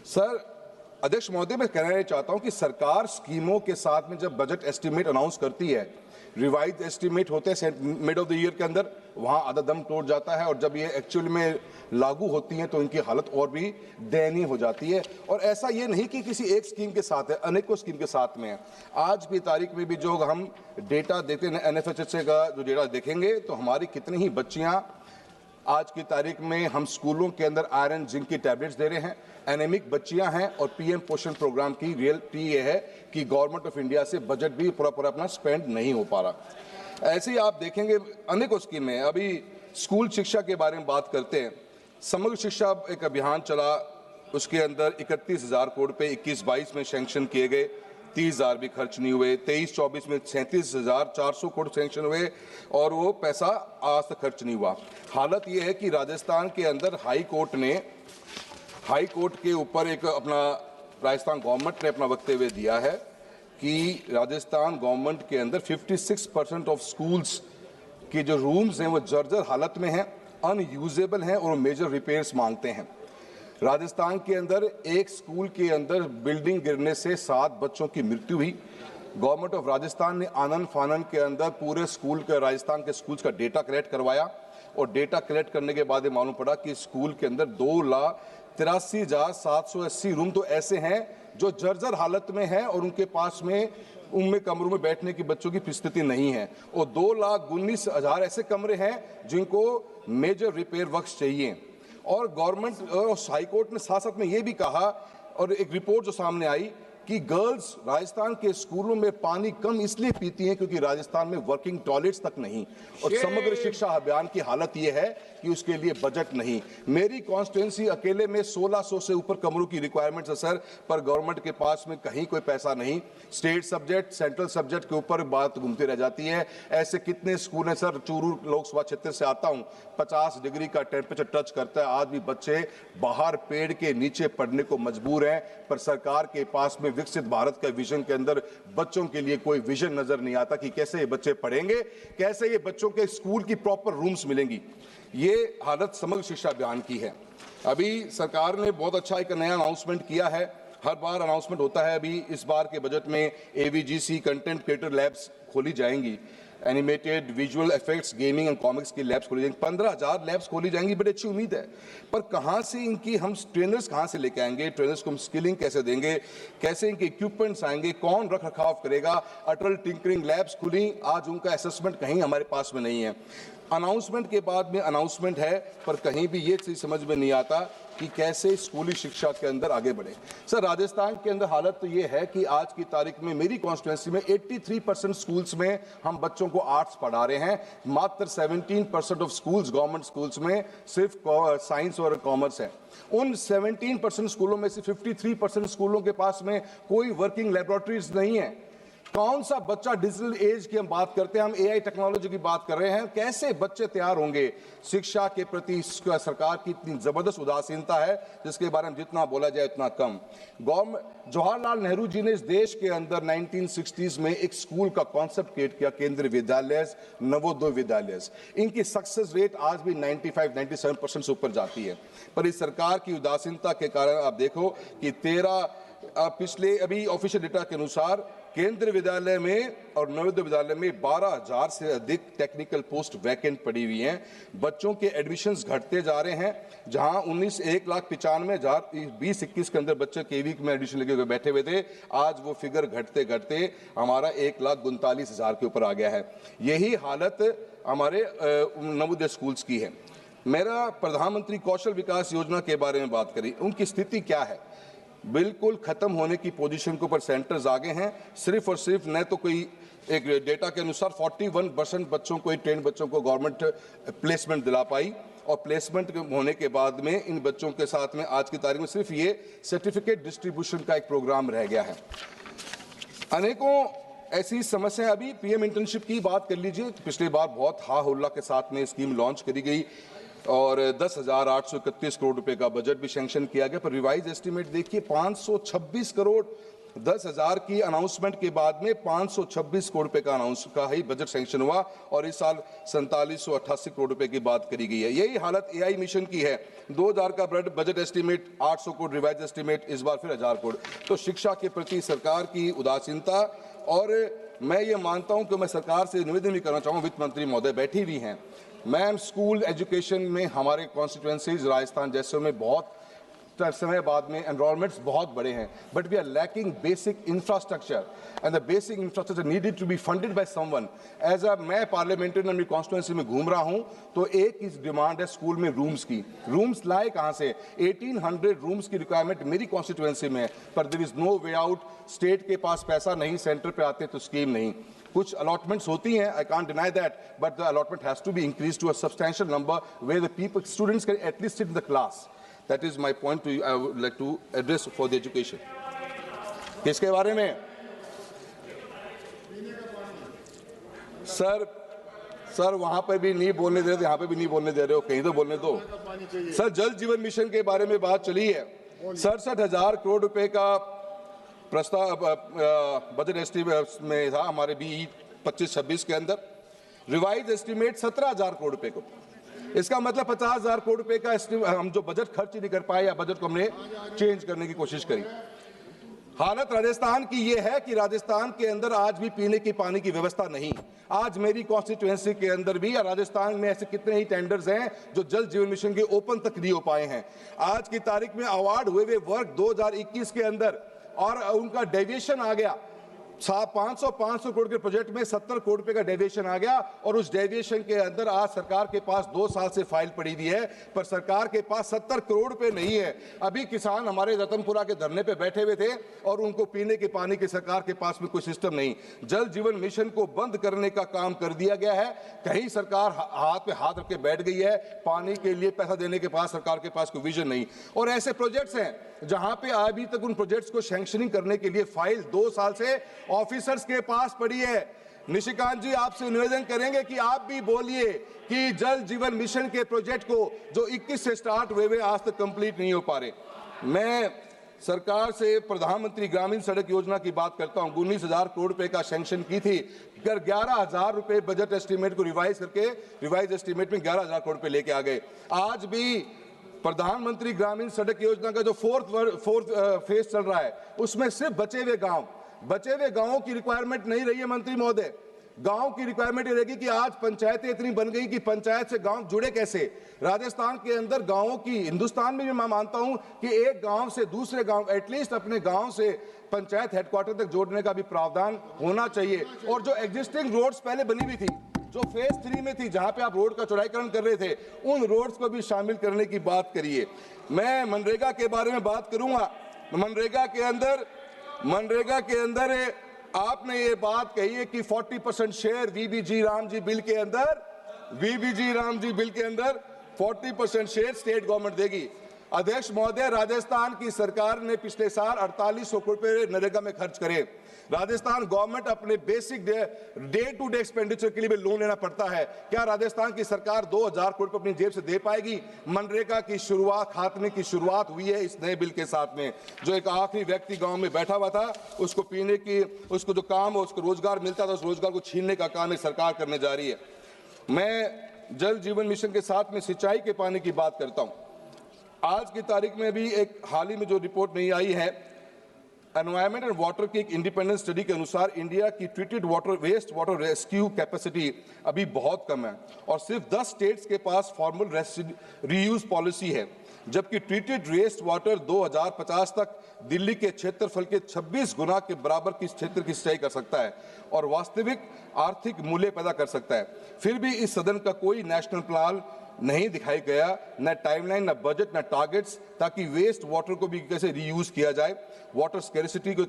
सर अध्यक्ष महोदय, मैं कहना चाहता हूं कि सरकार स्कीमों के साथ में जब बजट एस्टीमेट अनाउंस करती है, रिवाइज एस्टीमेट होते हैं मिड ऑफ द ईयर के अंदर, वहां आधा दम तोड़ जाता है और जब ये एक्चुअल में लागू होती हैं तो इनकी हालत और भी दयनीय हो जाती है। और ऐसा ये नहीं कि किसी एक स्कीम के साथ है, अनेकों स्कीम के साथ में है। आज की तारीख में भी जो हम डेटा देते हैं NFHS का जो डेटा देखेंगे तो हमारी कितनी ही बच्चियां आज की तारीख में हम स्कूलों के अंदर आयरन जिंक की टैबलेट्स दे रहे हैं, एनेमिक बच्चियां हैं। और PM पोषण प्रोग्राम की रियलिटी ये है कि गवर्नमेंट ऑफ इंडिया से बजट भी पूरा अपना स्पेंड नहीं हो पा रहा। ऐसे ही आप देखेंगे अनेकों स्कीमें। अभी स्कूल शिक्षा के बारे में बात करते हैं, समग्र शिक्षा एक अभियान चला, उसके अंदर 31,000 करोड़ पे 21-22 में सैंक्शन किए गए, 30,000 भी खर्च नहीं हुए। 23-24 में 37,400 करोड़ सैंक्शन हुए और वो पैसा आज तक खर्च नहीं हुआ। हालत ये है कि राजस्थान के अंदर हाई कोर्ट के ऊपर एक अपना राजस्थान गवर्नमेंट ने अपना वक्तव्य दिया है कि राजस्थान गवर्नमेंट के अंदर 56% ऑफ स्कूल्स के जो रूम्स हैं वो जर्जर हालत में हैं, अनयूजेबल हैं और मेजर रिपेयर्स मांगते हैं। राजस्थान के अंदर एक स्कूल के अंदर बिल्डिंग गिरने से 7 बच्चों की मृत्यु हुई। गवर्नमेंट ऑफ राजस्थान ने आनन फानन के अंदर पूरे स्कूल के राजस्थान के स्कूल्स का डेटा कलेक्ट करवाया और डेटा कलेक्ट करने के बाद मालूम पड़ा कि स्कूल के अंदर 2,83,780 रूम तो ऐसे हैं जो जर्जर हालत में हैं और उनके पास में उनमें कमरों में बैठने की बच्चों की स्थिति नहीं है। और 2,19,000 ऐसे कमरे हैं जिनको मेजर रिपेयर वर्क्स चाहिए। और गवर्नमेंट और हाई कोर्ट ने साथ साथ में ये भी कहा, और एक रिपोर्ट जो सामने आई कि गर्ल्स राजस्थान के स्कूलों में पानी कम इसलिए पीती हैं क्योंकि राजस्थान में वर्किंग टॉयलेट्स तक नहीं। और समग्र शिक्षा अभियान की हालत ये है कि उसके लिए बजट नहीं। मेरी कॉन्स्टिट्यूंसी अकेले में 1600 से ऊपर कमरों की रिक्वायरमेंट्स है सर, पर गवर्नमेंट के पास में कहीं कोई पैसा नहीं। स्टेट सब्जेक्ट, सेंट्रल सब्जेक्ट के ऊपर बात घूमती रह जाती है। ऐसे कितने स्कूल हैं सर, चूरू लोकसभा क्षेत्र से आता हूं, 50 डिग्री का टेम्परेचर टच करता है, आज भी बच्चे बाहर पेड़ के नीचे पढ़ने को मजबूर हैं। पर सरकार के पास में विकसित भारत का विजन के अंदर बच्चों के लिए कोई विजन नजर नहीं आता कि कैसे ये बच्चे पढ़ेंगे, कैसे ये बच्चों के स्कूल की प्रॉपर रूम्स मिलेंगी। ये हालत समग्र शिक्षा अभियान की है। अभी सरकार ने बहुत अच्छा एक नया अनाउंसमेंट किया है, हर बार अनाउंसमेंट होता है। अभी इस बार के बजट में AVGC कंटेंट क्रिएटर लैब्स खोली जाएंगी, animated visual effects, gaming and comics की लैब्स खोली जाएंगी, 15,000 लैब्स खोली जाएंगी। बड़ी अच्छी उम्मीद है, पर कहां से इनकी हम ट्रेनर्स कहां से लेके आएंगे, ट्रेनर्स को हम स्किलिंग कैसे देंगे, कैसे इनके इक्विपमेंट्स आएंगे, कौन रख रखाव करेगा। अटल टिंकरिंग लैब्स खुली, आज उनका असेसमेंट कहीं हमारे पास में नहीं है। अनाउंसमेंट के बाद में अनाउंसमेंट है, पर कहीं भी ये चीज समझ में नहीं आता कि कैसे स्कूली शिक्षा के अंदर आगे बढ़े। सर राजस्थान के अंदर हालत तो ये है कि आज की तारीख में मेरी कॉन्स्टिट्यूंसी में 83% स्कूल्स में हम बच्चों को आर्ट्स पढ़ा रहे हैं, मात्र 17% ऑफ स्कूल्स, गवर्नमेंट स्कूल्स में सिर्फ साइंस और कॉमर्स है। उन 17% स्कूलों में से 53% स्कूलों के पास में कोई वर्किंग लेबोरेटरीज नहीं है। कौन सा बच्चा, डिजिटल एज की हम बात करते हैं, हम AI टेक्नोलॉजी की बात कर रहे हैं, कैसे बच्चे तैयार होंगे। शिक्षा के प्रति सरकार की इतनी जबरदस्त उदासीनता है जिसके बारे में जितना बोला जाए उतना कम। जवाहरलाल नेहरू जी ने इस देश के अंदर 1960s में एक स्कूल का कॉन्सेप्ट क्रिएट किया, केंद्रीय विद्यालय, नवोदय विद्यालय। इनकी सक्सेस रेट आज भी 95-97% से ऊपर जाती है। पर इस सरकार की उदासीनता के कारण आप देखो कि पिछले अभी ऑफिशियल डेटा के अनुसार केंद्रीय विद्यालय में और नवोदय विद्यालय में 12,000 से अधिक टेक्निकल पोस्ट वैकेंट पड़ी हुई हैं। बच्चों के एडमिशन्स घटते जा रहे हैं, जहां 1,95,000 2021 के अंदर बच्चे KV में एडमिशन लेके बैठे हुए थे, आज वो फिगर घटते घटते हमारा 1,39,000 के ऊपर आ गया है। यही हालत हमारे नवोदय स्कूल्स की है। मेरा प्रधानमंत्री कौशल विकास योजना के बारे में बात करी, उनकी स्थिति क्या है? बिल्कुल खत्म होने की पोजीशन के ऊपर सेंटर्स आगे हैं। सिर्फ और सिर्फ न तो कोई एक डेटा के अनुसार 41% बच्चों को, ट्रेन बच्चों को गवर्नमेंट प्लेसमेंट दिला पाई, और प्लेसमेंट होने के बाद में इन बच्चों के साथ में आज की तारीख में सिर्फ ये सर्टिफिकेट डिस्ट्रीब्यूशन का एक प्रोग्राम रह गया है। अनेकों ऐसी समस्या। अभी PM इंटर्नशिप की बात कर लीजिए, पिछली बार बहुत हा हुल्ला के साथ में स्कीम लॉन्च करी गई। और 10,831 करोड़ रुपए का बजट भी सैंक्शन किया गया। पर रिवाइज एस्टीमेट देखिए 526 करोड़, 10,000 की अनाउंसमेंट के बाद में 526 करोड़ रुपए का ही बजट सैंक्शन हुआ और इस साल 4788 करोड़ रुपए की बात करी गई है। यही हालत एआई मिशन की है। 2000 का budget estimate 800 crore, revise estimate इस बार फिर 1000 करोड़। तो शिक्षा के प्रति सरकार की उदासीनता, और मैं ये मानता हूं कि मैं सरकार से निवेदन भी करना चाहूँगा, वित्त मंत्री महोदय बैठी हुई हैं, मैम स्कूल एजुकेशन में हमारे कॉन्स्टिट्यूएंसीज राजस्थान जैसे में बहुत समय बाद में एनरोलमेंट्स बहुत बड़े हैं, but we are lacking basic infrastructure and the basic infrastructure needed to be funded by someone. As a मैं पार्लियामेंटेरियन अपनी कॉन्स्टिट्यूएंसी में घूम रहा हूं तो एक ही डिमांड है स्कूल में रूम्स की। रूम्स लाए कहां से? 1800 रूम्स की रिक्वायरमेंट मेरी कॉन्स्टिट्यूएंसी में है, पर there is no way out. State के पास पैसा नहीं, सेंटर पे आते तो स्कीम नहीं। कुछ अलॉटमेंट्स होती हैं, I can't deny that, but the allotment has to be increase to a substantial number where the people students can at least sit in the class. That is my point to you, I would like to address for the education. किसके बारे में? Sir वहां पर भी नहीं बोलने दे रहे थे, यहाँ पे भी नहीं बोलने दे रहे हो, कहीं तो बोलने दो। सर जल जीवन मिशन के बारे में बात चली है। 67,000 करोड़ रुपए का प्रस्ताव बजट एस्टीमेट में था हमारे BE 25-26 के अंदर। रिवाइज एस्टीमेट 17,000 करोड़ रुपए को। इसका मतलब 50,000 करोड़ रुपए का हम जो बजट खर्च ही नहीं कर पाए या बजट को हमने चेंज करने की कोशिश करी। हालत राजस्थान की ये है कि राजस्थान के अंदर आज भी पीने की पानी की व्यवस्था नहीं। आज मेरी कॉन्स्टिट्यूएंसी के अंदर भी, राजस्थान में ऐसे कितने ही टेंडर्स हैं जो जल जीवन मिशन के ओपन तक नहीं हो पाए हैं। आज की तारीख में अवार्ड हुए हुए वर्क 2021 के अंदर और उनका डेविएशन आ गया 500 करोड़ के प्रोजेक्ट में 70 करोड़ रुपए का डेविएशन आ गया, और उस डेविएशन के अंदर आज सरकार के पास 2 साल से फाइल पड़ी हुई है, पर सरकार के पास 70 करोड़ रुपए नहीं है। अभी किसान हमारे रतनपुरा के धरने पे बैठे हुए थे और उनको पीने के पानी की सरकार के पास में कोई सिस्टम नहीं। जल जीवन मिशन को बंद करने का काम कर दिया गया है। कहीं सरकार हाथ पे हाथ रख के बैठ गई है, पानी के लिए पैसा देने के पास सरकार के पास कोई विजन नहीं। और ऐसे प्रोजेक्ट्स हैं जहां पे अभी तक उन प्रोजेक्ट्स को सैंक्शनिंग करने के लिए फाइल 2 साल से ऑफिसर्स के पास पड़ी है। निशिकांत जी, आपसे निवेदन करेंगे कि आप भी बोलिए कि जल जीवन मिशन के प्रोजेक्ट को जो 21 से स्टार्ट हुए वे आज तक कंप्लीट नहीं हो पा रहे। मैं सरकार से प्रधानमंत्री ग्रामीण सड़क योजना की बात करता हूं। 19,000 करोड़ रुपए का सैंक्शन की थी, 11,000 रुपए बजट एस्टीमेट को रिवाइज करके रिवाइज एस्टीमेट में 11,000 करोड़ रुपए लेके आ गए। आज भी प्रधानमंत्री ग्रामीण सड़क योजना का जो फोर्थ फेज चल रहा है उसमें सिर्फ बचे हुए गांवों की रिक्वायरमेंट नहीं रही है। मंत्री महोदय, गांव की रिक्वायरमेंट ये रहेगी कि आज पंचायतें इतनी बन गई कि पंचायत से गांव जुड़े कैसे। राजस्थान के अंदर गांवों की, हिंदुस्तान में भी मैं मानता हूं कि एक गांव से दूसरे गांव, एटलीस्ट अपने गांव से पंचायत हेडक्वार्टर तक जोड़ने का भी प्रावधान होना चाहिए। और जो एग्जिस्टिंग रोड्स पहले बनी हुई थी, जो फेज 3 में थी, जहां पे आप रोड का चौड़ाईकरण कर रहे थे, उन रोड्स को भी शामिल करने की बात करिए। मैं मनरेगा के बारे में बात करूंगा। मनरेगा के अंदर आपने ये बात कही है कि 40% शेयर वीबीजी रामजी बिल के अंदर 40% शेयर स्टेट गवर्नमेंट देगी। अध्यक्ष महोदय, राजस्थान की सरकार ने पिछले साल 4800 करोड़ रुपए नरेगा में खर्च करे। राजस्थान गवर्नमेंट अपने basic day to day expenditure के लिए भी लोन लेना पड़ता है। क्या राजस्थान की सरकार 2000 करोड़ रुपए अपनी जेब से दे पाएगी? मनरेगा की शुरुआत, खात्मे की शुरुआत हुई है इस नए बिल के साथ में। जो एक आखिरी व्यक्ति गांव में बैठा हुआ था, उसको पीने की, उसको जो काम हो, उसको रोजगार मिलता था, उस रोजगार को छीनने का काम एक सरकार करने जा रही है। मैं जल जीवन मिशन के साथ में सिंचाई के पानी की बात करता हूं। आज की तारीख में भी एक हाल ही में जो रिपोर्ट नहीं आई है, एनवायरमेंट एंड वाटर की एक इंडिपेंडेंट स्टडी के अनुसार इंडिया की treated water, waste water rescue capacity अभी बहुत कम है और सिर्फ 10 स्टेट्स के पास फॉर्मल रीयूज पॉलिसी है, जबकि ट्रीटेड वेस्ट वाटर 2050 तक दिल्ली के क्षेत्रफल के 26 गुना के बराबर की क्षेत्र की सिंचाई कर सकता है और वास्तविक आर्थिक मूल्य पैदा कर सकता है। फिर भी इस सदन का कोई नेशनल प्लान नहीं दिखाई गया, न टाइमलाइन, न बजट, न टारगेट्स, ताकि वेस्ट वाटर को भी कैसे रीयूज किया जाए, वाटर स्कैरिसिटी को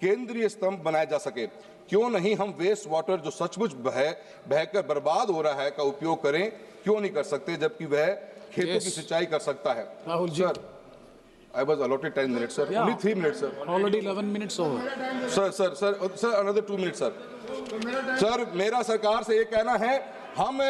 केंद्रीय स्तंभ बनाया जा सके। क्यों नहीं हम वेस्ट वाटर जो सचमुच बहकर बर्बाद हो रहा है का उपयोग करें? क्यों नहीं कर सकते, जबकि वह खेतों की सिंचाई कर सकता है? Rahul ji, I was allotted 10 minutes, sir. Only 3 minutes, sir. Already 11 minutes over. Sir, another 2 minutes, sir. Sir, मेरा सरकार से ये कहना है, हम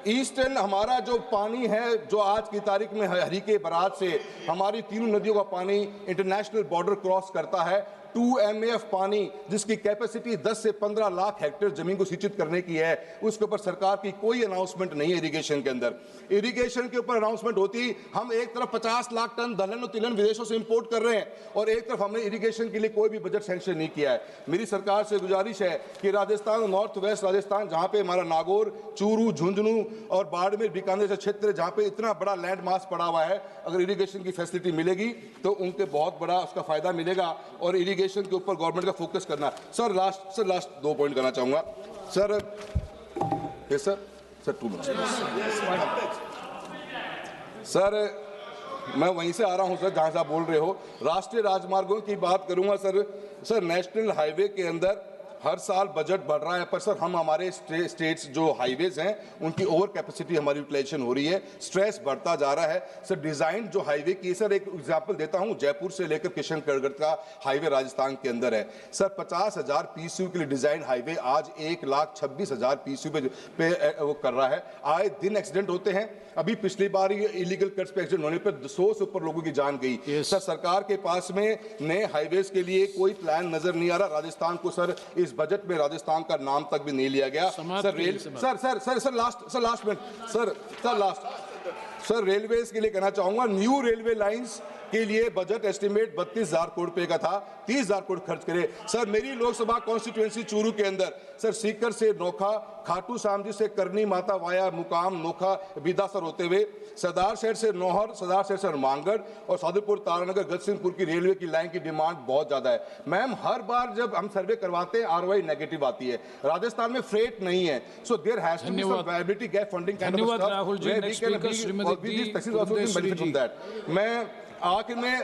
ईस्टर्न हमारा जो पानी है, जो आज की तारीख में हरी के बराज से हमारी तीनों नदियों का पानी इंटरनेशनल बॉर्डर क्रॉस करता है, 2 MAF पानी जिसकी कैपेसिटी 10 से 15 लाख हेक्टेयर जमीन को सिंचित करने की है, उसके ऊपर सरकार की कोई अनाउंसमेंट नहीं है। इरिगेशन के अंदर, इरिगेशन के ऊपर अनाउंसमेंट होती, हम एक तरफ 50 लाख टन दलहन और तिलहन विदेशों से इंपोर्ट कर रहे हैं और एक तरफ हमने इरिगेशन के लिए कोई भी बजट सैंक्शन नहीं किया है। मेरी सरकार से गुजारिश है कि राजस्थान, नॉर्थ वेस्ट राजस्थान, जहां पे हमारा नागौर, चूरू, झुंझुनू और बाड़मेर, बीकानेर जैसे क्षेत्र जहां पे इतना बड़ा लैंड मास पड़ा हुआ है, अगर इरिगेशन की फैसिलिटी मिलेगी तो उनके बहुत बड़ा उसका फायदा मिलेगा और इरिगेशन के ऊपर गवर्नमेंट का फोकस करना। सर लास्ट 2 पॉइंट करना चाहूंगा सर। सर 2 मिनट सर, मैं वहीं से आ रहा हूं सर जहां से आप बोल रहे हो। राष्ट्रीय राजमार्गों की बात करूंगा सर नेशनल हाईवे के अंदर हर साल बजट बढ़ रहा है, पर सर हम हमारे स्टेट्स जो हाईवेज हैं उनकी ओवर कैपेसिटी हमारी यूटिलाइजेशन हो रही है, स्ट्रेस बढ़ता जा रहा है। सर डिजाइन जो हाईवे की, सर एक एग्जांपल देता हूं, जयपुर से लेकर किशनगढ़ का हाईवे राजस्थान के अंदर है सर, 50,000 PCU के लिए डिजाइन हाईवे आज 1,26,000 PCU पे वो कर रहा है। आए दिन एक्सीडेंट होते हैं, अभी पिछली बार इलीगल कट्स पे एक्सीडेंट होने पर 100 से ऊपर लोगों की जान गई। सर सरकार के पास में नए हाईवेज के लिए कोई प्लान नजर नहीं आ रहा। राजस्थान को सर इस बजट में राजस्थान का नाम तक भी नहीं लिया गया। सर रेलवेज के लिए कहना चाहूंगा, न्यू रेलवे लाइंस के लिए बजट एस्टिमेट 32,000 करोड़ रुपए का था, 30,000 करोड़ खर्च करे। सर मेरी लोकसभा कॉन्स्टिट्यूएंसी चूरू के अंदर सर सीकर से नोखा, खाटू श्याम जी से करनी माता वाया मुकाम नोखा बिदासर होते हुए सरदार शहर से नौहर, सरदार शहर से मांगड़ और सादुलपुर तारानगर गजसिंहपुर की रेलवे की लाइन की डिमांड बहुत ज्यादा है। मैम हर बार जब हम सर्वे करवाते हैं ROI नेगेटिव आती है। राजस्थान में फ्रेट नहीं है, so there has to be some viability gap funding kind of stuff Rahul ji. Next speaker Shrimati मैं आखिर में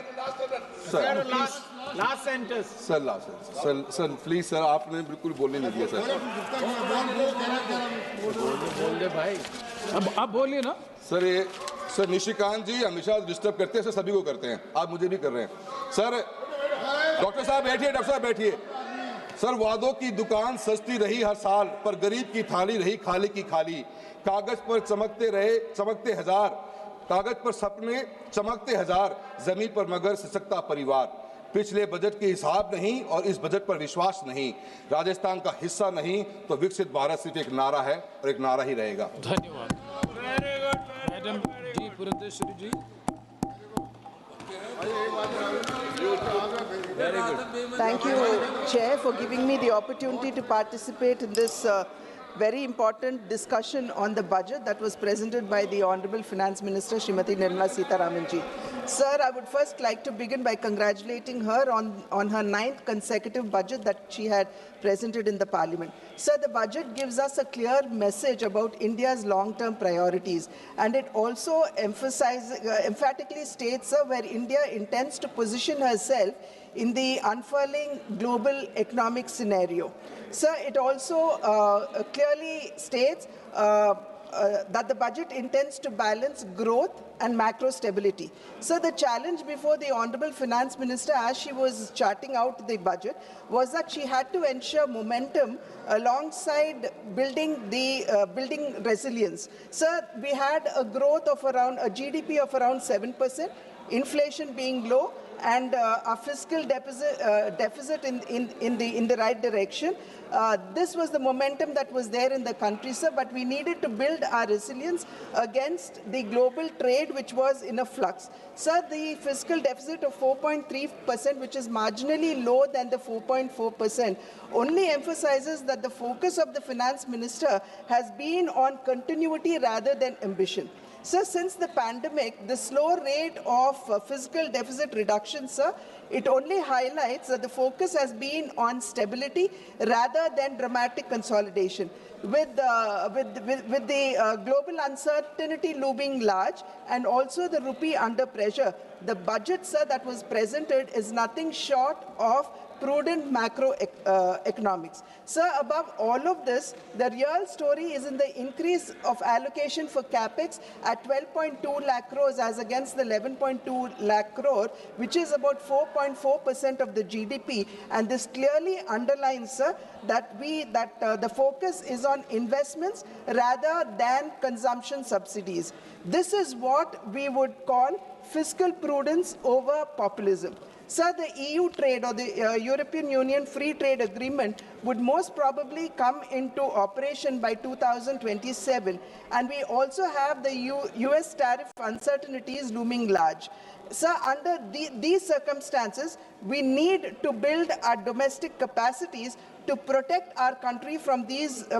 सर प्लीज सर, आपने बिल्कुल बोलने नहीं दिया सर। बोल भाई, अब बोलिए ना सर। ये सर निशिकांत जी हमेशा डिस्टर्ब करते हैं सर, सभी को करते हैं, आप मुझे भी कर रहे हैं सर। डॉक्टर साहब बैठिए, डॉक्टर साहब बैठिए। सर वादों की दुकान सस्ती रही हर साल, पर गरीब की थाली रही खाली की खाली। कागज पर चमकते हजार, कागज पर सपने चमकते हजार, जमीन पर मगर सिसकता परिवार। पिछले बजट के हिसाब नहीं और इस बजट पर विश्वास नहीं, राजस्थान का हिस्सा नहीं तो विकसित भारत सिर्फ एक नारा है और एक नारा ही रहेगा। धन्यवाद। Madam ji Purandeswari ji. Thank you, Chair, for giving me the opportunity to participate in this very important discussion on the budget that was presented by the Honorable Finance Minister, Srimati Nirmala Sitharaman ji. Sir, I would first like to begin by congratulating her on her 9th consecutive budget that she had presented in the Parliament. Sir, the budget gives us a clear message about India's long-term priorities, and it also emphatically states, sir, where India intends to position herself in the unfurling global economic scenario. Sir, it also clearly states that the budget intends to balance growth and macro stability. So the challenge before the Honorable Finance Minister, as she was charting out the budget, was that she had to ensure momentum alongside building resilience. Sir, we had a growth of around a GDP of around 7%, inflation being low, and our fiscal deficit in the right direction. This was the momentum that was there in the country, sir, but we needed to build our resilience against the global trade, which was in a flux. Sir, the fiscal deficit of 4.3%, which is marginally lower than the 4.4%, only emphasizes that the focus of the finance minister has been on continuity rather than ambition. Sir, since the pandemic, the slow rate of fiscal deficit reduction, sir, it only highlights that the focus has been on stability rather than dramatic consolidation. With the global uncertainty looming large and also the rupee under pressure, the budget, sir, that was presented is nothing short of prudent macroeconomics. Sir, above all of this, the real story is in the increase of allocation for capex at 12.2 lakh crores as against the 11.2 lakh crore, which is about 4.4% of the GDP. And this clearly underlines, sir, that the focus is on investments rather than consumption subsidies. This is what we would call fiscal prudence over populism. Sir, the EU trade or the European Union Free Trade Agreement would most probably come into operation by 2027, and we also have the US tariff uncertainties looming large. Sir, under these circumstances, we need to build our domestic capacities to protect our country from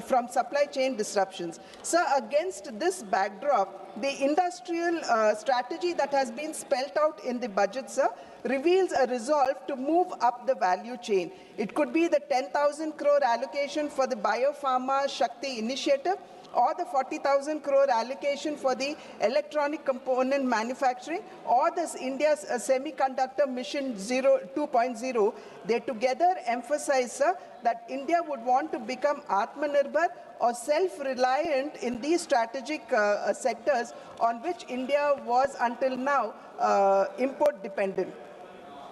from supply chain disruptions. Sir, against this backdrop, the industrial strategy that has been spelled out in the budget, sir, reveals a resolve to move up the value chain. It could be the 10,000 crore allocation for the Biopharma Shakti initiative, or the 40,000 crore allocation for the electronic component manufacturing, or this India's semiconductor mission 2.0, they together emphasize, sir, that India would want to become Atmanirbhar or self-reliant in these strategic sectors on which India was until now import dependent.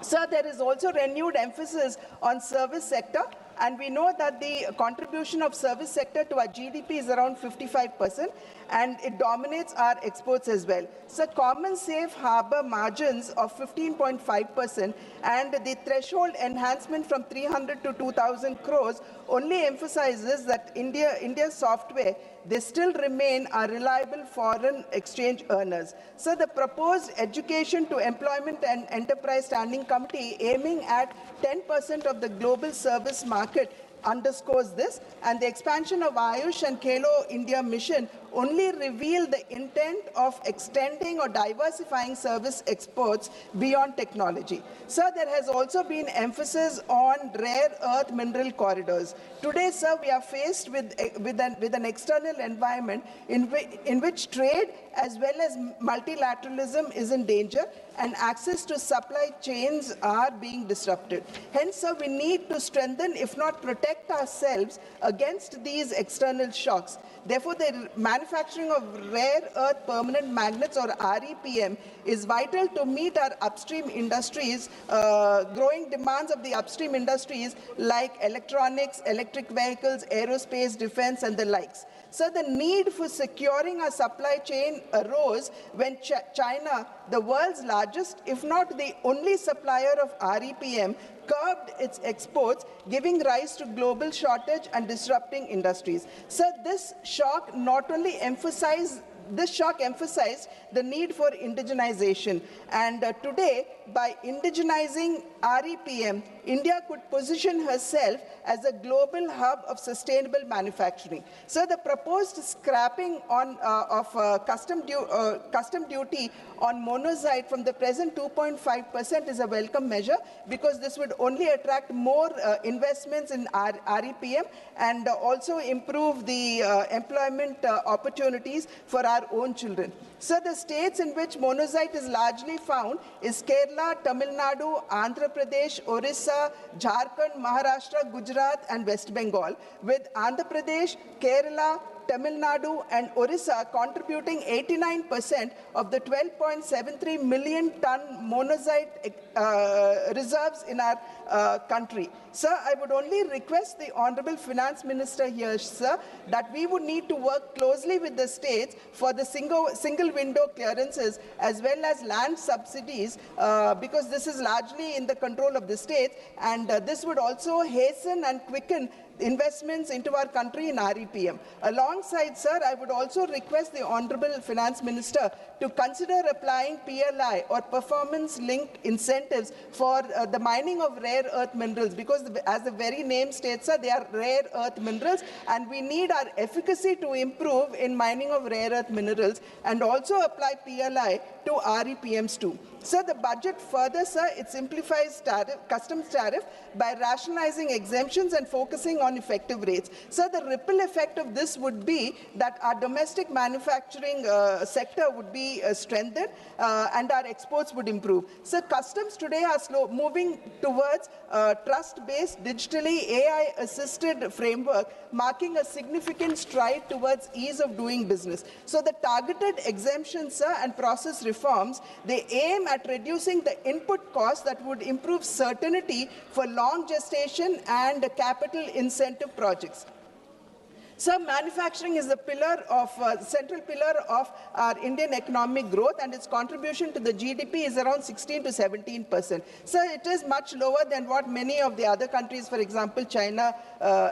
Sir, there is also renewed emphasis on service sector, and we know that the contribution of service sector to our GDP is around 55%, and it dominates our exports as well. So common safe harbor margins of 15.5% and the threshold enhancement from 300 to 2,000 crores only emphasizes that India's software, they still remain our reliable foreign exchange earners. So the proposed Education to Employment and Enterprise Standing Committee aiming at 10% of the global service market underscores this, and the expansion of Ayush and Khelo India mission only reveal the intent of extending or diversifying service exports beyond technology. Sir, there has also been emphasis on rare earth mineral corridors. Today, sir, we are faced with an external environment in which trade as well as multilateralism is in danger, and access to supply chains are being disrupted. Hence, sir, we need to strengthen, if not protect ourselves against these external shocks. Therefore, the manufacturing of rare earth permanent magnets, or REPM, is vital to meet our upstream industries, growing demands of the upstream industries like electronics, electric vehicles, aerospace, defense, and the likes. So the need for securing our supply chain arose when China, the world's largest, if not the only supplier of REPM, curbed its exports, giving rise to global shortage and disrupting industries. So this shock not only emphasized the need for indigenization. And today, by indigenizing REPM, India could position herself as a global hub of sustainable manufacturing. So the proposed scrapping of custom duty on monazite from the present 2.5% is a welcome measure, because this would only attract more investments in REPM and also improve the employment opportunities for our own children. So the states in which monazite is largely found is Kerala, Tamil Nadu, Andhra Pradesh, Orissa, Jharkhand, Maharashtra, Gujarat, and West Bengal, with Andhra Pradesh, Kerala, Tamil Nadu, and Orissa contributing 89% of the 12.73 million ton monazite reserves in our country. Sir, I would only request the Honorable Finance Minister here, sir, that we would need to work closely with the states for the single window clearances as well as land subsidies, because this is largely in the control of the states, and this would also hasten and quicken investments into our country in REPM. Alongside, sir, I would also request the Honorable Finance Minister to consider applying PLI or performance-linked incentives for the mining of rare earth minerals, because as the very name states, sir, they are rare earth minerals, and we need our efficacy to improve in mining of rare earth minerals, and also apply PLI to REPMs too. Sir, the budget further, sir, it simplifies customs tariff by rationalizing exemptions and focusing on effective rates. Sir, the ripple effect of this would would be that our domestic manufacturing sector would be strengthened and our exports would improve. So customs today are moving towards trust-based, digitally AI-assisted framework, marking a significant stride towards ease of doing business. So the targeted exemptions and process reforms, they aim at reducing the input costs that would improve certainty for long gestation and capital incentive projects. So manufacturing is the central pillar of our Indian economic growth, and its contribution to the GDP is around 16 to 17%. So it is much lower than what many of the other countries, for example, China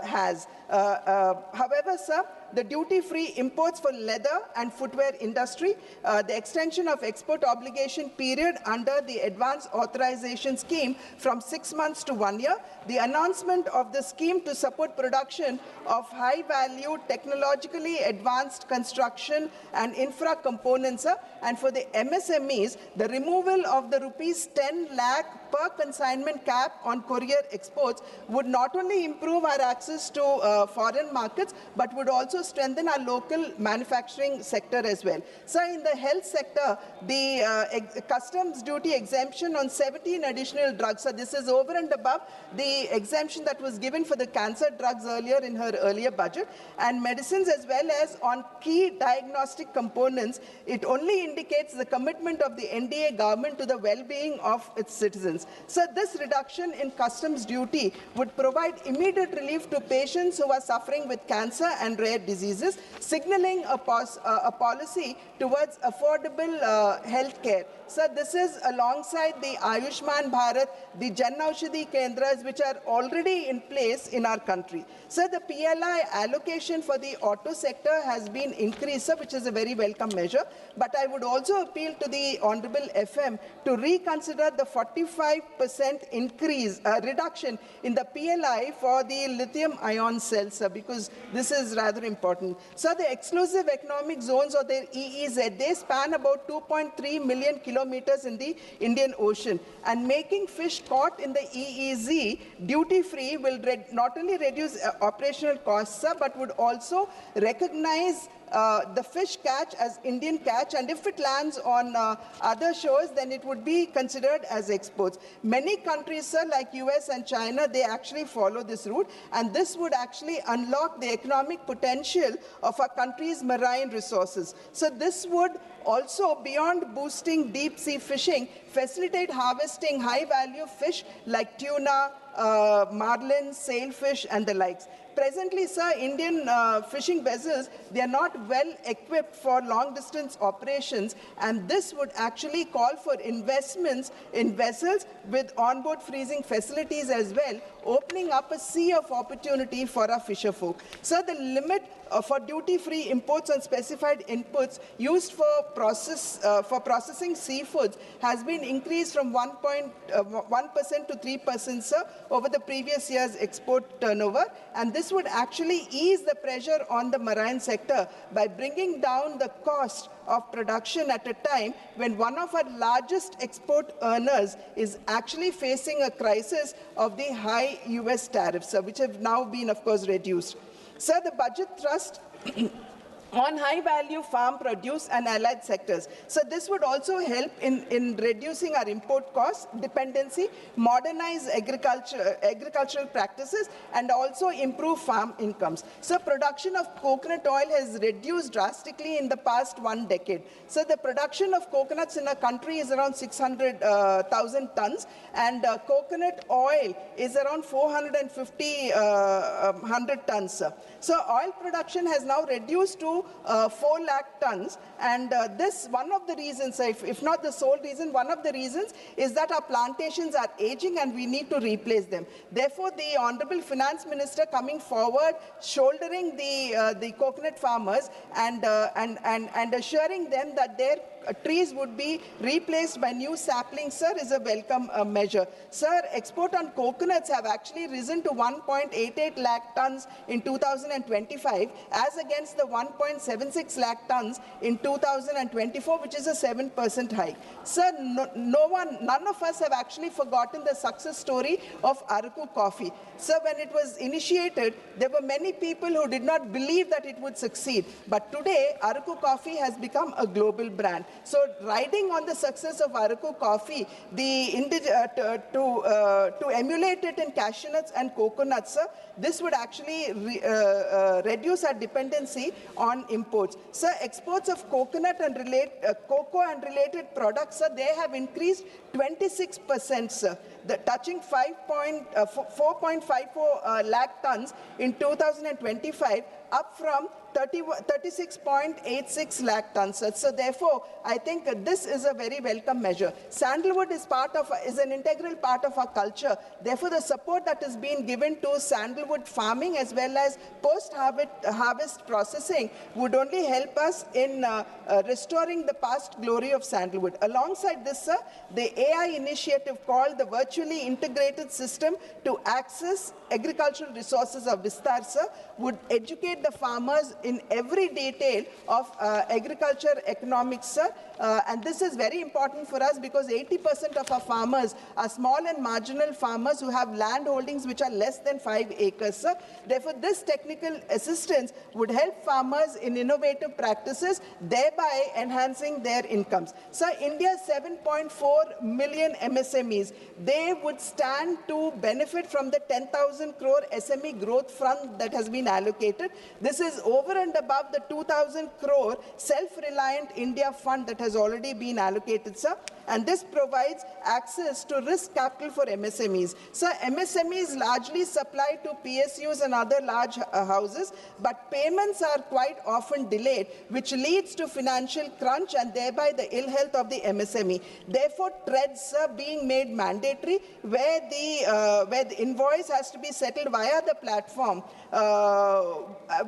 has. However, sir, the duty-free imports for leather and footwear industry, the extension of export obligation period under the advance authorization scheme from 6 months to 1 year, the announcement of the scheme to support production of high-value, technologically advanced construction and infra components, and for the MSMEs, the removal of the rupees 10 lakh per consignment cap on courier exports would not only improve our access to foreign markets, but would also strengthen our local manufacturing sector as well. So in the health sector, the customs duty exemption on 17 additional drugs, so this is over and above the exemption that was given for the cancer drugs earlier in her earlier budget, and medicines as well as on key diagnostic components, it only indicates the commitment of the NDA government to the well-being of its citizens. So this reduction in customs duty would provide immediate relief to patients who are suffering with cancer and rare diseases, signaling a policy towards affordable health care. So this is alongside the Ayushman Bharat, the Jan Aushadhi Kendras, which are already in place in our country. So the PLI allocation for the auto sector has been increased, which is a very welcome measure. But I would also appeal to the Honorable FM to reconsider the 45% reduction in the PLI for the lithium-ion cells, because this is rather important. So the exclusive economic zones, or their EEZ, they span about 2.3 million kilometers in the Indian Ocean, and making fish caught in the EEZ duty-free will not only reduce operational costs, but would also recognize the fish catch as Indian catch, and if it lands on other shores, then it would be considered as exports. Many countries, sir, like US and China, they actually follow this route, and this would actually unlock the economic potential of our country's marine resources. So this would also, beyond boosting deep-sea fishing, facilitate harvesting high-value fish like tuna, marlin, sailfish, and the likes. Presently, sir, Indian fishing vessels, they are not well equipped for long-distance operations, and this would actually call for investments in vessels with onboard freezing facilities as well, opening up a sea of opportunity for our fisher folk. So the limit for duty-free imports on specified inputs used for processing seafoods has been increased from 1% to 3%, sir, over the previous year's export turnover, and this would actually ease the pressure on the marine sector by bringing down the cost of production at a time when one of our largest export earners is actually facing a crisis of the high US tariffs, which have now been, of course, reduced. Sir, the budget thrust on high-value farm produce and allied sectors. So this would also help in reducing our import costs, dependency, modernize agricultural practices, and also improve farm incomes. So production of coconut oil has reduced drastically in the past 1 decade. So the production of coconuts in our country is around 600,000 tons, and coconut oil is around 450 tons. Sir. So oil production has now reduced to 4 lakh tons, and this, one of the reasons, if not the sole reason, one of the reasons is that our plantations are aging and we need to replace them. Therefore, the Honorable Finance Minister coming forward, shouldering the coconut farmers and assuring them that their trees would be replaced by new saplings, sir, is a welcome measure. Sir, export on coconuts have actually risen to 1.88 lakh tons in 2025 as against the 1.76 lakh tons in 2024, which is a 7% hike. Sir, none of us have actually forgotten the success story of Araku coffee. Sir, when it was initiated, there were many people who did not believe that it would succeed. But today, Araku coffee has become a global brand. So, riding on the success of Araku coffee, to emulate it in cashew nuts and coconuts, sir, this would actually reduce our dependency on imports. Sir, exports of coconut and cocoa and related products, sir, they have increased 26%, sir, touching 4.54 lakh tons in 2025, up from 36.86 lakh tons. So therefore, I think this is a very welcome measure. Sandalwood is an integral part of our culture. Therefore, the support that is being given to sandalwood farming as well as post-harvest processing would only help us in restoring the past glory of sandalwood. Alongside this, sir, the AI initiative called the Virtually Integrated System to Access Agricultural Resources of Vistar, sir, would educate the farmers in every detail of agriculture economics, sir. And this is very important for us because 80% of our farmers are small and marginal farmers who have land holdings which are less than 5 acres, sir. Therefore, this technical assistance would help farmers in innovative practices, thereby enhancing their incomes. Sir, India's 7.4 million MSMEs, they would stand to benefit from the 10,000 crore SME growth fund that has been allocated. This is over and above the 2,000 crore self-reliant India fund that has already been allocated, sir. And this provides access to risk capital for MSMEs. Sir, MSMEs largely supply to PSUs and other large houses, but payments are quite often delayed, which leads to financial crunch and thereby the ill health of the MSME. Therefore, TREDs are being made mandatory, where the invoice has to be settled via the platform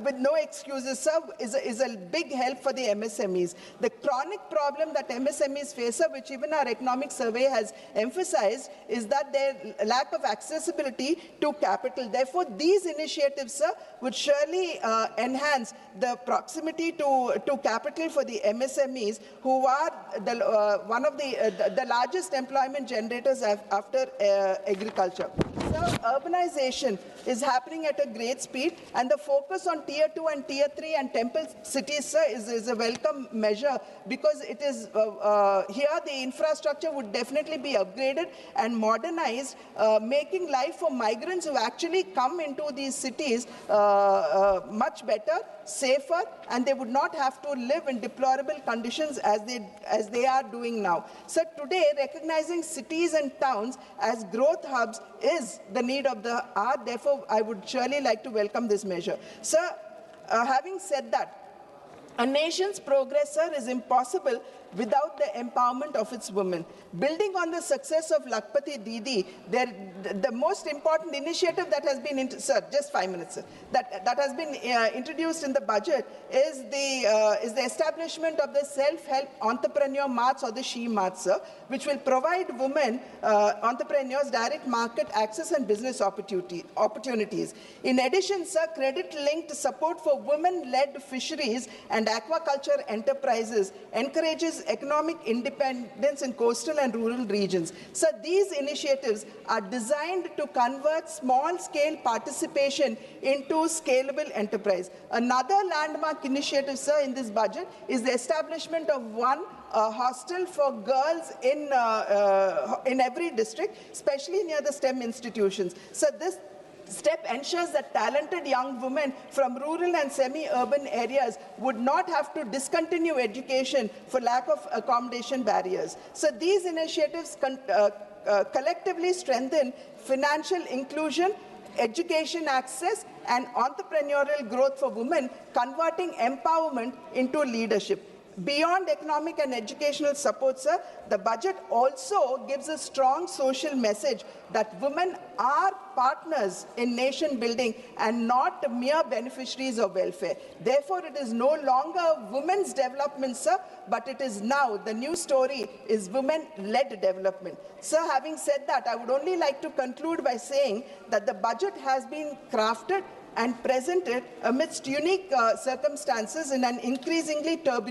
with no excuses, sir, is a big help for the MSMEs. The chronic problem that MSMEs face, sir, which even our economic survey has emphasized, is that their lack of accessibility to capital. Therefore, these initiatives, sir, would surely enhance the proximity to capital for the MSMEs, who are one of the largest employment generators after agriculture. So, urbanization is happening at a great speed, and the focus on Tier 2 and Tier 3 and temple cities, sir, is a welcome measure, because it is here the infrastructure would definitely be upgraded and modernized, making life for migrants who actually come into these cities much better, safer, and they would not have to live in deplorable conditions as they are doing now. So today, recognizing cities and towns as growth hubs is the need of the hour. Therefore, I would surely like to welcome this measure. Sir, having said that, a nation's progress, sir, is impossible without the empowerment of its women. Building on the success of Lakpati Didi, the most important initiative that has been, sir, just 5 minutes, sir, that has been introduced in the budget is the establishment of the self-help entrepreneur marts, or the She Marts, sir, which will provide women entrepreneurs direct market access and business opportunities. In addition, sir, credit-linked support for women-led fisheries and aquaculture enterprises encourages economic independence in coastal and rural regions. So these initiatives are designed to convert small-scale participation into scalable enterprise. Another landmark initiative, sir, in this budget is the establishment of one hostel for girls in every district, especially near the STEM institutions. So this step ensures that talented young women from rural and semi-urban areas would not have to discontinue education for lack of accommodation barriers. So these initiatives collectively strengthen financial inclusion, education access, and entrepreneurial growth for women, converting empowerment into leadership. Beyond economic and educational support, sir, the budget also gives a strong social message that women are partners in nation building and not mere beneficiaries of welfare. Therefore, it is no longer women's development, sir, but it is now, the new story is women-led development. Sir, having said that, I would only like to conclude by saying that the budget has been crafted and presented amidst unique circumstances in an increasingly turbulent